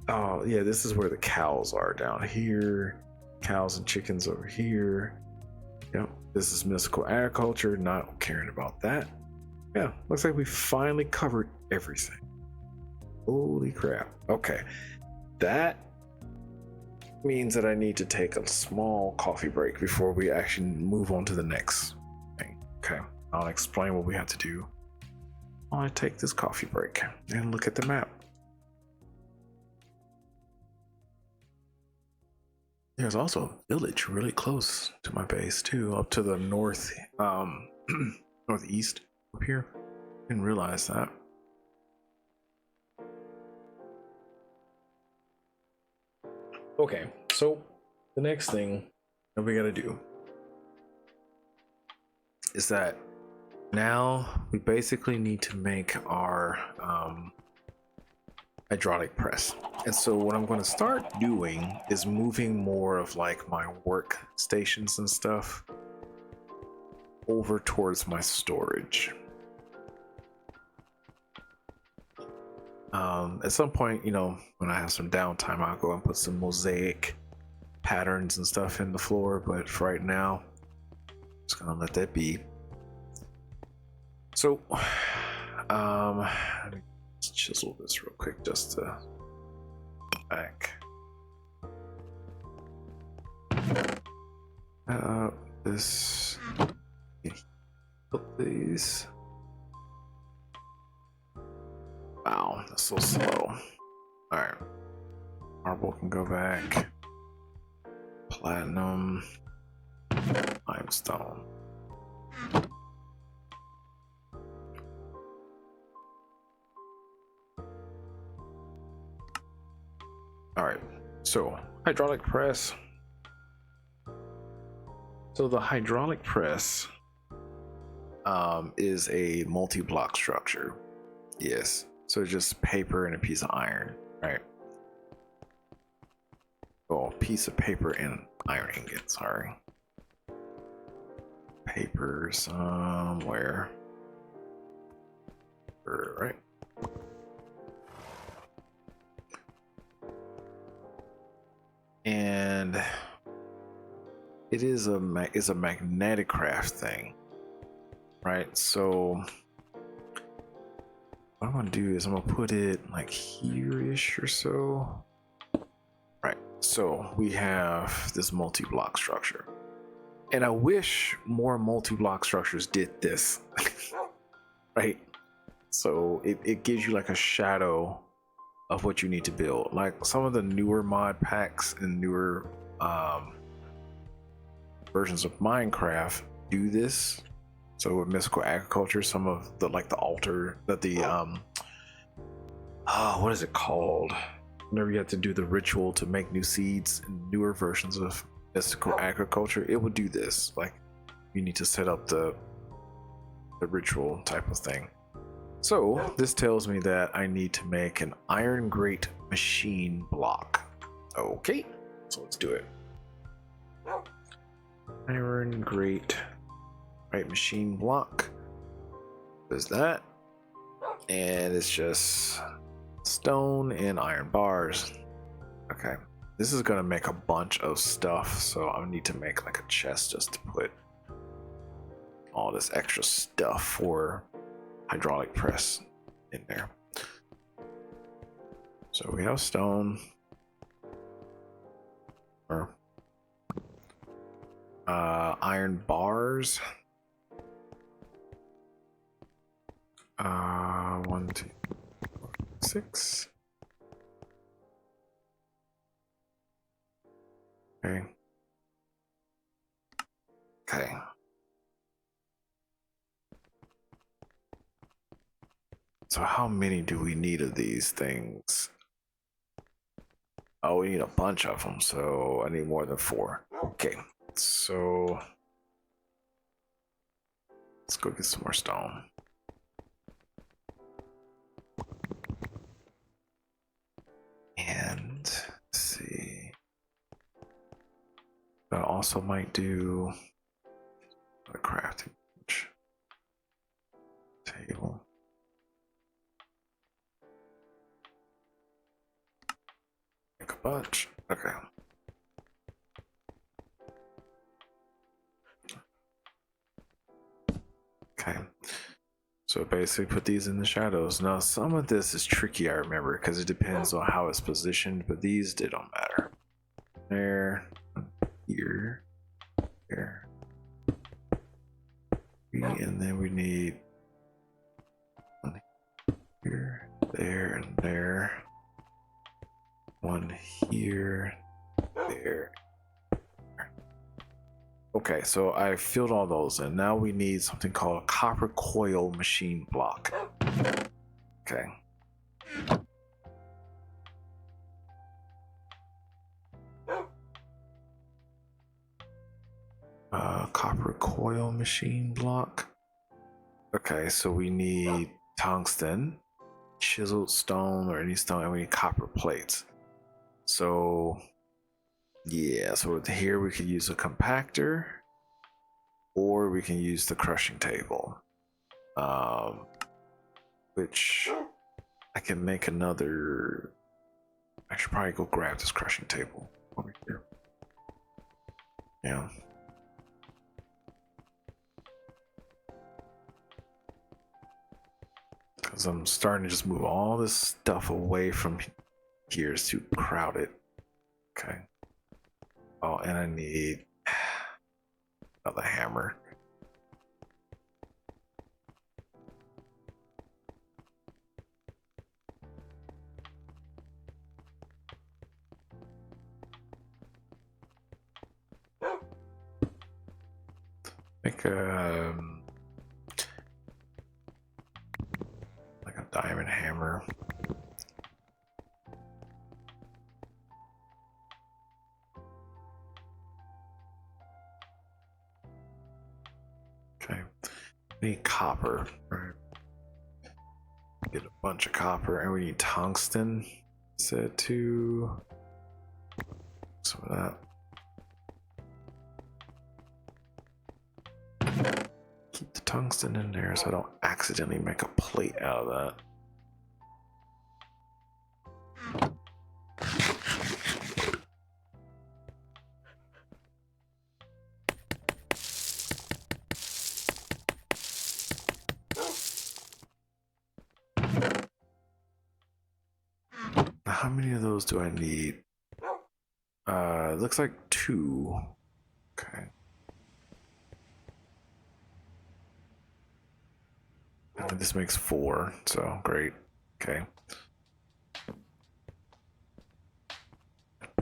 Oh yeah, this is where the cows are down here. Cows and chickens over here. Yep, this is mystical agriculture. Not caring about that. Yeah, looks like we finally covered everything. Holy crap. Okay, that means that I need to take a small coffee break before we actually move on to the next thing. Okay, I'll explain what we have to do while I take this coffee break and look at the map. There's also a village really close to my base too, up to the north, northeast up here. Didn't realize that. Okay, so the next thing that we gotta do is that now we basically need to make our hydraulic press. And so what I'm going to start doing is moving more of like my work stations and stuff over towards my storage. At some point, you know, when I have some downtime, I'll go and put some mosaic patterns and stuff in the floor, but for right now, I'm just gonna let that be. So, let me chisel this real quick just to back. This, put these. Wow, that's so slow. Alright. Marble can go back. Platinum. Limestone. Alright, so hydraulic press. So the hydraulic press is a multi-block structure. Yes. So just paper and a piece of iron, right? Oh, a piece of paper and iron ingot, sorry. Paper somewhere. Right. And it is a magnetic craft thing, right? So what I'm gonna do is I'm gonna put it like here-ish or so. Right, so we have this multi-block structure. And I wish more multi-block structures did this, right? So it gives you like a shadow of what you need to build. Like some of the newer mod packs and newer versions of Minecraft do this. So with mystical agriculture, some of the like the altar that the what is it called? Whenever you have to do the ritual to make new seeds in newer versions of mystical agriculture, it would do this. Like you need to set up the ritual type of thing. So this tells me that I need to make an iron grate machine block. Okay, so let's do it. Iron grate. Right, machine block. There's that. And it's just stone and iron bars. Okay. This is gonna make a bunch of stuff, so I need to make like a chest just to put all this extra stuff for hydraulic press in there. So we have stone. Or iron bars. 1, 2, 4, 6. Okay. Okay. So how many do we need of these things? Oh, we need a bunch of them, so I need more than 4. Okay, so let's go get some more stone. I also might do a crafting table. Make a bunch. Okay. Okay. So basically put these in the shadows. Now some of this is tricky, I remember, because it depends on how it's positioned, but these don't matter. There, here, there. And then we need one here, there, and there. One here, there. Okay, so I filled all those in. Now we need something called a copper coil machine block. Okay. Copper coil machine block. Okay, so we need tungsten, chiseled stone, or any stone, and we need copper plates. So yeah, so here we could use a compactor, or we can use the crushing table, which I can make another. I should probably go grab this crushing table over here. Yeah. Because I'm starting to just move all this stuff away from here. It's too crowded. Okay. Oh, and I need another hammer. Make a like a diamond hammer. Okay, we need copper. Right. Get a bunch of copper, and we need tungsten. Set to some of that. Keep the tungsten in there so I don't accidentally make a plate out of that. How many of those do I need? It looks like 2. Okay. And this makes 4, so great. Okay.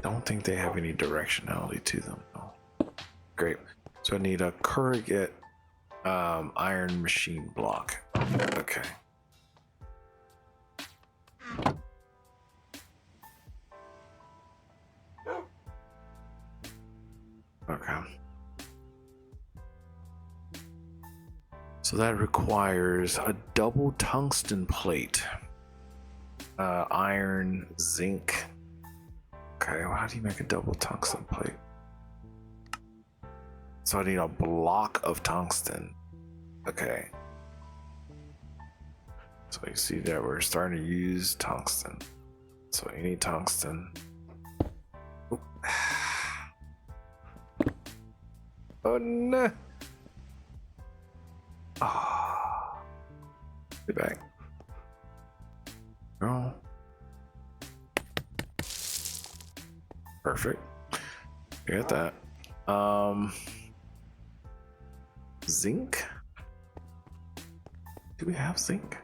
Don't think they have any directionality to them though. Great. So I need a corrugate iron machine block. Okay. Okay. So that requires a double tungsten plate, iron, zinc. Okay, well, how do you make a double tungsten plate? So I need a block of tungsten. Okay. So you see that we're starting to use tungsten. So you need tungsten. Oop. Oh no! Ah, get back. Oh. Perfect. Get that. Zinc? Do we have zinc?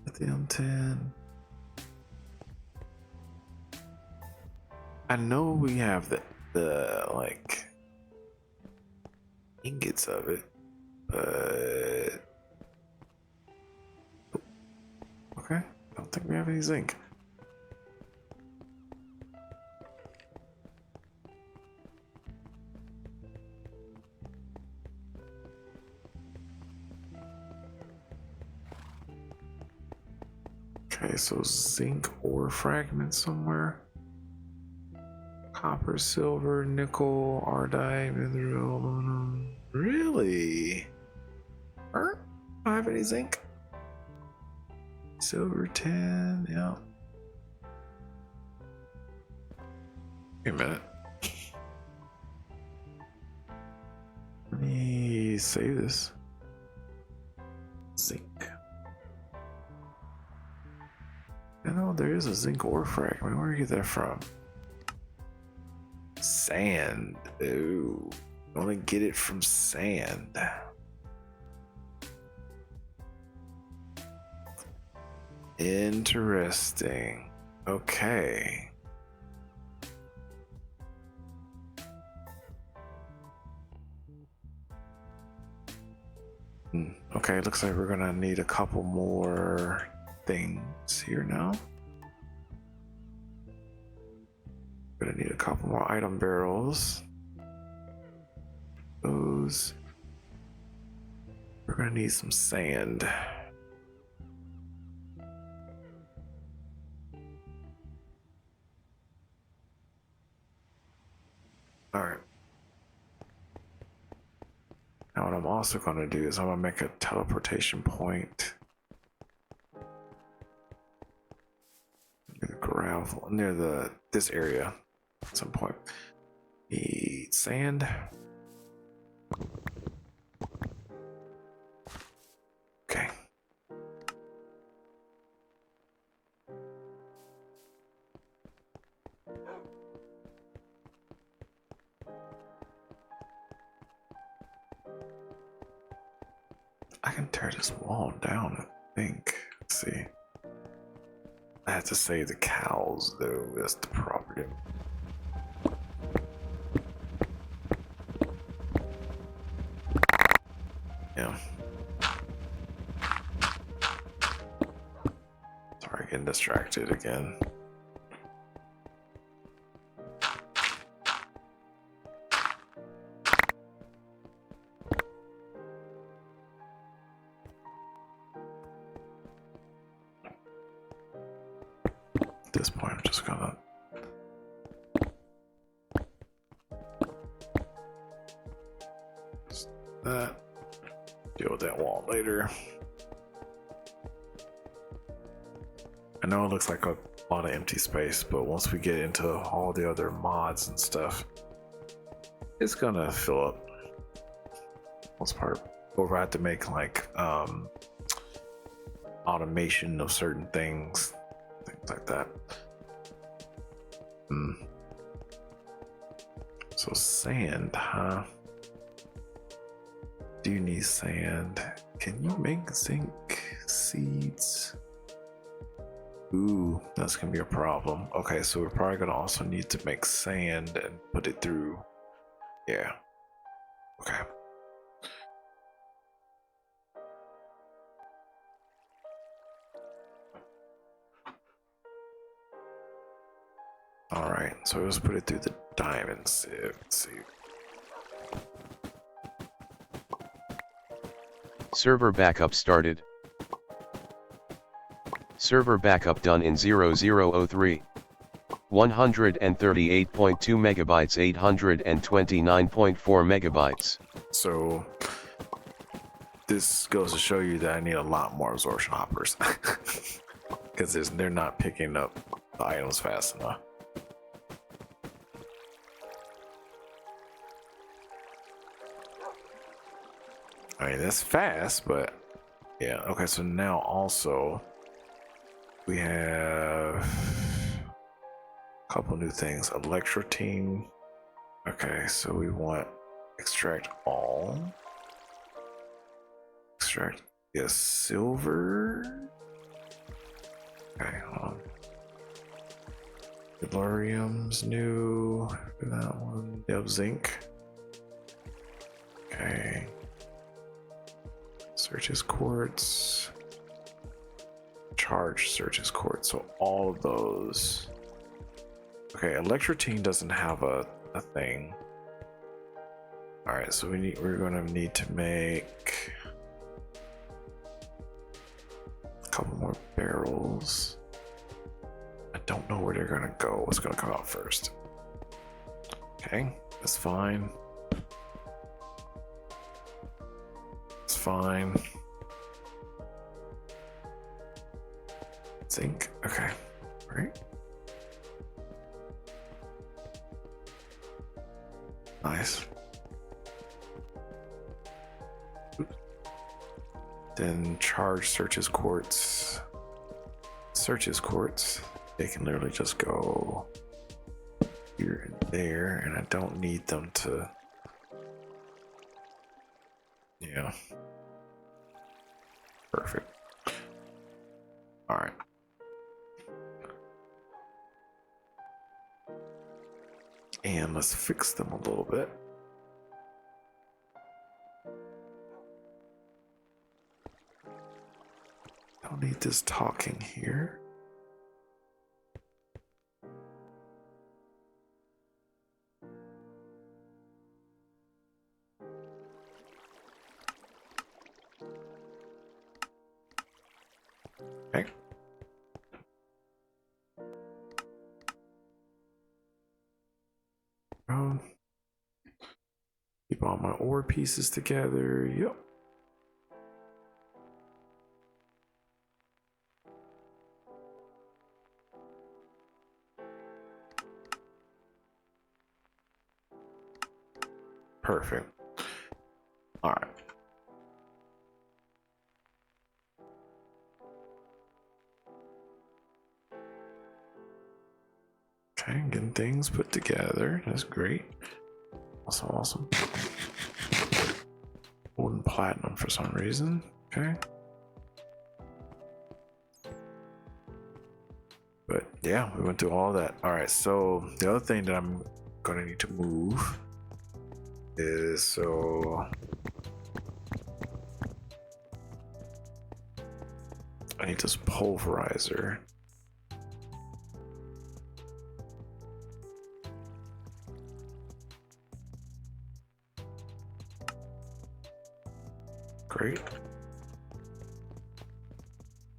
Lithium 10. I know we have the like ingots of it, but okay. I don't think we have any zinc. Okay, so zinc ore fragment somewhere. copper, silver, nickel, ardite, mithril, aluminum. Really? Don't have any zinc? Silver, tin, yeah. Wait a minute. Let me save this. Zinc. I know there is a zinc ore fragment. Where do you get that from? Sand. Ooh. I want to get it from sand. Interesting. Okay. Okay, looks like we're gonna need a couple more things here now. Gonna need a couple more item barrels. Those. We're gonna need some sand. Alright. Now what I'm also gonna do is I'm gonna make a teleportation point. Near the gravel, near this area at some point. Need sand. Okay. I can tear this wall down, I think. Let's see. I have to save the cows, though. That's the problem. Yeah. Sorry, getting distracted again. At this point, I'm just gonna that. Deal with that wall later. I know it looks like a lot of empty space, but once we get into all the other mods and stuff, it's gonna fill up. Most part, or I have to make like automation of certain things like that. So sand, huh? Do you need sand? Can you make zinc seeds? Ooh, that's gonna be a problem. Okay, so we're probably gonna also need to make sand and put it through. Yeah. Okay. All right, so let's put it through the diamond sieve. Let's see. Server backup started. Server backup done in 0003. 138.2 megabytes, 829.4 megabytes. So this goes to show you that I need a lot more absorption hoppers because they're not picking up the items fast enough. I mean, that's fast, but yeah. Okay, so now also we have a couple new things. Electrotine. Okay, so we want extract all. Extract, yes, silver. Okay, hold on. Delirium's new. That one. Yep, zinc. Okay. Searches quartz. Charge searches quartz. So all of those. Okay, Electrotine doesn't have a thing. Alright, so we're gonna need to make a couple more barrels. I don't know where they're gonna go. What's gonna come out first? Okay, that's fine. It's fine. Zinc. Okay. All right. Nice. Oops. Then charge searches quartz. Searches quartz. They can literally just go here and there, and I don't need them to. Yeah. Perfect. All right. And let's fix them a little bit. Don't need this talking here. Okay. Keep all my ore pieces together. Yep. Perfect. All right. Okay, getting things put together. That's great. Awesome, awesome. Gold and platinum for some reason. Okay. But yeah, we went through all that. All right, so the other thing that I'm going to need to move is so I need this pulverizer. Great.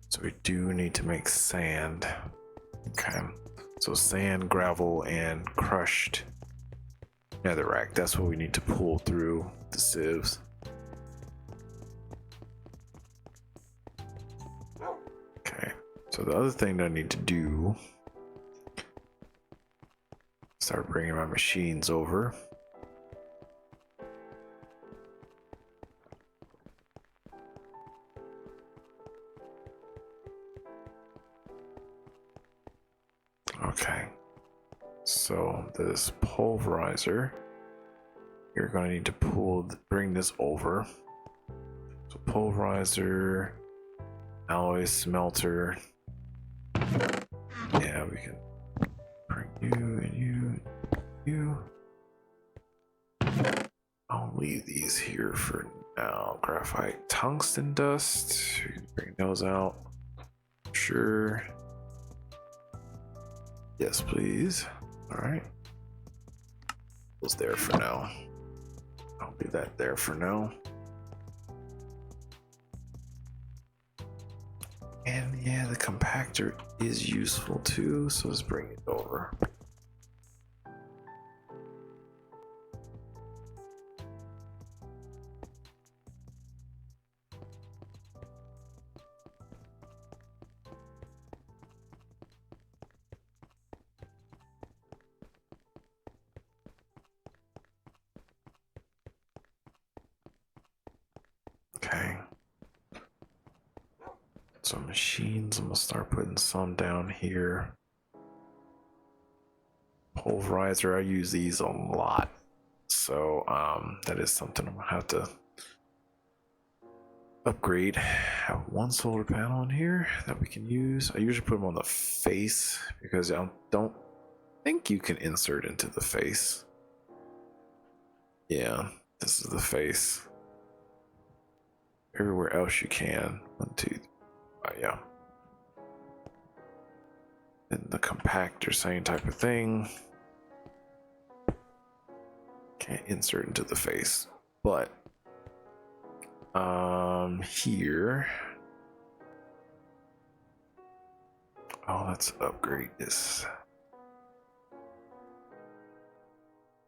So we do need to make sand. Okay. So sand, gravel, and crushed netherrack. That's what we need to pull through the sieves. Okay. So the other thing that I need to do, start bringing my machines over. Okay, so this pulverizer, you're going to need to bring this over. So pulverizer, alloy smelter. Yeah, we can bring you and you and you. I'll leave these here for now. Graphite, tungsten dust. We can bring those out. Sure. Yes, please. All right. Those there for now. I'll leave that there for now. And yeah, the compactor is useful too, so let's bring it over. Okay. So machines, I'm gonna start putting some down here. Pulverizer, I use these a lot. So that is something I'm gonna have to upgrade. Have one solar panel in here that we can use. I usually put them on the face because I don't think you can insert into the face. Yeah, this is the face. Everywhere else you can. 1, 2, yeah. And the compactor, same type of thing. Can't insert into the face, but here. Oh, let's upgrade this.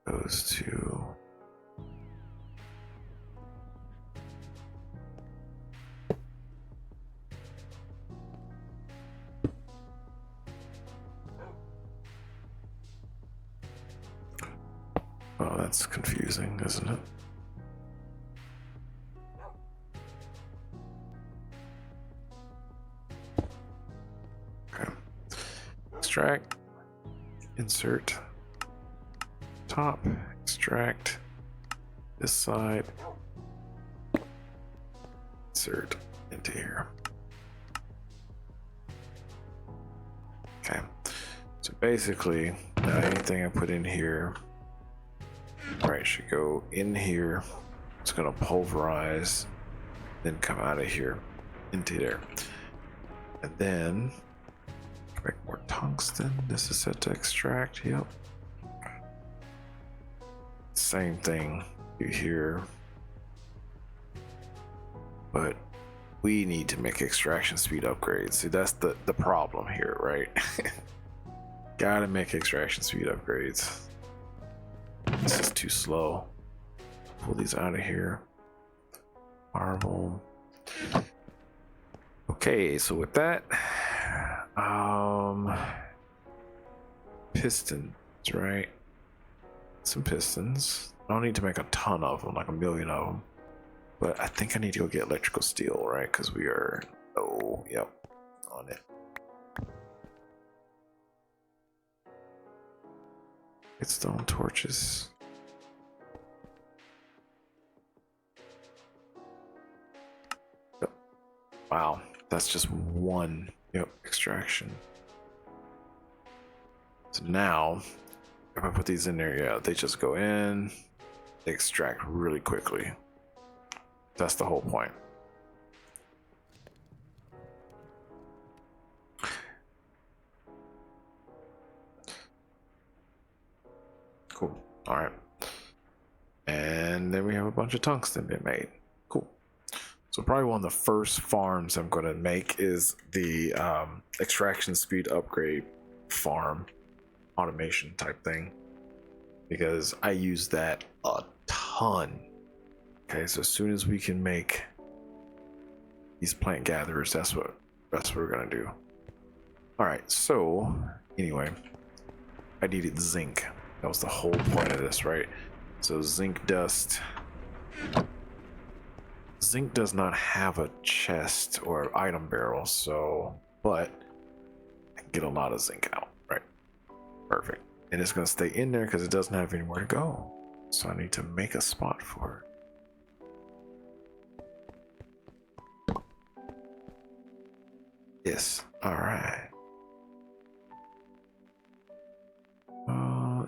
goes to oh, that's confusing, isn't it? Okay. Extract, insert, top, extract, this side, insert into here. Okay, so basically, now anything I put in here, right, should go in here. It's gonna pulverize, then come out of here into there, and then make more tungsten. This is set to extract. Yep. Same thing here, but we need to make extraction speed upgrades. See, that's the problem here, right? Gotta make extraction speed upgrades. This is too slow. Pull these out of here. Marble. Okay, so with that, pistons, right? Some pistons. I don't need to make a ton of them, like a million of them. But I think I need to go get electrical steel, right? Because we are, oh, yep, on it. Get stone torches. Yep. Wow, that's just one, yep, extraction. So now, if I put these in there, yeah, they just go in, they extract really quickly. That's the whole point. Cool. All right. And then we have a bunch of tungsten being made. Cool. So probably one of the first farms I'm going to make is the extraction speed upgrade farm automation type thing, because I use that a ton. Okay, so as soon as we can make these plant gatherers, that's what we're gonna do. All right, so anyway, I needed zinc. That was the whole point of this, right? So zinc dust. Zinc does not have a chest or item barrel, so, but I can get a lot of zinc out, right? Perfect. And it's gonna stay in there because it doesn't have anywhere to go. So I need to make a spot for it. Yes. All right.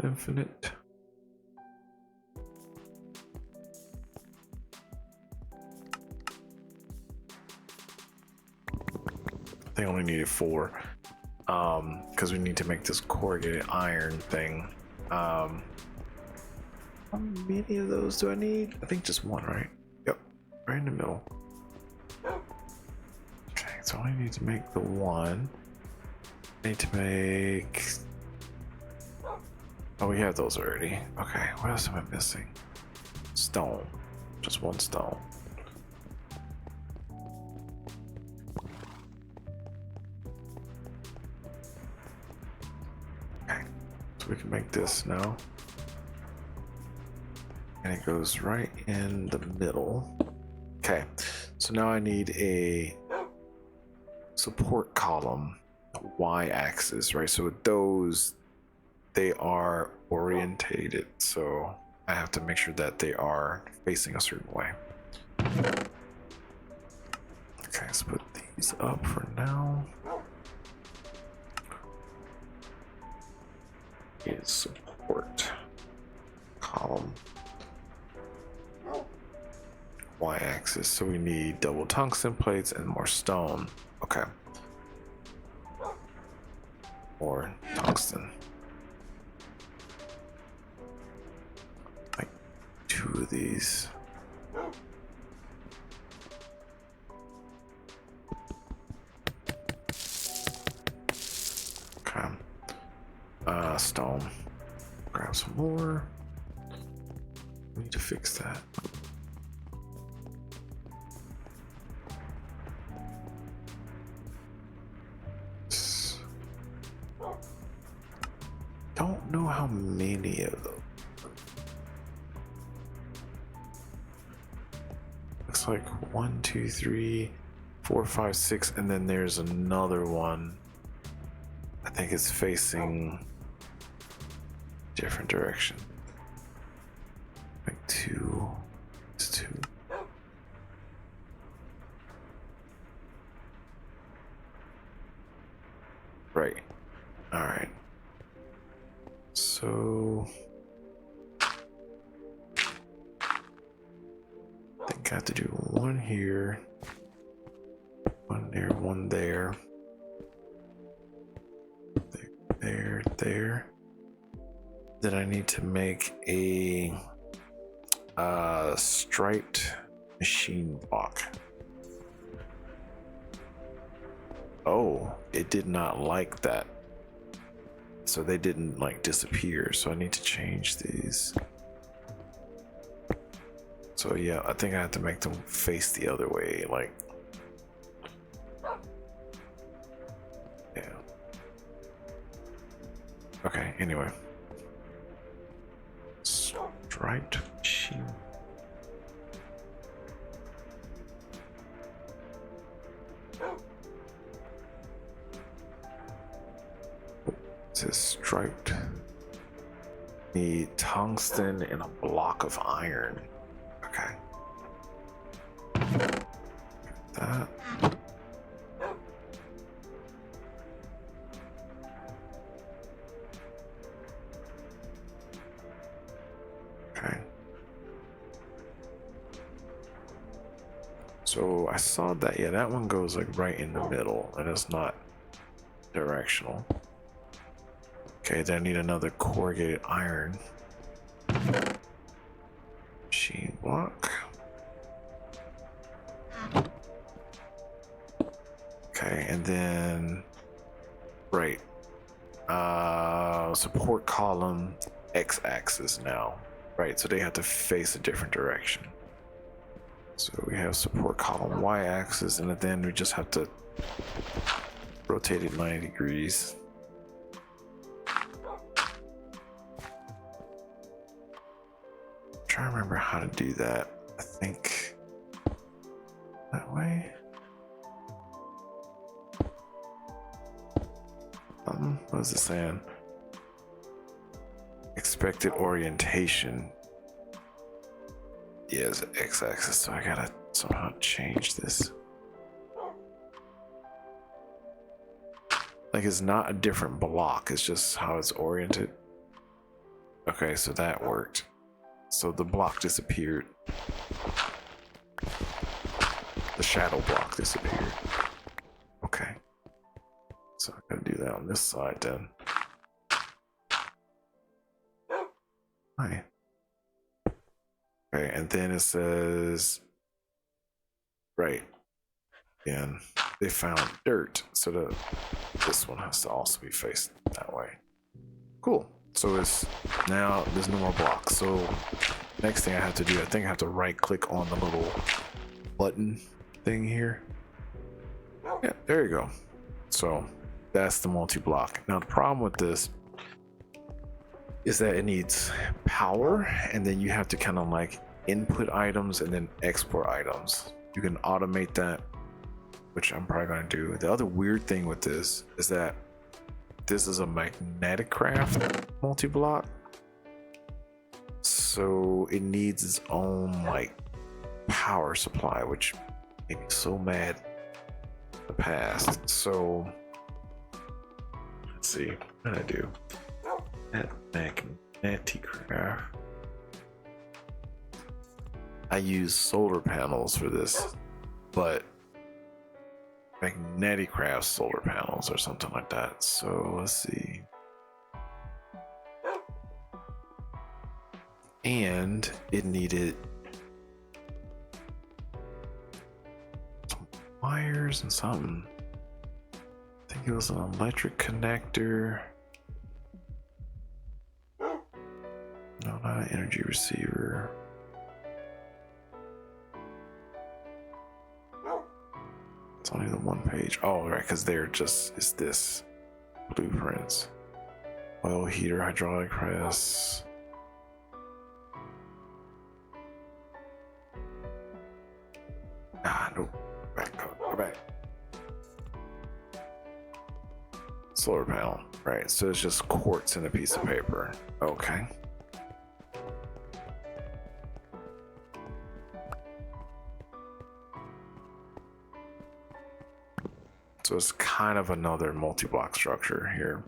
Infinite. They only needed 4, because we need to make this corrugated iron thing. How many of those do I need? I think just 1, right? Yep, right in the middle. Okay, so I only need to make the 1. I need to make. Oh, we have those already. Okay, what else am I missing? Stone. Just 1 stone. Okay, so we can make this now. And it goes right in the middle. Okay, so now I need a support column, y-axis, right? So with those, they are orientated, so I have to make sure that they are facing a certain way. Okay, let's put these up for now. Is support column y-axis, so we need double tungsten plates and more stone. Okay, more tungsten. Like 2 of these. Okay. Stone. Grab some more. need to fix that. Don't know how many of them. Looks like 1, 2, 3, 4, 5, 6, and then there's another one. I think it's facing different direction. Like 2. It's 2. Right. All right. So I think I have to do one here, one there, one there, there. Then I need to make a striped machine block. Oh, it did not like that. So they didn't like disappear. So I need to change these. So yeah, I think I have to make them face the other way. Like, yeah. Okay, anyway. Striped machine. It says striped. Need tungsten and a block of iron. Okay. That. Okay. So I saw that, yeah, that one goes like right in the middle and it's not directional. Okay, then I need another corrugated iron. Machine block. Okay, and then right. Support column x-axis now. Right, so they have to face a different direction. So we have support column y-axis, and then we just have to rotate it 90 degrees. Trying to remember how to do that. I think that way. What is it saying? Expected orientation. Yeah, it's x-axis, so I gotta somehow change this. Like, it's not a different block, it's just how it's oriented. Okay, so that worked. So the block disappeared. The shadow block disappeared. Okay. So I gotta do that on this side then. Hi. Okay, and then it says, right. And they found dirt, so this one has to also be faced that way. Cool. So it's now there's no more blocks. So next thing I have to do, I think I have to right click on the little button thing here. Yeah, there you go. So that's the multi-block. Now the problem with this is that it needs power, and then you have to kind of like input items and then export items. You can automate that, which I'm probably going to do. The other weird thing with this is that this is a magnetic craft multi-block, so it needs its own like power supply, which made me so mad in the past. So let's see what did I do. That magnetic craft, I use solar panels for this, but magnetic craft solar panels or something like that. So let's see. And it needed some wires and something. I think it was an electric connector. No, not an energy receiver. It's only the one page. Oh, right, because they're just, it's this blueprints. Oil heater, hydraulic press. Ah, nope. Go back. Solar panel. Right, so it's just quartz in a piece of paper. Okay. So it's kind of another multi-block structure here.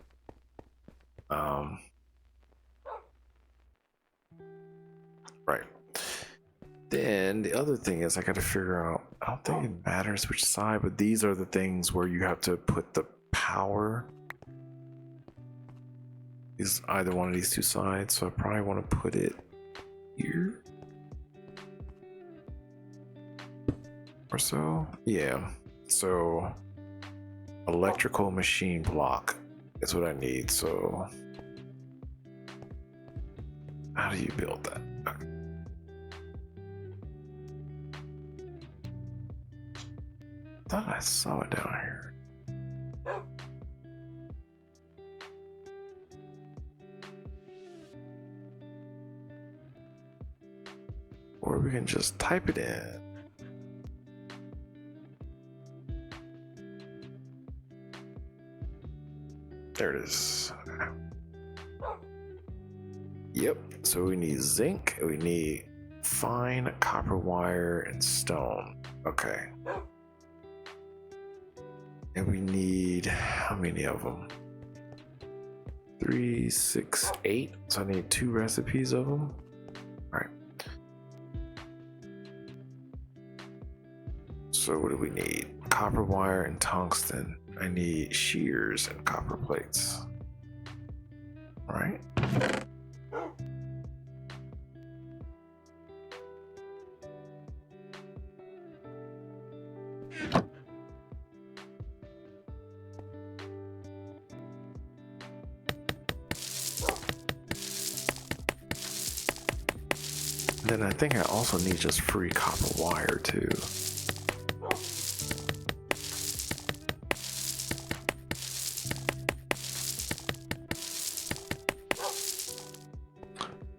Right. Then the other thing is I got to figure out, I don't think it matters which side, but these are the things where you have to put the power. Is either one of these two sides, so I probably want to put it here. Or so. Yeah. So electrical machine block is what I need. So how do you build that? Okay. Thought I saw it down here. Or we can just type it in. There it is. Yep, so we need zinc, we need fine copper wire and stone. Okay. And we need, how many of them? 3, 6, 8. So I need 2 recipes of them. All right. So what do we need? Copper wire and tungsten. I need shears and copper plates. All right. Then I think I also need just free copper wire too.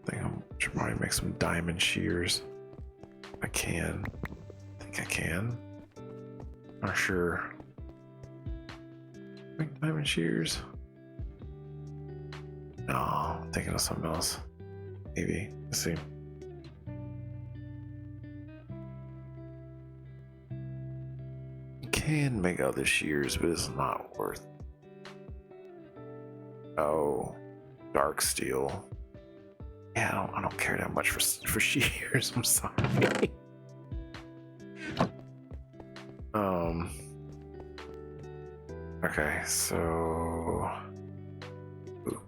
I think I should probably make some diamond shears. I can. I think I can. Not sure. Make diamond shears. No, I'm thinking of something else. Maybe. Let's see. Can make other shears, but it's not worth. Oh, dark steel. Yeah, I don't care that much for shears. I'm sorry. Okay, so. Ooh.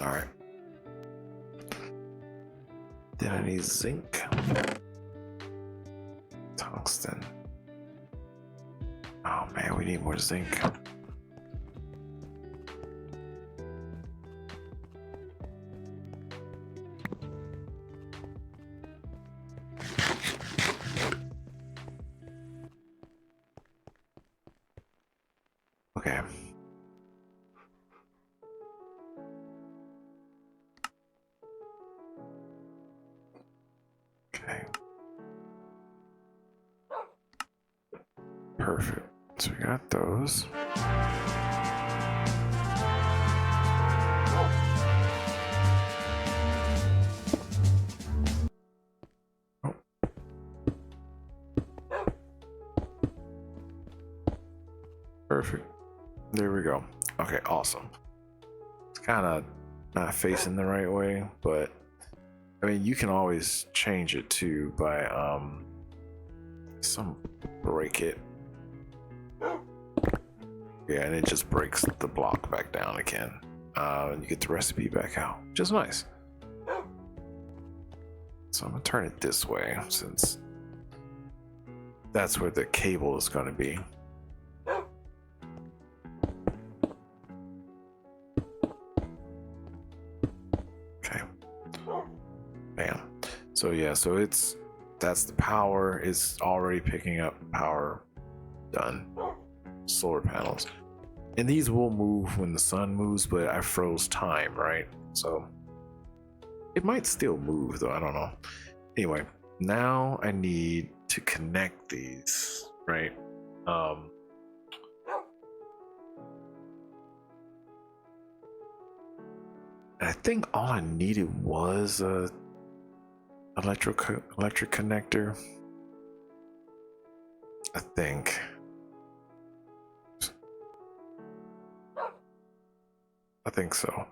All right. Then I need zinc, tungsten. Oh man, we need more zinc. Okay. Okay. Perfect. So we got those. Oh. Perfect. There we go. Okay, awesome. It's kind of not facing the right way, but I mean, you can always change it too by some break it. Yeah, and it just breaks the block back down again. And you get the recipe back out, which is nice. So I'm gonna turn it this way since that's where the cable is gonna be. Okay. So yeah, so that's the power. It's already picking up power. Done. Solar panels. And these will move when the sun moves, but I froze time, right? So it might still move though, I don't know. Anyway, now I need to connect these, right? I think all I needed was a electric connector. I think. I think so.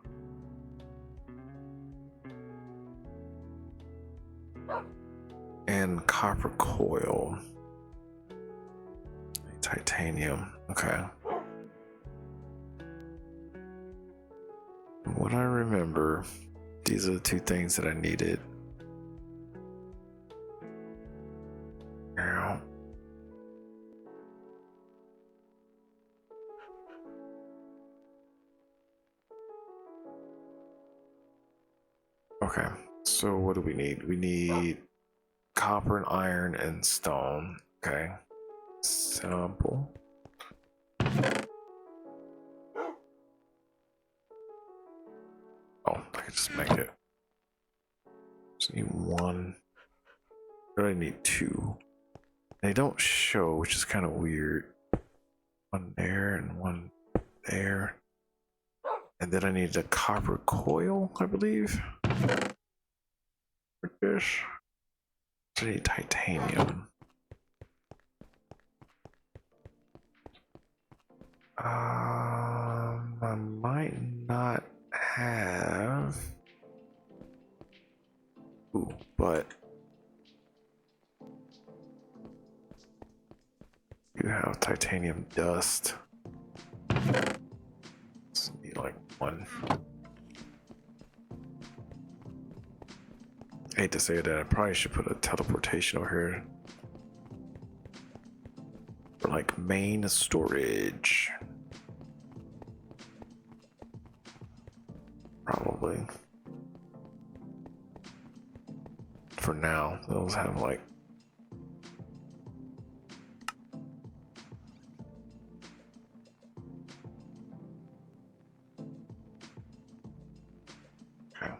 And copper coil. Titanium. Okay. What I remember, these are the two things that I needed. Now. Okay, so what do we need? We need copper and iron and stone. Okay, sample. Oh, I can just make it. Just need one. But I need two. They don't show, which is kind of weird. One there and one there. And then I need a copper coil, I believe. For this. So I need titanium. I might not have. Ooh, but you have titanium dust. Just need like one. I hate to say that, I probably should put a teleportation over here. For like main storage. Probably. For now, those have like okay.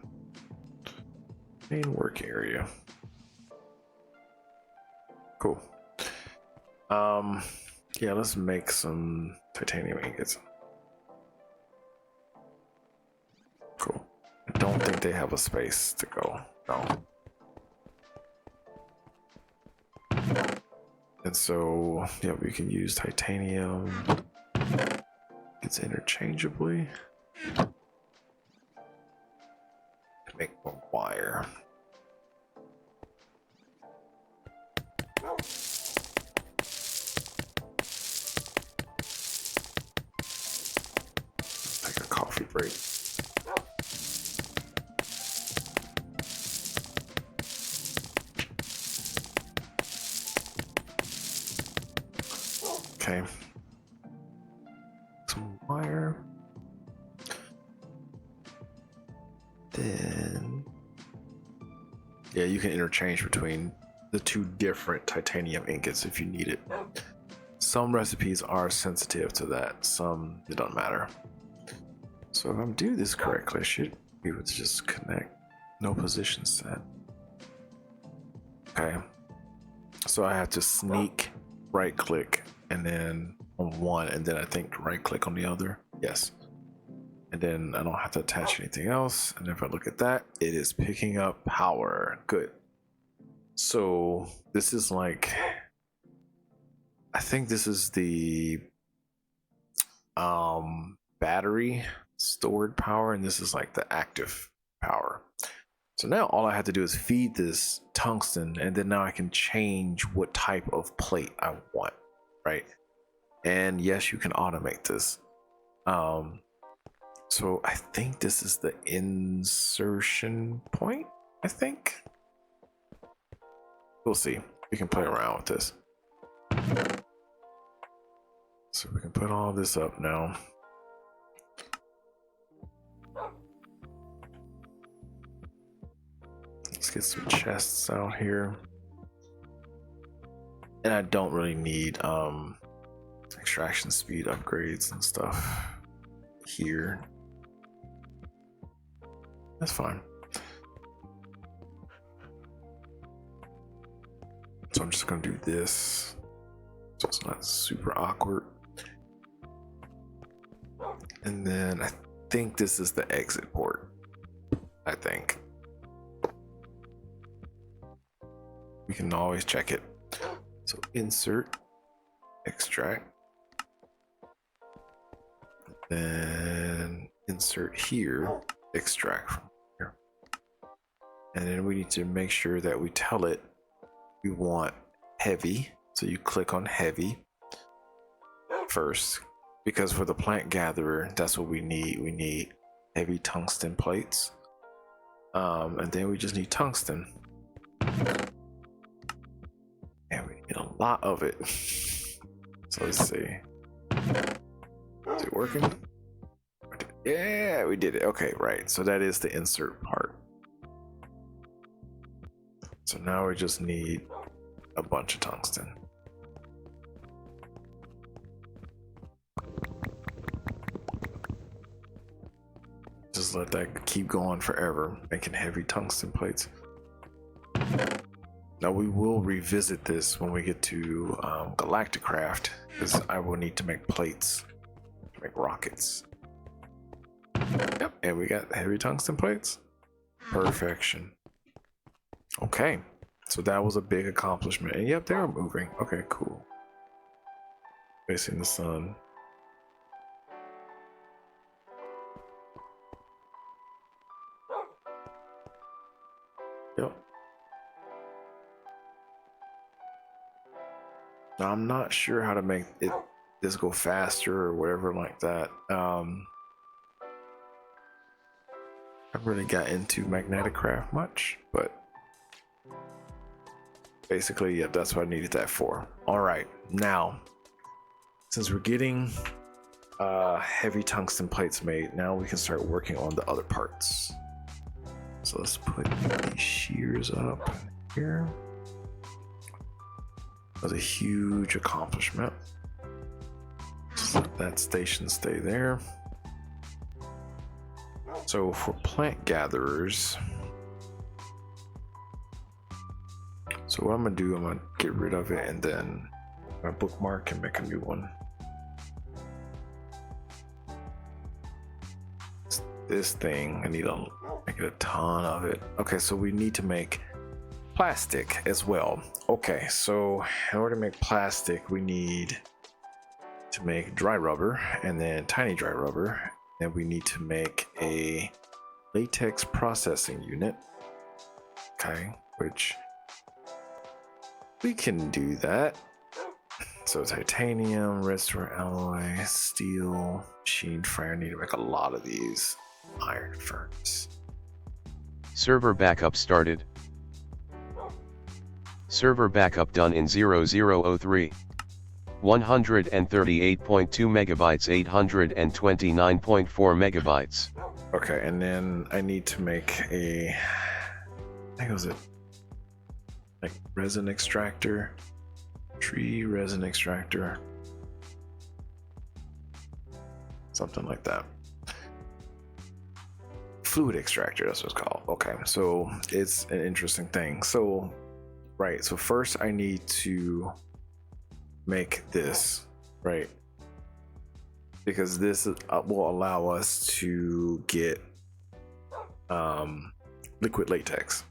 Main work area. Cool. Yeah, let's make some titanium ingots. Cool. I don't think they have a space to go. No. And so, yeah, we can use titanium. It's interchangeably. To make more wire. Take a coffee break. Okay. Some wire. Then, yeah, you can interchange between the two different titanium ingots if you need it. Some recipes are sensitive to that, some it don't matter. So if I'm doing this correctly, I should be able to just connect. No position set. Okay. So I have to sneak, right click, and then on one, and then I think right click on the other. Yes. And then I don't have to attach anything else. And if I look at that, it is picking up power. Good. So this is like, I think this is the battery stored power, and this is like the active power. So now all I have to do is feed this tungsten, and then now I can change what type of plate I want, right? And yes, you can automate this. So I think this is the insertion point, I think. We'll see. We can play around with this. So we can put all this up now. Let's get some chests out here. And I don't really need extraction speed upgrades and stuff here. That's fine. So I'm just gonna do this so it's not super awkward. And then I think this is the exit port. I think. We can always check it. So insert, extract, then insert here, extract from here. And then we need to make sure that we tell it we want heavy. So you click on heavy first, because for the plant gatherer, that's what we need. We need heavy tungsten plates. And then we just need tungsten. And we need a lot of it. So let's see. Is it working? Yeah, we did it. Okay, right. So that is the insert part. So now we just need a bunch of tungsten. Just let that keep going forever, making heavy tungsten plates. Now we will revisit this when we get to Galactic Craft, because I will need to make plates to make rockets. Yep, and we got heavy tungsten plates. Perfection. Okay, so that was a big accomplishment. And yep, they're moving. Okay, cool. Facing the sun. Yep. Now I'm not sure how to make this go faster or whatever like that. I really got into magnetic craft much, but basically, yeah, that's what I needed that for. All right, now since we're getting heavy tungsten plates made, now we can start working on the other parts. So let's put these shears up here. That was a huge accomplishment. Just let that station stay there. So for plant gatherers, so what I'm gonna do, I'm gonna get rid of it and then my bookmark and make a new one. This thing, I need to make a ton of it. Okay, so we need to make plastic as well. Okay, so in order to make plastic, we need to make dry rubber and then tiny dry rubber. Then we need to make a latex processing unit. Okay, which we can do that. So titanium, redstone alloy, steel, machined fire. I need to make a lot of these. Iron furnace. Server backup started. Server backup done in 0003. 138.2 megabytes, 829.4 megabytes. Okay, and then I need to make a, I think it was like resin extractor, tree resin extractor, something like that. Fluid extractor, that's what it's called. Okay, so it's an interesting thing. So, right, so first I need to make this, right? Because this will allow us to get liquid latex.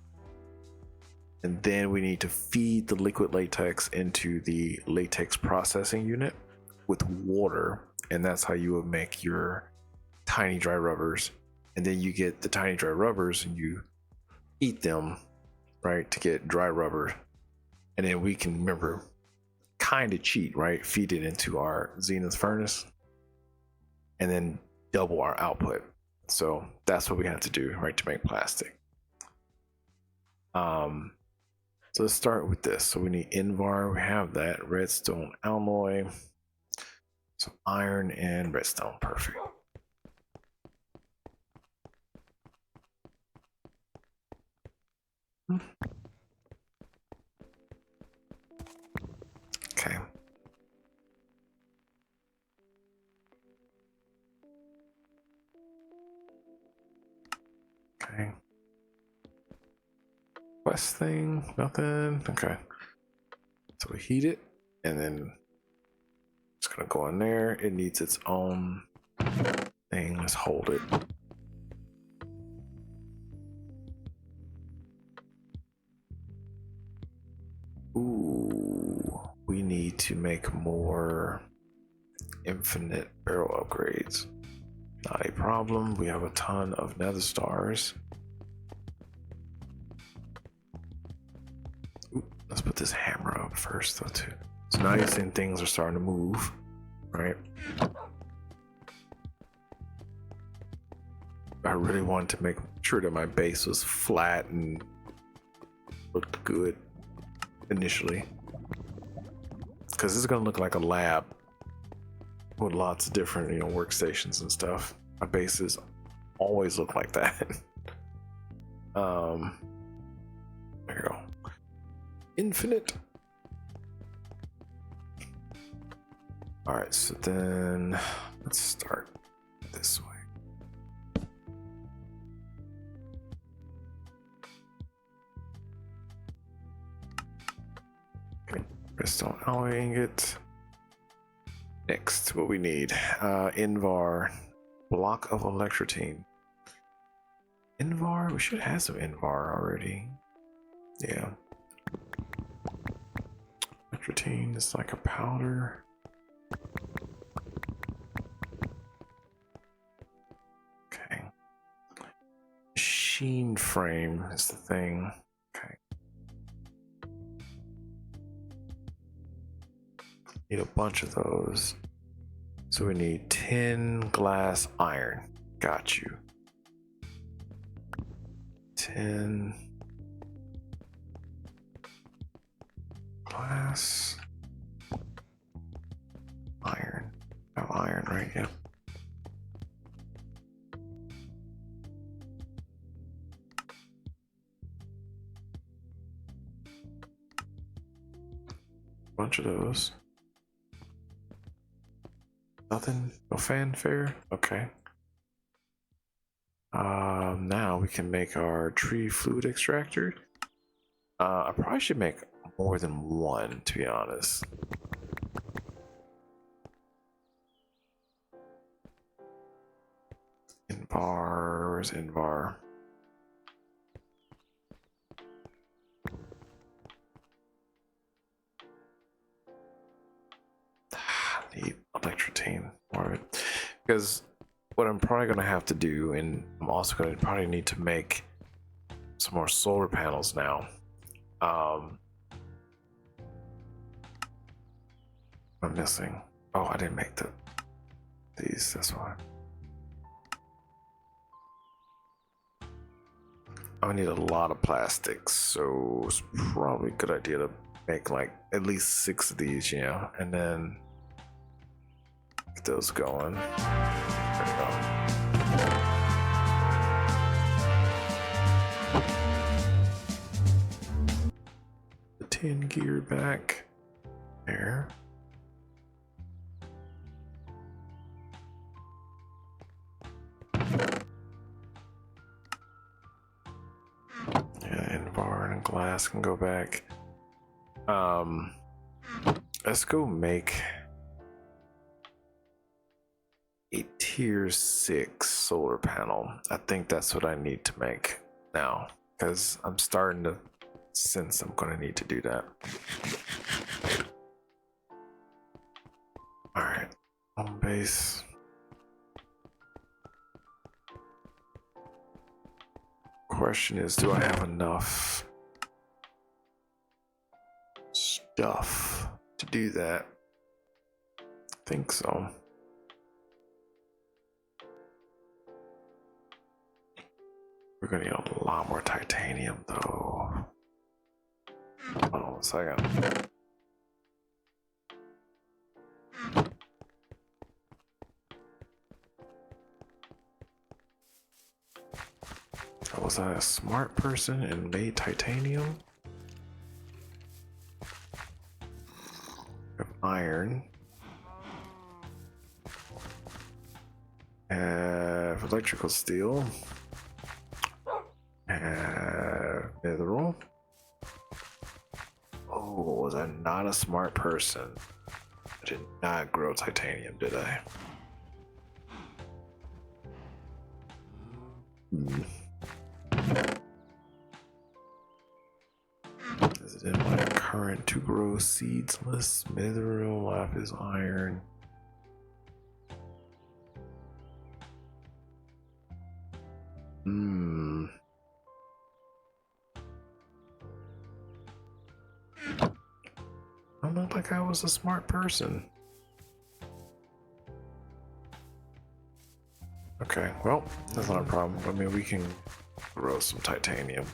And then we need to feed the liquid latex into the latex processing unit with water. And that's how you would make your tiny dry rubbers. And then you get the tiny dry rubbers and you eat them, right, to get dry rubber. And then we can, remember, kind of cheat, right? Feed it into our Zenith furnace and then double our output. So that's what we have to do, right, to make plastic. So let's start with this. So we need Invar, we have that, redstone alloy, so iron and redstone, perfect. Okay. Quest thing, nothing. Okay. So we heat it, and then it's gonna go in there. It needs its own thing. Let's hold it. Ooh, we need to make more infinite barrel upgrades. Not a problem. We have a ton of nether stars. Ooh, let's put this hammer up first, though, too. So now you're seeing things are starting to move, right? I really wanted to make sure that my base was flat and looked good initially, because this is going to look like a lab with lots of different, workstations and stuff. My bases always look like that. There you go. Infinite. All right, so then let's start this way. Okay, redstone alloy ingot. Next, what we need, Invar, block of electrotine. Invar, we should have some Invar already. Yeah. Electrotine is like a powder. Okay. Machine frame is the thing. Okay. Need a bunch of those. So we need tin, glass, iron. Got you. Tin, glass, iron. Oh, iron, right? Yeah. Bunch of those. Nothing? No fanfare? Okay. Now we can make our tree fluid extractor. I probably should make more than one, to be honest. Invar, where's Invar? Need electrotine, more of it. Because what I'm probably going to have to do, and I'm also going to probably need to make some more solar panels now. I'm missing. Oh, I didn't make these. That's why. I need a lot of plastics, so it's probably a good idea to make like at least 6 of these, and then get those going. There we go. The tin gear back there. Yeah, and bar and glass can go back. Let's go make a tier 6 solar panel. I think that's what I need to make now, because I'm starting to sense I'm gonna need to do that. All right, home base. Question is, do I have enough stuff to do that? I think so. We're gonna need a lot more titanium though. Hold on a second. Was I a smart person and made titanium? Have iron. Have electrical steel. not a smart person. I did not grow titanium, did I? Is it in my current to grow seedless mithril, lapis, iron? I don't look like I was a smart person. Okay, well, that's not a problem. I mean, we can grow some titanium.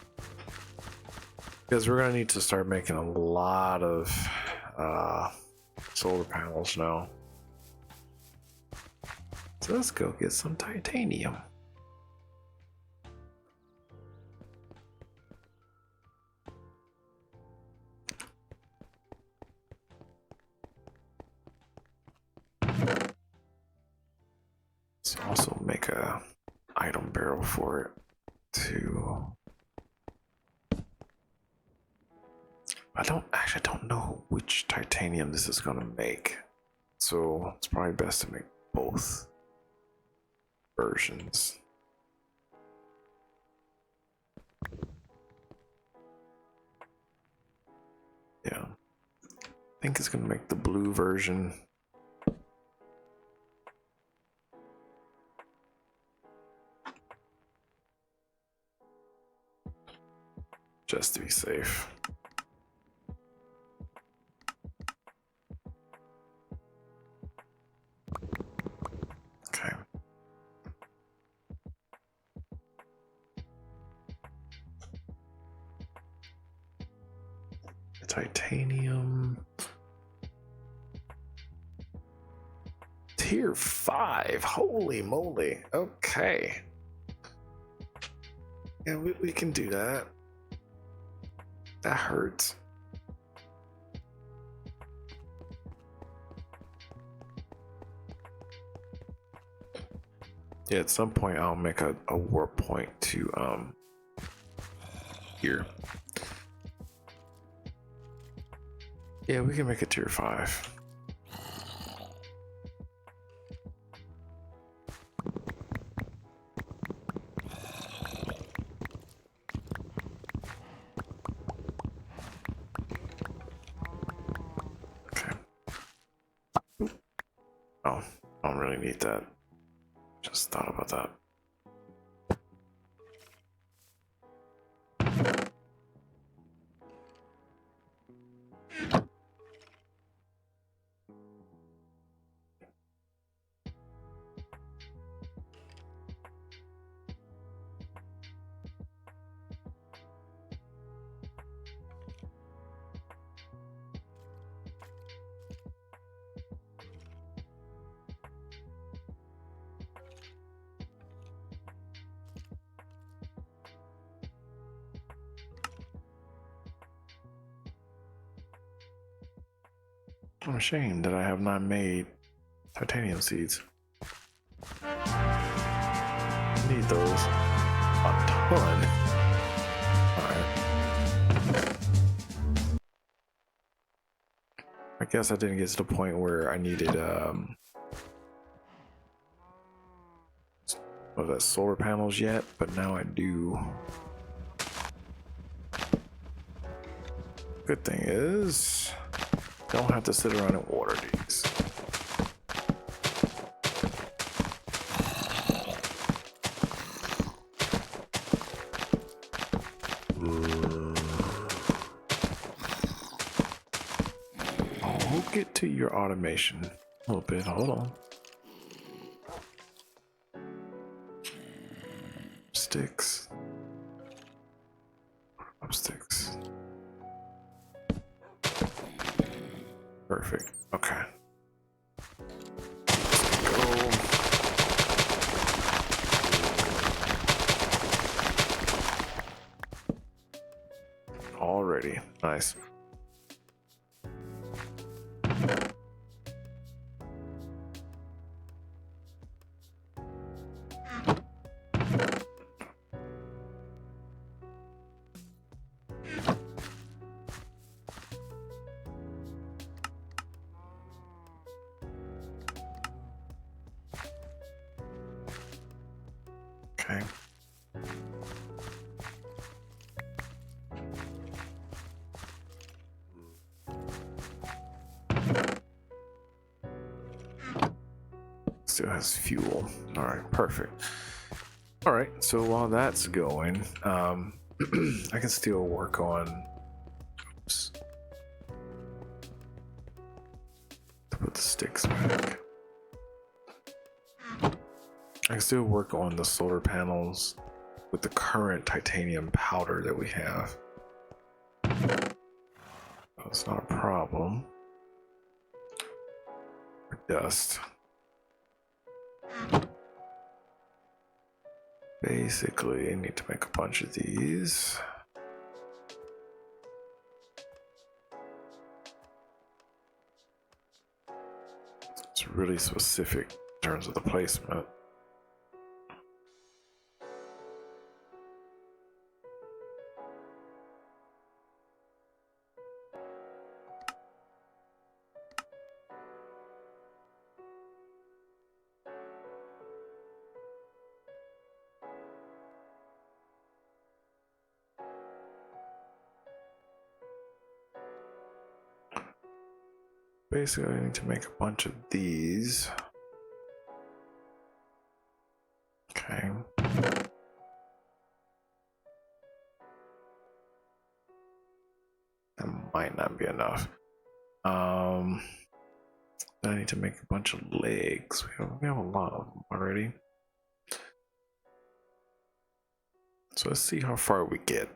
Because we're gonna need to start making a lot of solar panels now. So let's go get some titanium. Let's also make a item barrel for it too. I don't know which titanium this is gonna make, so it's probably best to make both versions. Yeah, I think it's gonna make the blue version. Just to be safe. Okay. Titanium. Tier 5. Holy moly. Okay. Yeah, we can do that. That hurts. Yeah, at some point I'll make a warp point to here. Yeah, we can make a tier 5. Okay. Oh, I don't really need that. Just thought about that. I'm ashamed that I have not made titanium seeds. I need those a ton. Alright. I guess I didn't get to the point where I needed what was that, solar panels yet, but now I do. Good thing is, don't have to sit around and water these. We'll get to your automation a little bit. Hold on. Sticks. Up sticks. Perfect. Okay. Go. Already. Nice. Okay. Still has fuel. All right, perfect. All right, so while that's going, I can still work on. Oops. To put the sticks back. I can still work on the solar panels with the current titanium powder that we have. That's not a problem. Or dust. Basically, I need to make a bunch of these. It's really specific in terms of the placement. Basically, I need to make a bunch of these. Okay. That might not be enough. I need to make a bunch of legs. We have a lot of them already. So let's see how far we get.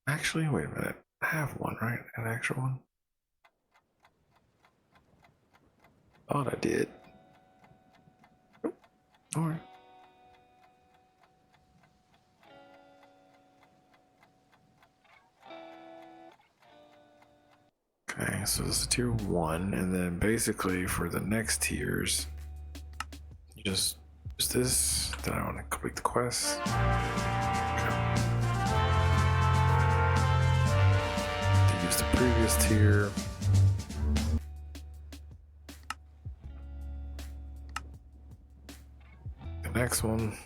Actually, wait a minute. I have one, right? An actual one? Thought I did. Nope. Alright. Okay, so this is tier 1, and then basically for the next tiers, you just use this. Then I want to complete the quest. Okay. To use the previous tier. The next one.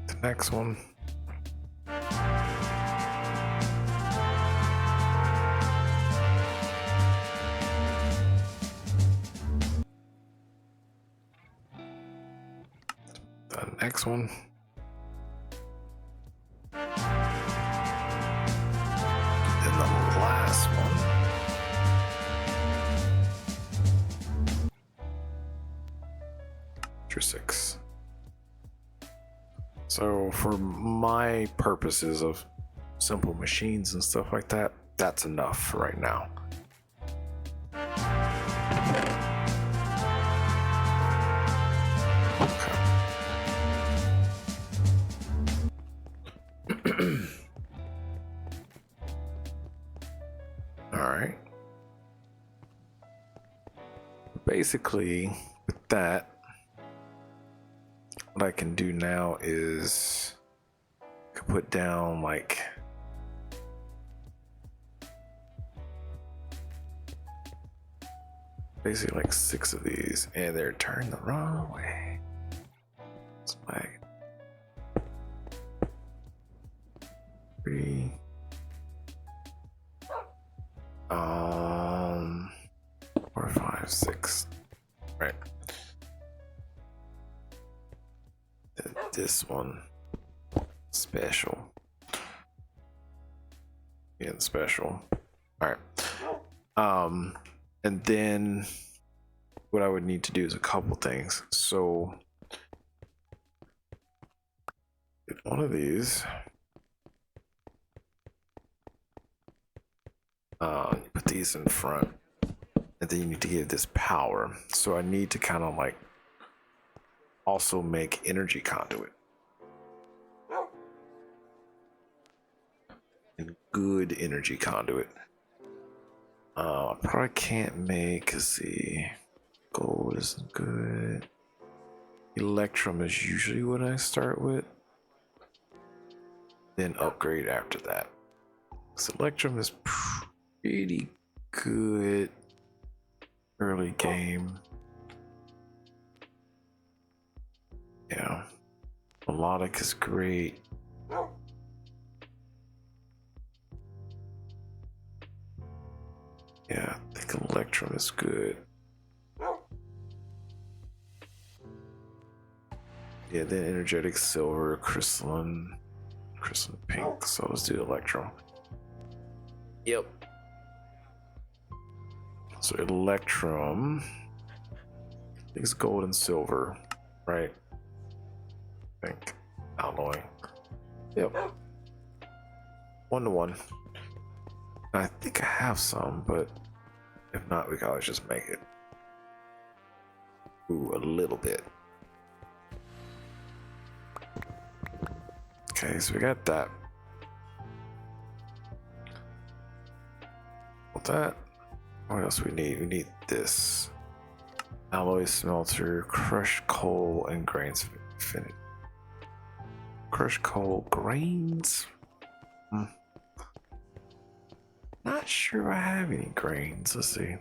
The next one. The next one. And the last one. Tier 6. So for my purposes of simple machines and stuff like that, that's enough for right now. Okay. All right. Basically, with that, what I can do now is I can put down like basically like 6 of these, and they're turned the wrong way. It's like 3. 4, 5, 6. Right. Then this one special. And special. All right. And then what I would need to do is a couple things. So get one of these. Put these in front, and then you need to give this power. So I need to kind of like also make energy conduit. And good energy conduit. I probably can't make, let's see, gold isn't good. Electrum is usually what I start with, then upgrade after that. So Electrum is pretty good early game. Yeah, Melodic is great. Yeah, I think Electrum is good. Yeah, then Energetic Silver, Crystalline Pink. So let's do Electrum. Yep. So Electrum, I think it's gold and silver, right? I think alloy. Yep. 1-to-1. I think I have some, but if not, we can always just make it. Ooh, a little bit. Okay, so we got that. With that, what else we need? We need this. Alloy smelter, crushed coal, and grains infinite. Crushed coal, grains? Not sure I have any grains. Let's see.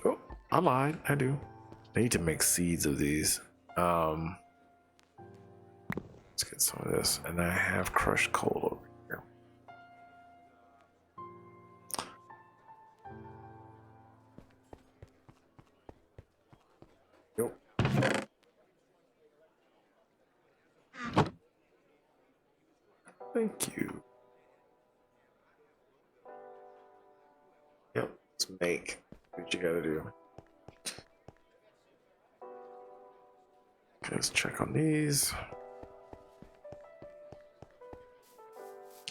Oh, I lied. I do. I need to make seeds of these. Let's get some of this. And I have crushed coal over here. Yep. Thank you. Yep. Let's make what you gotta do. Okay, let's check on these.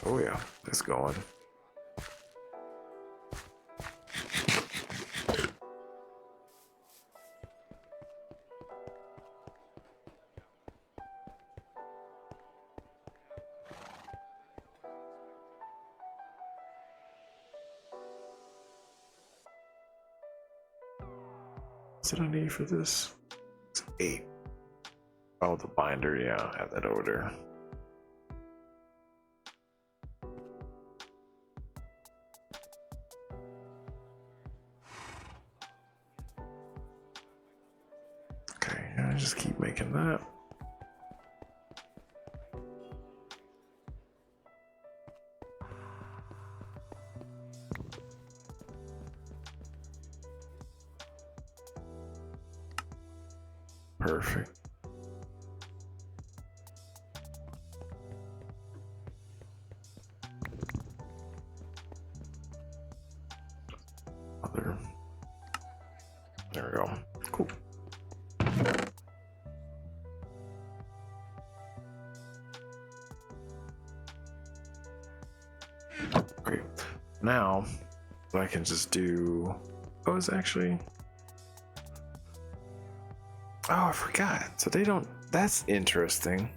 Oh yeah, it's going. What's it I need for this? It's 8. Oh, the binder, yeah, I have that over there. Okay, I just keep making that. Perfect. There we go. Cool. Great. Now, what I can just do. Oh, it's actually. Oh, I forgot. So they don't. That's interesting.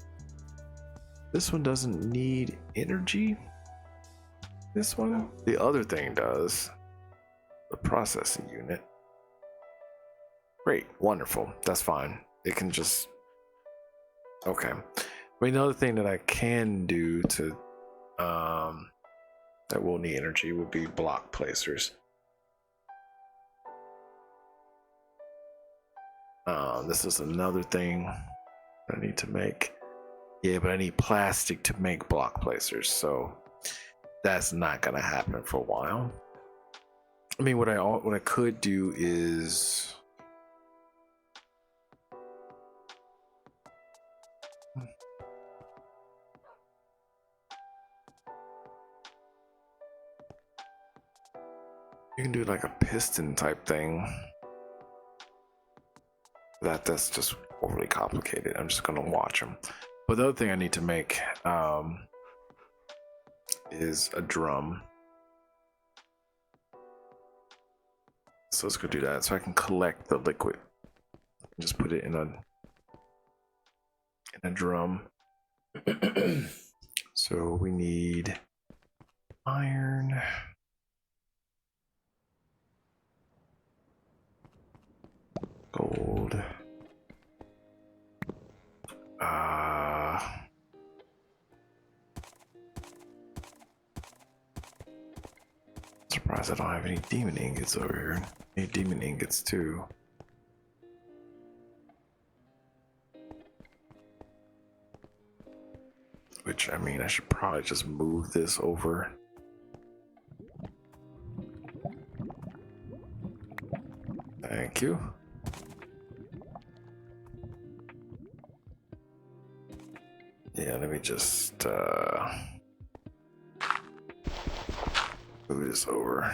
This one doesn't need energy. This one? The other thing does. The processing unit. Great. Wonderful. That's fine. It can just. Okay. But another thing that I can do to. That will need energy would be block placers. This is another thing I need to make. Yeah, but I need plastic to make block placers, so that's not gonna happen for a while. I mean, what I could do is you can do like a piston type thing. That's just overly complicated. I'm just gonna watch them. But the other thing I need to make is a drum. So let's go do that. So I can collect the liquid. Just put it in a drum. So we need iron. Gold. Surprised I don't have any demon ingots over here. Need demon ingots too. Which, I mean, I should probably just move this over. Thank you. Yeah, let me just move this over.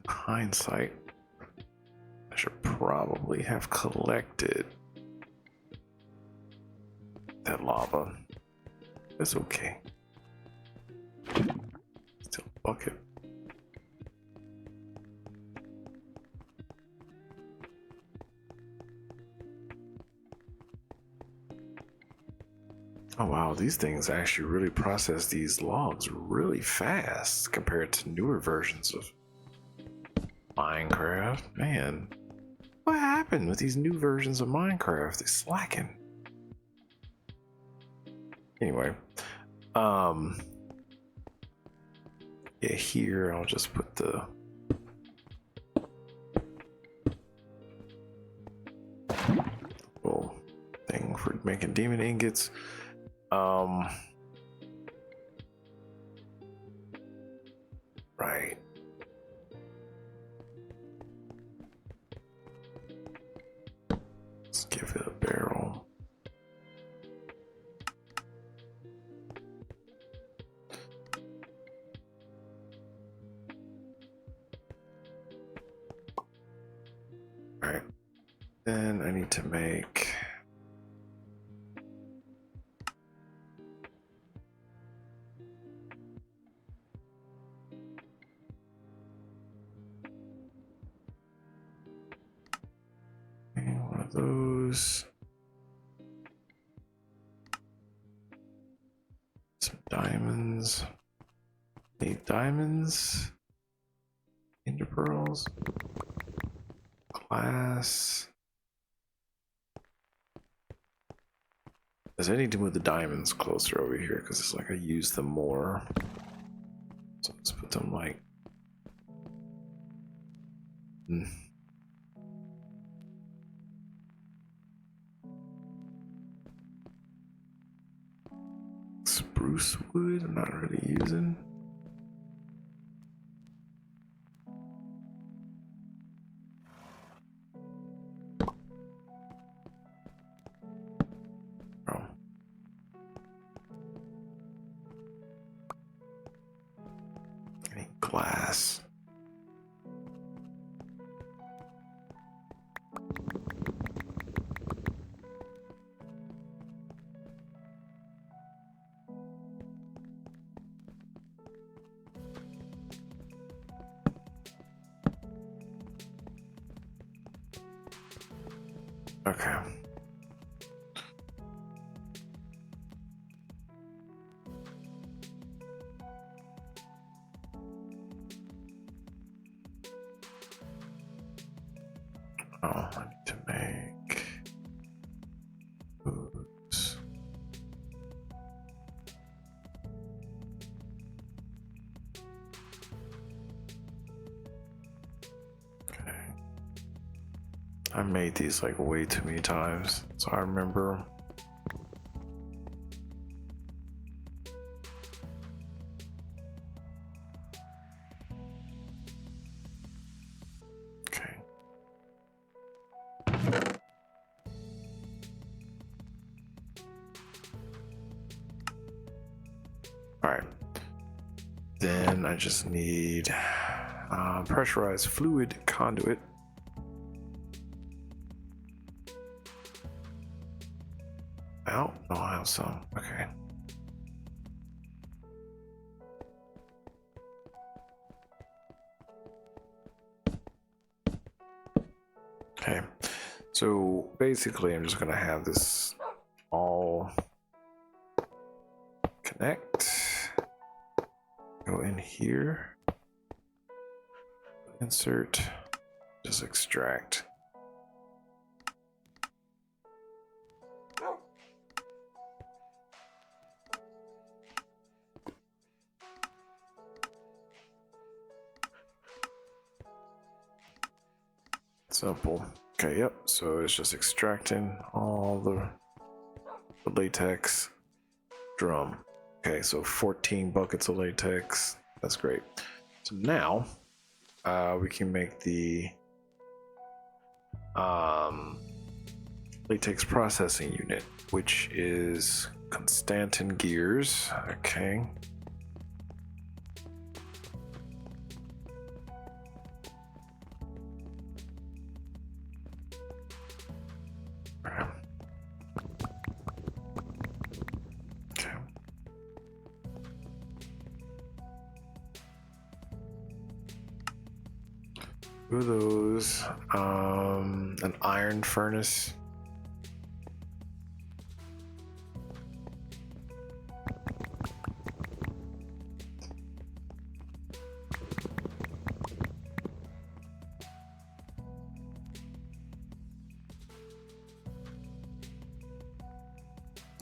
Hindsight, I should probably have collected that lava. It's okay. Still a bucket. Oh wow, these things actually really process these logs really fast compared to newer versions of Minecraft. Man, what happened with these new versions of Minecraft? They're slacking. Anyway, yeah, here I'll just put the little thing for making demon ingots. Right. Let's give it a barrel. Alright. Then I need to make one of those. Some diamonds. Need diamonds. Ender pearls. Glass. Does I need to move the diamonds closer over here because it's like I use them more. So let's put them like. Spruce wood, I'm not really using. Oh. I need glass. Okay. Oh, I need to make boots. Okay. I made these like way too many times, so I remember. Okay. All right. Then I just need pressurized fluid conduit. Oh, no, I have some. Okay. Okay, so basically I'm just gonna have this all connect, go in here, insert, just extract. Simple. Okay, yep, so it's just extracting all the latex drum. Okay, so 14 buckets of latex. That's great. So now we can make the latex processing unit, which is Constantin gears. Okay. Two of those, an iron furnace.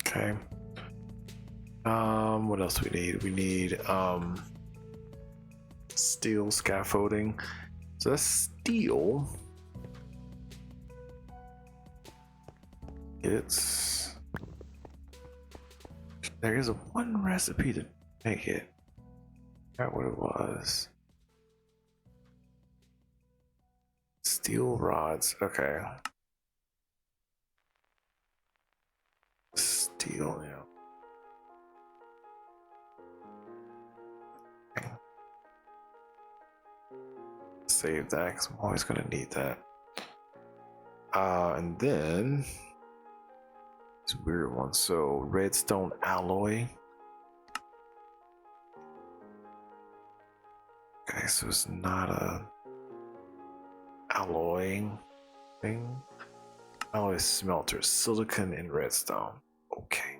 Okay. What else do we need? We need steel scaffolding. So that's steel. There is one recipe to make it. Forgot what it was. Steel rods. Okay. Steel, yeah. Save that because I'm always going to need that. And then this weird one. So redstone alloy. Okay, so it's not a alloying thing. Alloy smelter, silicon and redstone. Okay.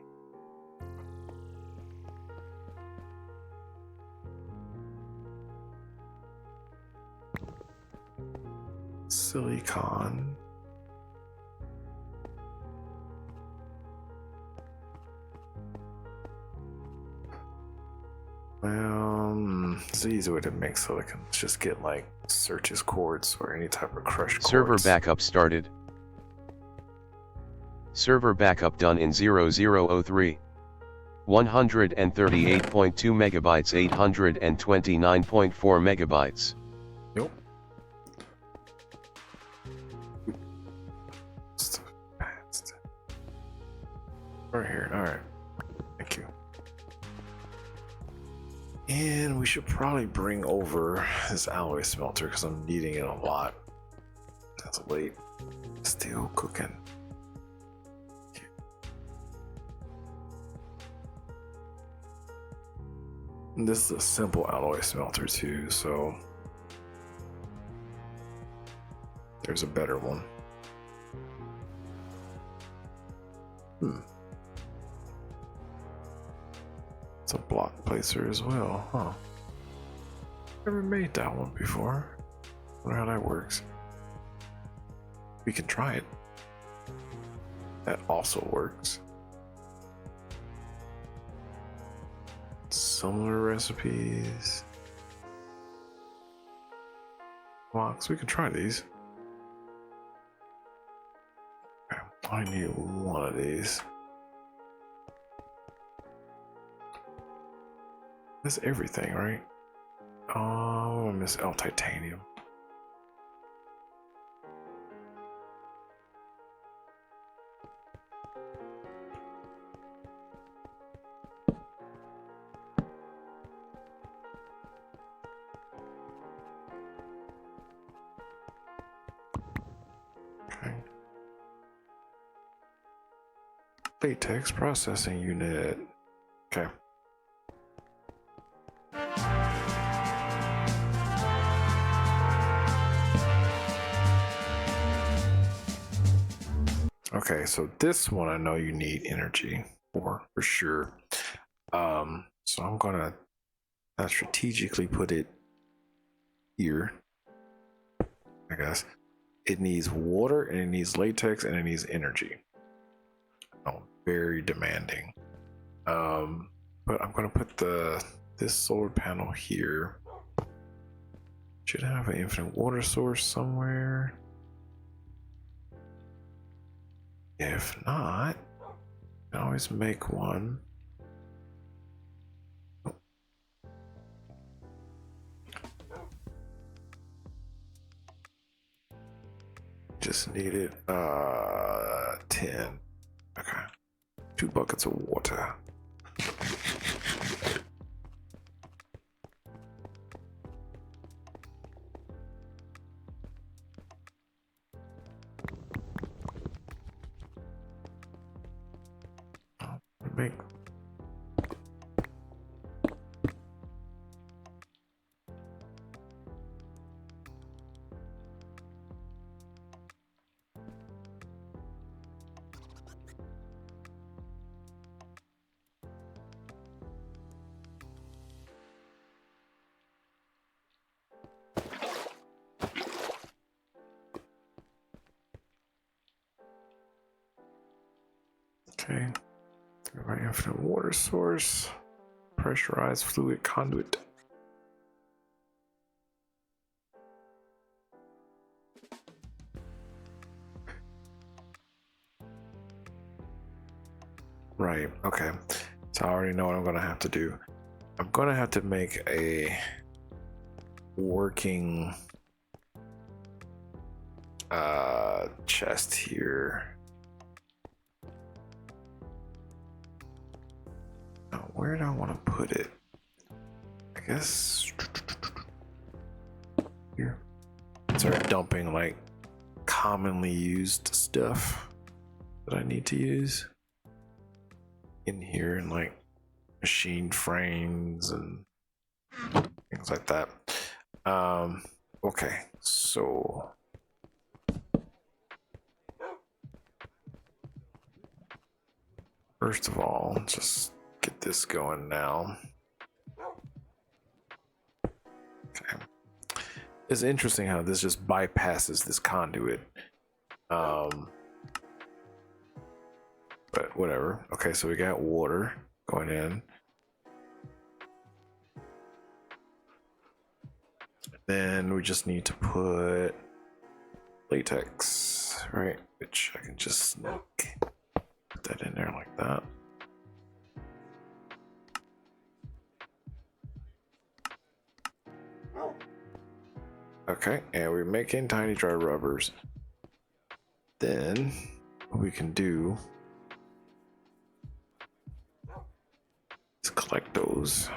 Silicon. Well, it's an easy way to make silicon. Let's just get like Search's quartz or any type of crushed quartz. Server backup started. Server backup done in 0003. 138.2 megabytes, 829.4 megabytes. Nope. Right here. All right. Thank you. And we should probably bring over this alloy smelter because I'm needing it a lot. That's late. Still cooking. And this is a simple alloy smelter too, so there's a better one. It's a block placer as well, huh? Never made that one before. Wonder how that works. We can try it. That also works. Similar recipes. Blocks. We can try these. Okay, I need one of these. That's everything, right? Oh, I miss titanium. Okay. Latex processing unit. Okay. Okay, so this one I know you need energy for sure. So I'm gonna strategically put it here, I guess. It needs water and it needs latex and it needs energy. Oh, very demanding. But I'm gonna put this solar panel here. Should have an infinite water source somewhere. If not, I can always make one. Just needed 10. Okay. 2 buckets of water. Make okay. My infinite water source. Pressurized fluid conduit. Right, okay. So I already know what I'm gonna have to do. I'm gonna have to make a working chest here. Now, where do I want to put it? I guess here. Start dumping like commonly used stuff that I need to use in here, and like machine frames and things like that. Okay, so first of all, just get this going now. Okay. It's interesting how this just bypasses this conduit. But whatever. Okay, so we got water going in. Then we just need to put latex, right? Which I can just put that in there like that. Okay, and we're making tiny dry rubbers. Then what we can do is collect those.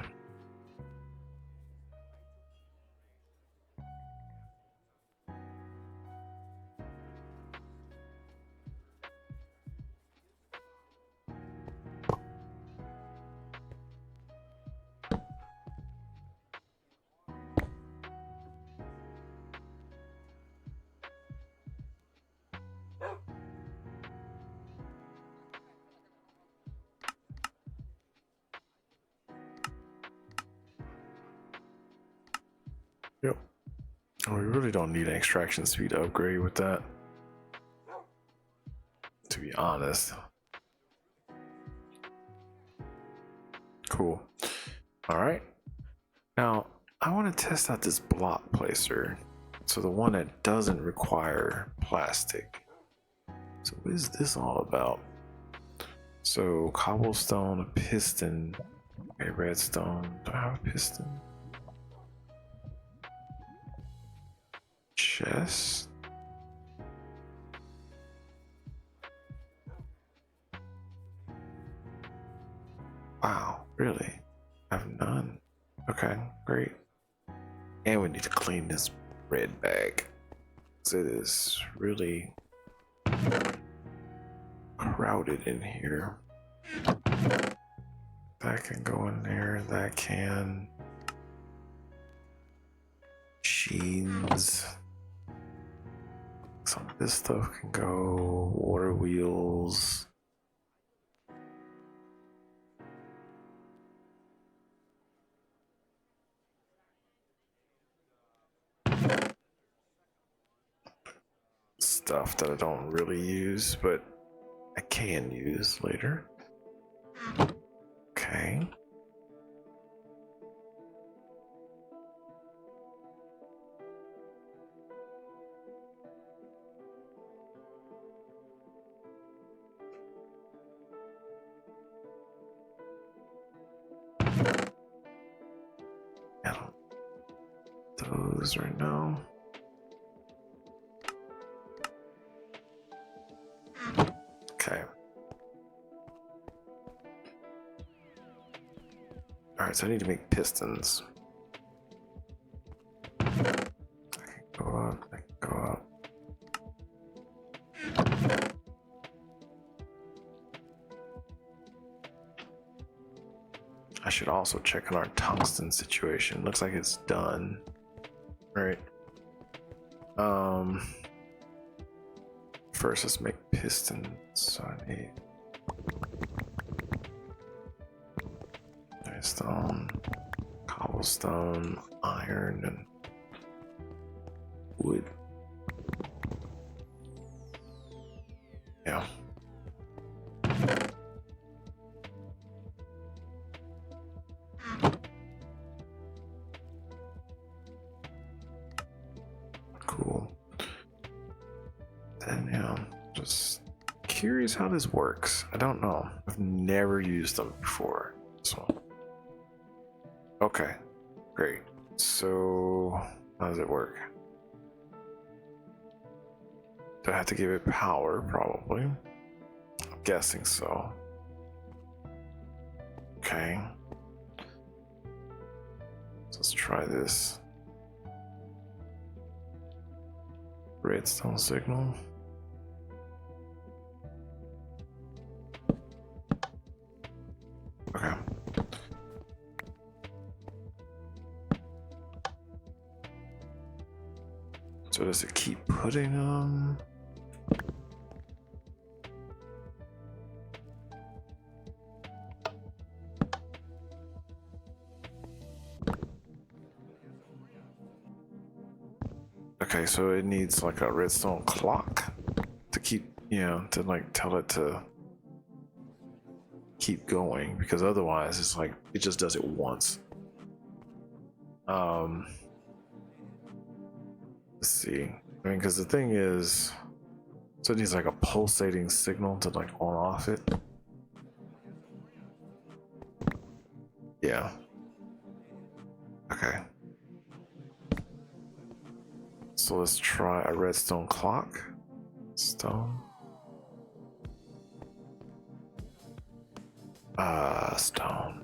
Yep. We really don't need an extraction speed upgrade with that, to be honest. Cool. All right. Now, I want to test out this block placer. So the one that doesn't require plastic. So what is this all about? So cobblestone, a piston, a redstone. Do I have a piston? Chest. Wow, really? I have none. Okay, great. And we need to clean this red bag. It is really crowded in here. That can go in there. That can. Machines. Some of This stuff can go. Water wheels. Stuff that I don't really use, but I can use later. Okay. I don't those right now. Okay. Alright, so I need to make pistons. I can go up, I can go up. I should also check on our tungsten situation. Looks like it's done. Right. First let's make pistons. So I need stone, cobblestone, iron, and wood. Yeah. Cool. Then yeah, just curious how this works. I don't know. I've never used them before. So okay, great. So how does it work? Do I have to give it power? Probably. I'm guessing so. Okay. So let's try this. Redstone signal. Okay. So does it keep putting them? Okay, so it needs like a redstone clock to keep, to like tell it to keep going, because otherwise it's like it just does it once. Let's see. I mean, because the thing is, so it needs like a pulsating signal to like on off it. Yeah. Okay. So let's try a redstone clock. Stone. Stone.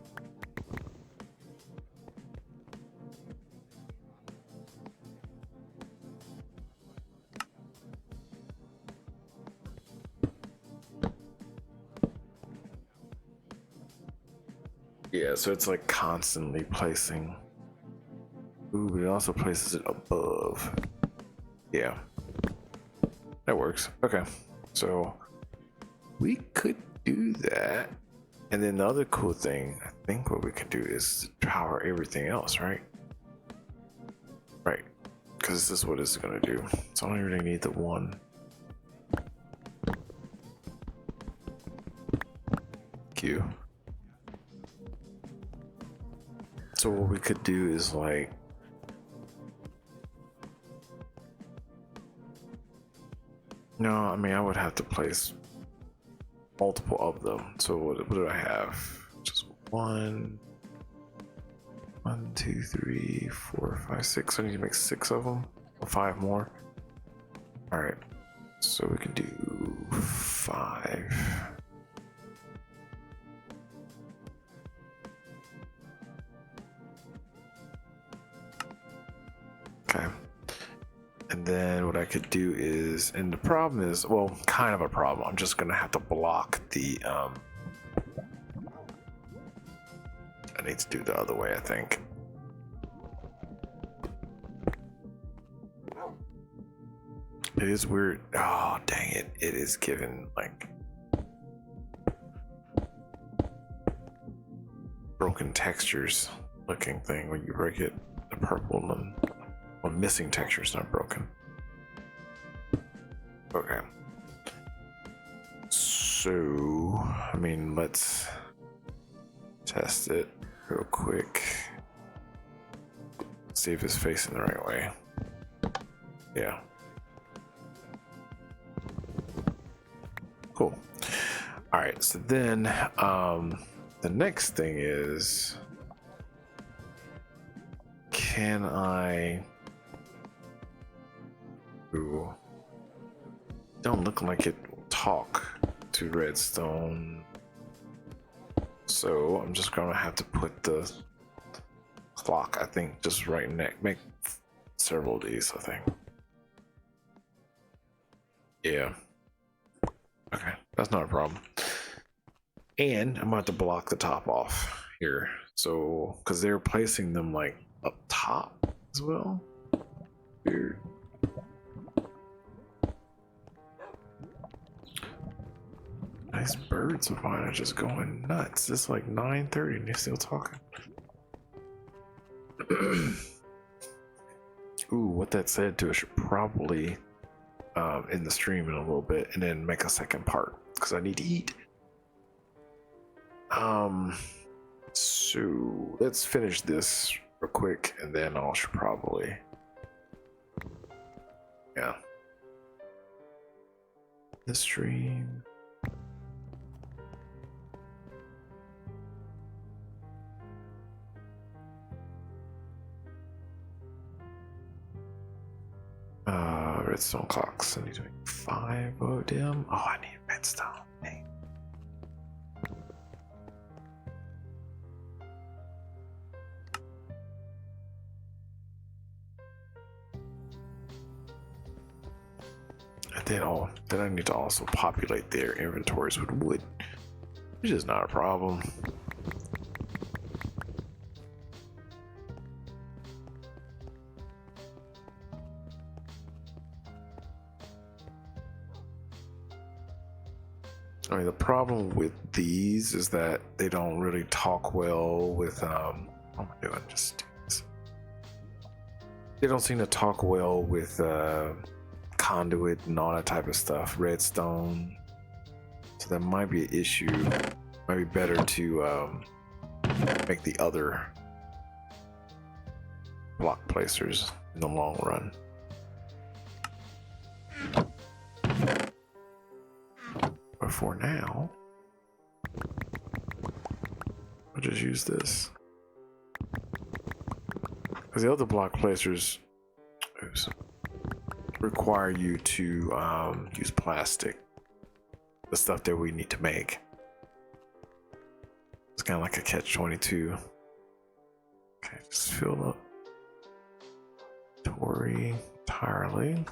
Yeah, so it's like constantly placing. Ooh, but it also places it above. Yeah. That works. Okay. So we could do that. And then the other cool thing, I think what we can do is power everything else, right? Right. Because this is what it's going to do. So I don't really need the one. Q. So what we could do is like, no, I mean, I would have to place multiple of them. So what do I have? Just one, 2, 3, 4, 5, 6. So I need to make 6 of them, or 5 more. All right, so we can do 5. Okay. And then what I could do is, and the problem is, well, kind of a problem. I'm just gonna have to block the, I need to do the other way, I think. It is weird. Oh, dang it. It is given like broken textures looking thing when you break it. The purple and well, missing textures, not broken. Okay. So, I mean, let's test it real quick. See if it's facing the right way. Yeah. Cool. All right, so then the next thing is, can I ooh, don't look like it will talk to redstone, so I'm just gonna have to put the clock, I think, just right next, make several of these, I think. Yeah. Okay, that's not a problem. And I'm about to block the top off here, so because they're placing them like up top as well. Weird. Nice birds of mine are just going nuts. It's like 9:30 and they're still talking. Ooh, what that said to, I should probably in the stream in a little bit and then make a second part because I need to eat. So let's finish this real quick and then I should probably, yeah, the stream. Redstone clocks. I need to make 5 of them. Oh, I need redstone. Dang. And then I need to also populate their inventories with wood, which is not a problem. I mean, the problem with these is that they don't really talk well with, what am I doing? Just do this. They don't seem to talk well with conduit and all that type of stuff, redstone. So that might be an issue. Might be better to make the other block placers in the long run. But for now, I'll just use this. Because the other block placers require you to use plastic, the stuff that we need to make. It's kind of like a catch-22. Okay, just fill up Tori entirely.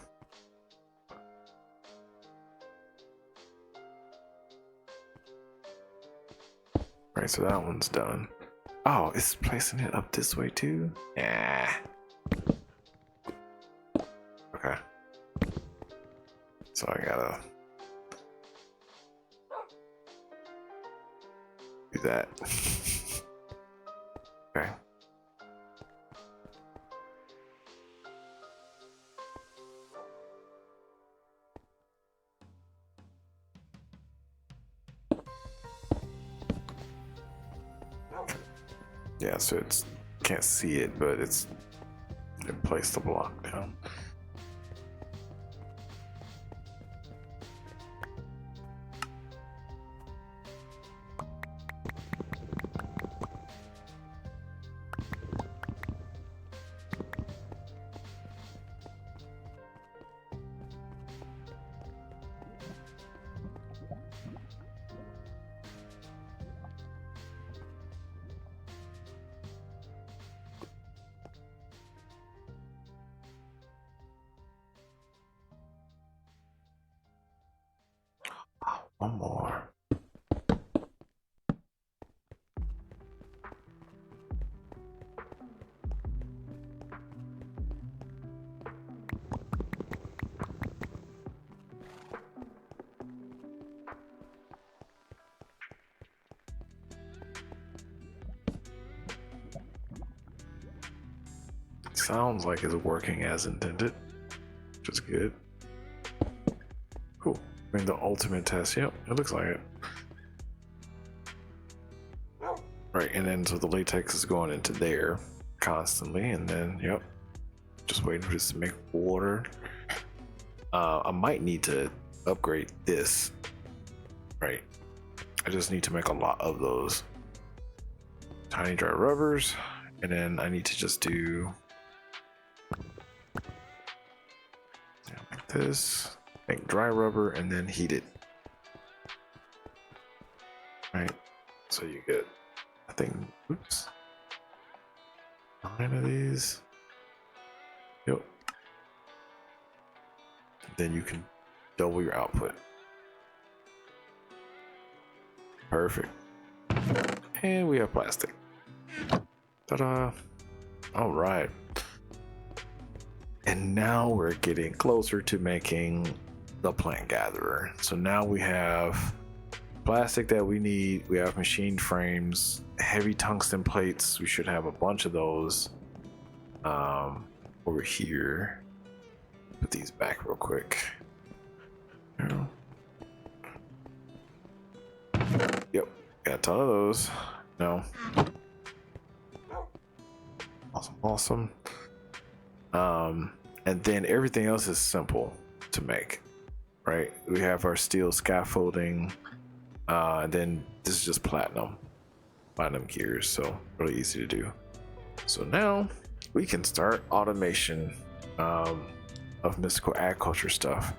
Right, so that one's done. Oh, it's placing it up this way too? Yeah. Okay. So I gotta do that. Okay. Yeah, so it's can't see it, but it placed the block down. One more. sounds like it's working as intended, which is good. Cool. I mean, the ultimate test. Yep, it looks like it. Right, and then so the latex is going into there constantly, and then yep, just waiting for this to make water. I might need to upgrade this. Right, I just need to make a lot of those tiny dry rubbers, and then I need to just do like this, make dry rubber, and then heat it. Right, so you get, I think, oops, 9 of these. Yep. Then you can double your output. Perfect. And we have plastic. Ta-da! All right. And now we're getting closer to making the plant gatherer. So now we have plastic that we need. We have machine frames, heavy tungsten plates. We should have a bunch of those over here. Put these back real quick. Yep, got a ton of those. No. Awesome. And then everything else is simple to make, right? We have our steel scaffolding, and then this is just platinum gears, so really easy to do. So now we can start automation of mystical agriculture stuff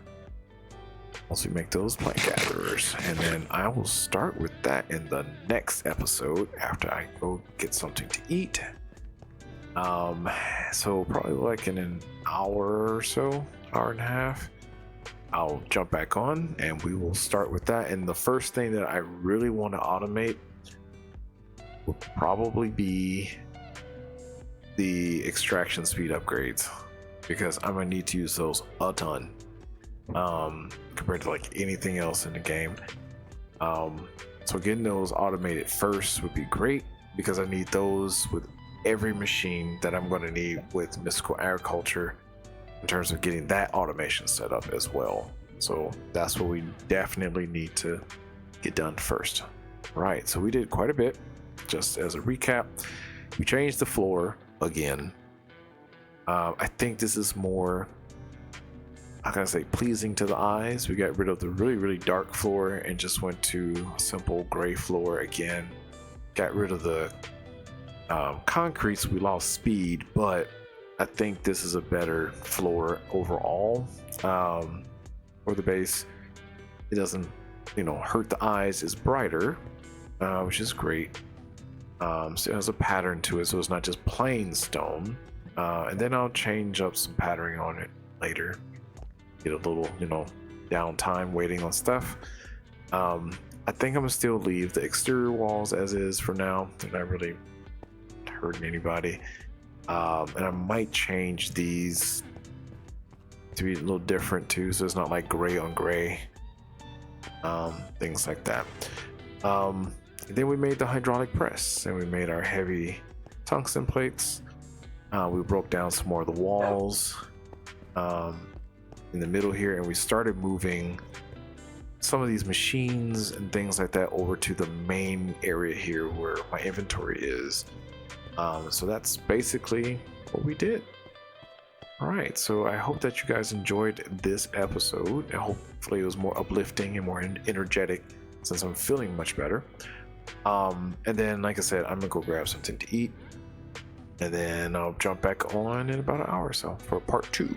once we make those plant gatherers, and then I will start with that in the next episode after I go get something to eat. So probably like in an hour or so, hour and a half, I'll jump back on and we will start with that. And the first thing that I really want to automate will probably be the extraction speed upgrades, because I'm gonna need to use those a ton compared to like anything else in the game. So getting those automated first would be great, because I need those with every machine that I'm going to need with mystical agriculture in terms of getting that automation set up as well. So that's what we definitely need to get done first. Right, so we did quite a bit. Just as a recap, we changed the floor again. I think this is more, how can I say, pleasing to the eyes. We got rid of the really dark floor and just went to a simple gray floor again. Got rid of the concretes. We lost speed, but I think this is a better floor overall. For the base, it doesn't, hurt the eyes. It's brighter, which is great. So it has a pattern to it, so it's not just plain stone. And then I'll change up some patterning on it later. Get a little, downtime waiting on stuff. I think I'm gonna still leave the exterior walls as is for now. They're not really hurting anybody. And I might change these to be a little different too, so it's not like gray on gray. Things like that. Then we made the hydraulic press, and we made our heavy tungsten plates. We broke down some more of the walls in the middle here, and we started moving some of these machines and things like that over to the main area here where my inventory is. So that's basically what we did. All right, so I hope that you guys enjoyed this episode, and hopefully it was more uplifting and more energetic since I'm feeling much better. And then, like I said, I'm gonna go grab something to eat, and then I'll jump back on in about an hour or so for part 2.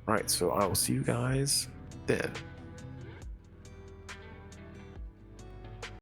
All right, so I will see you guys then.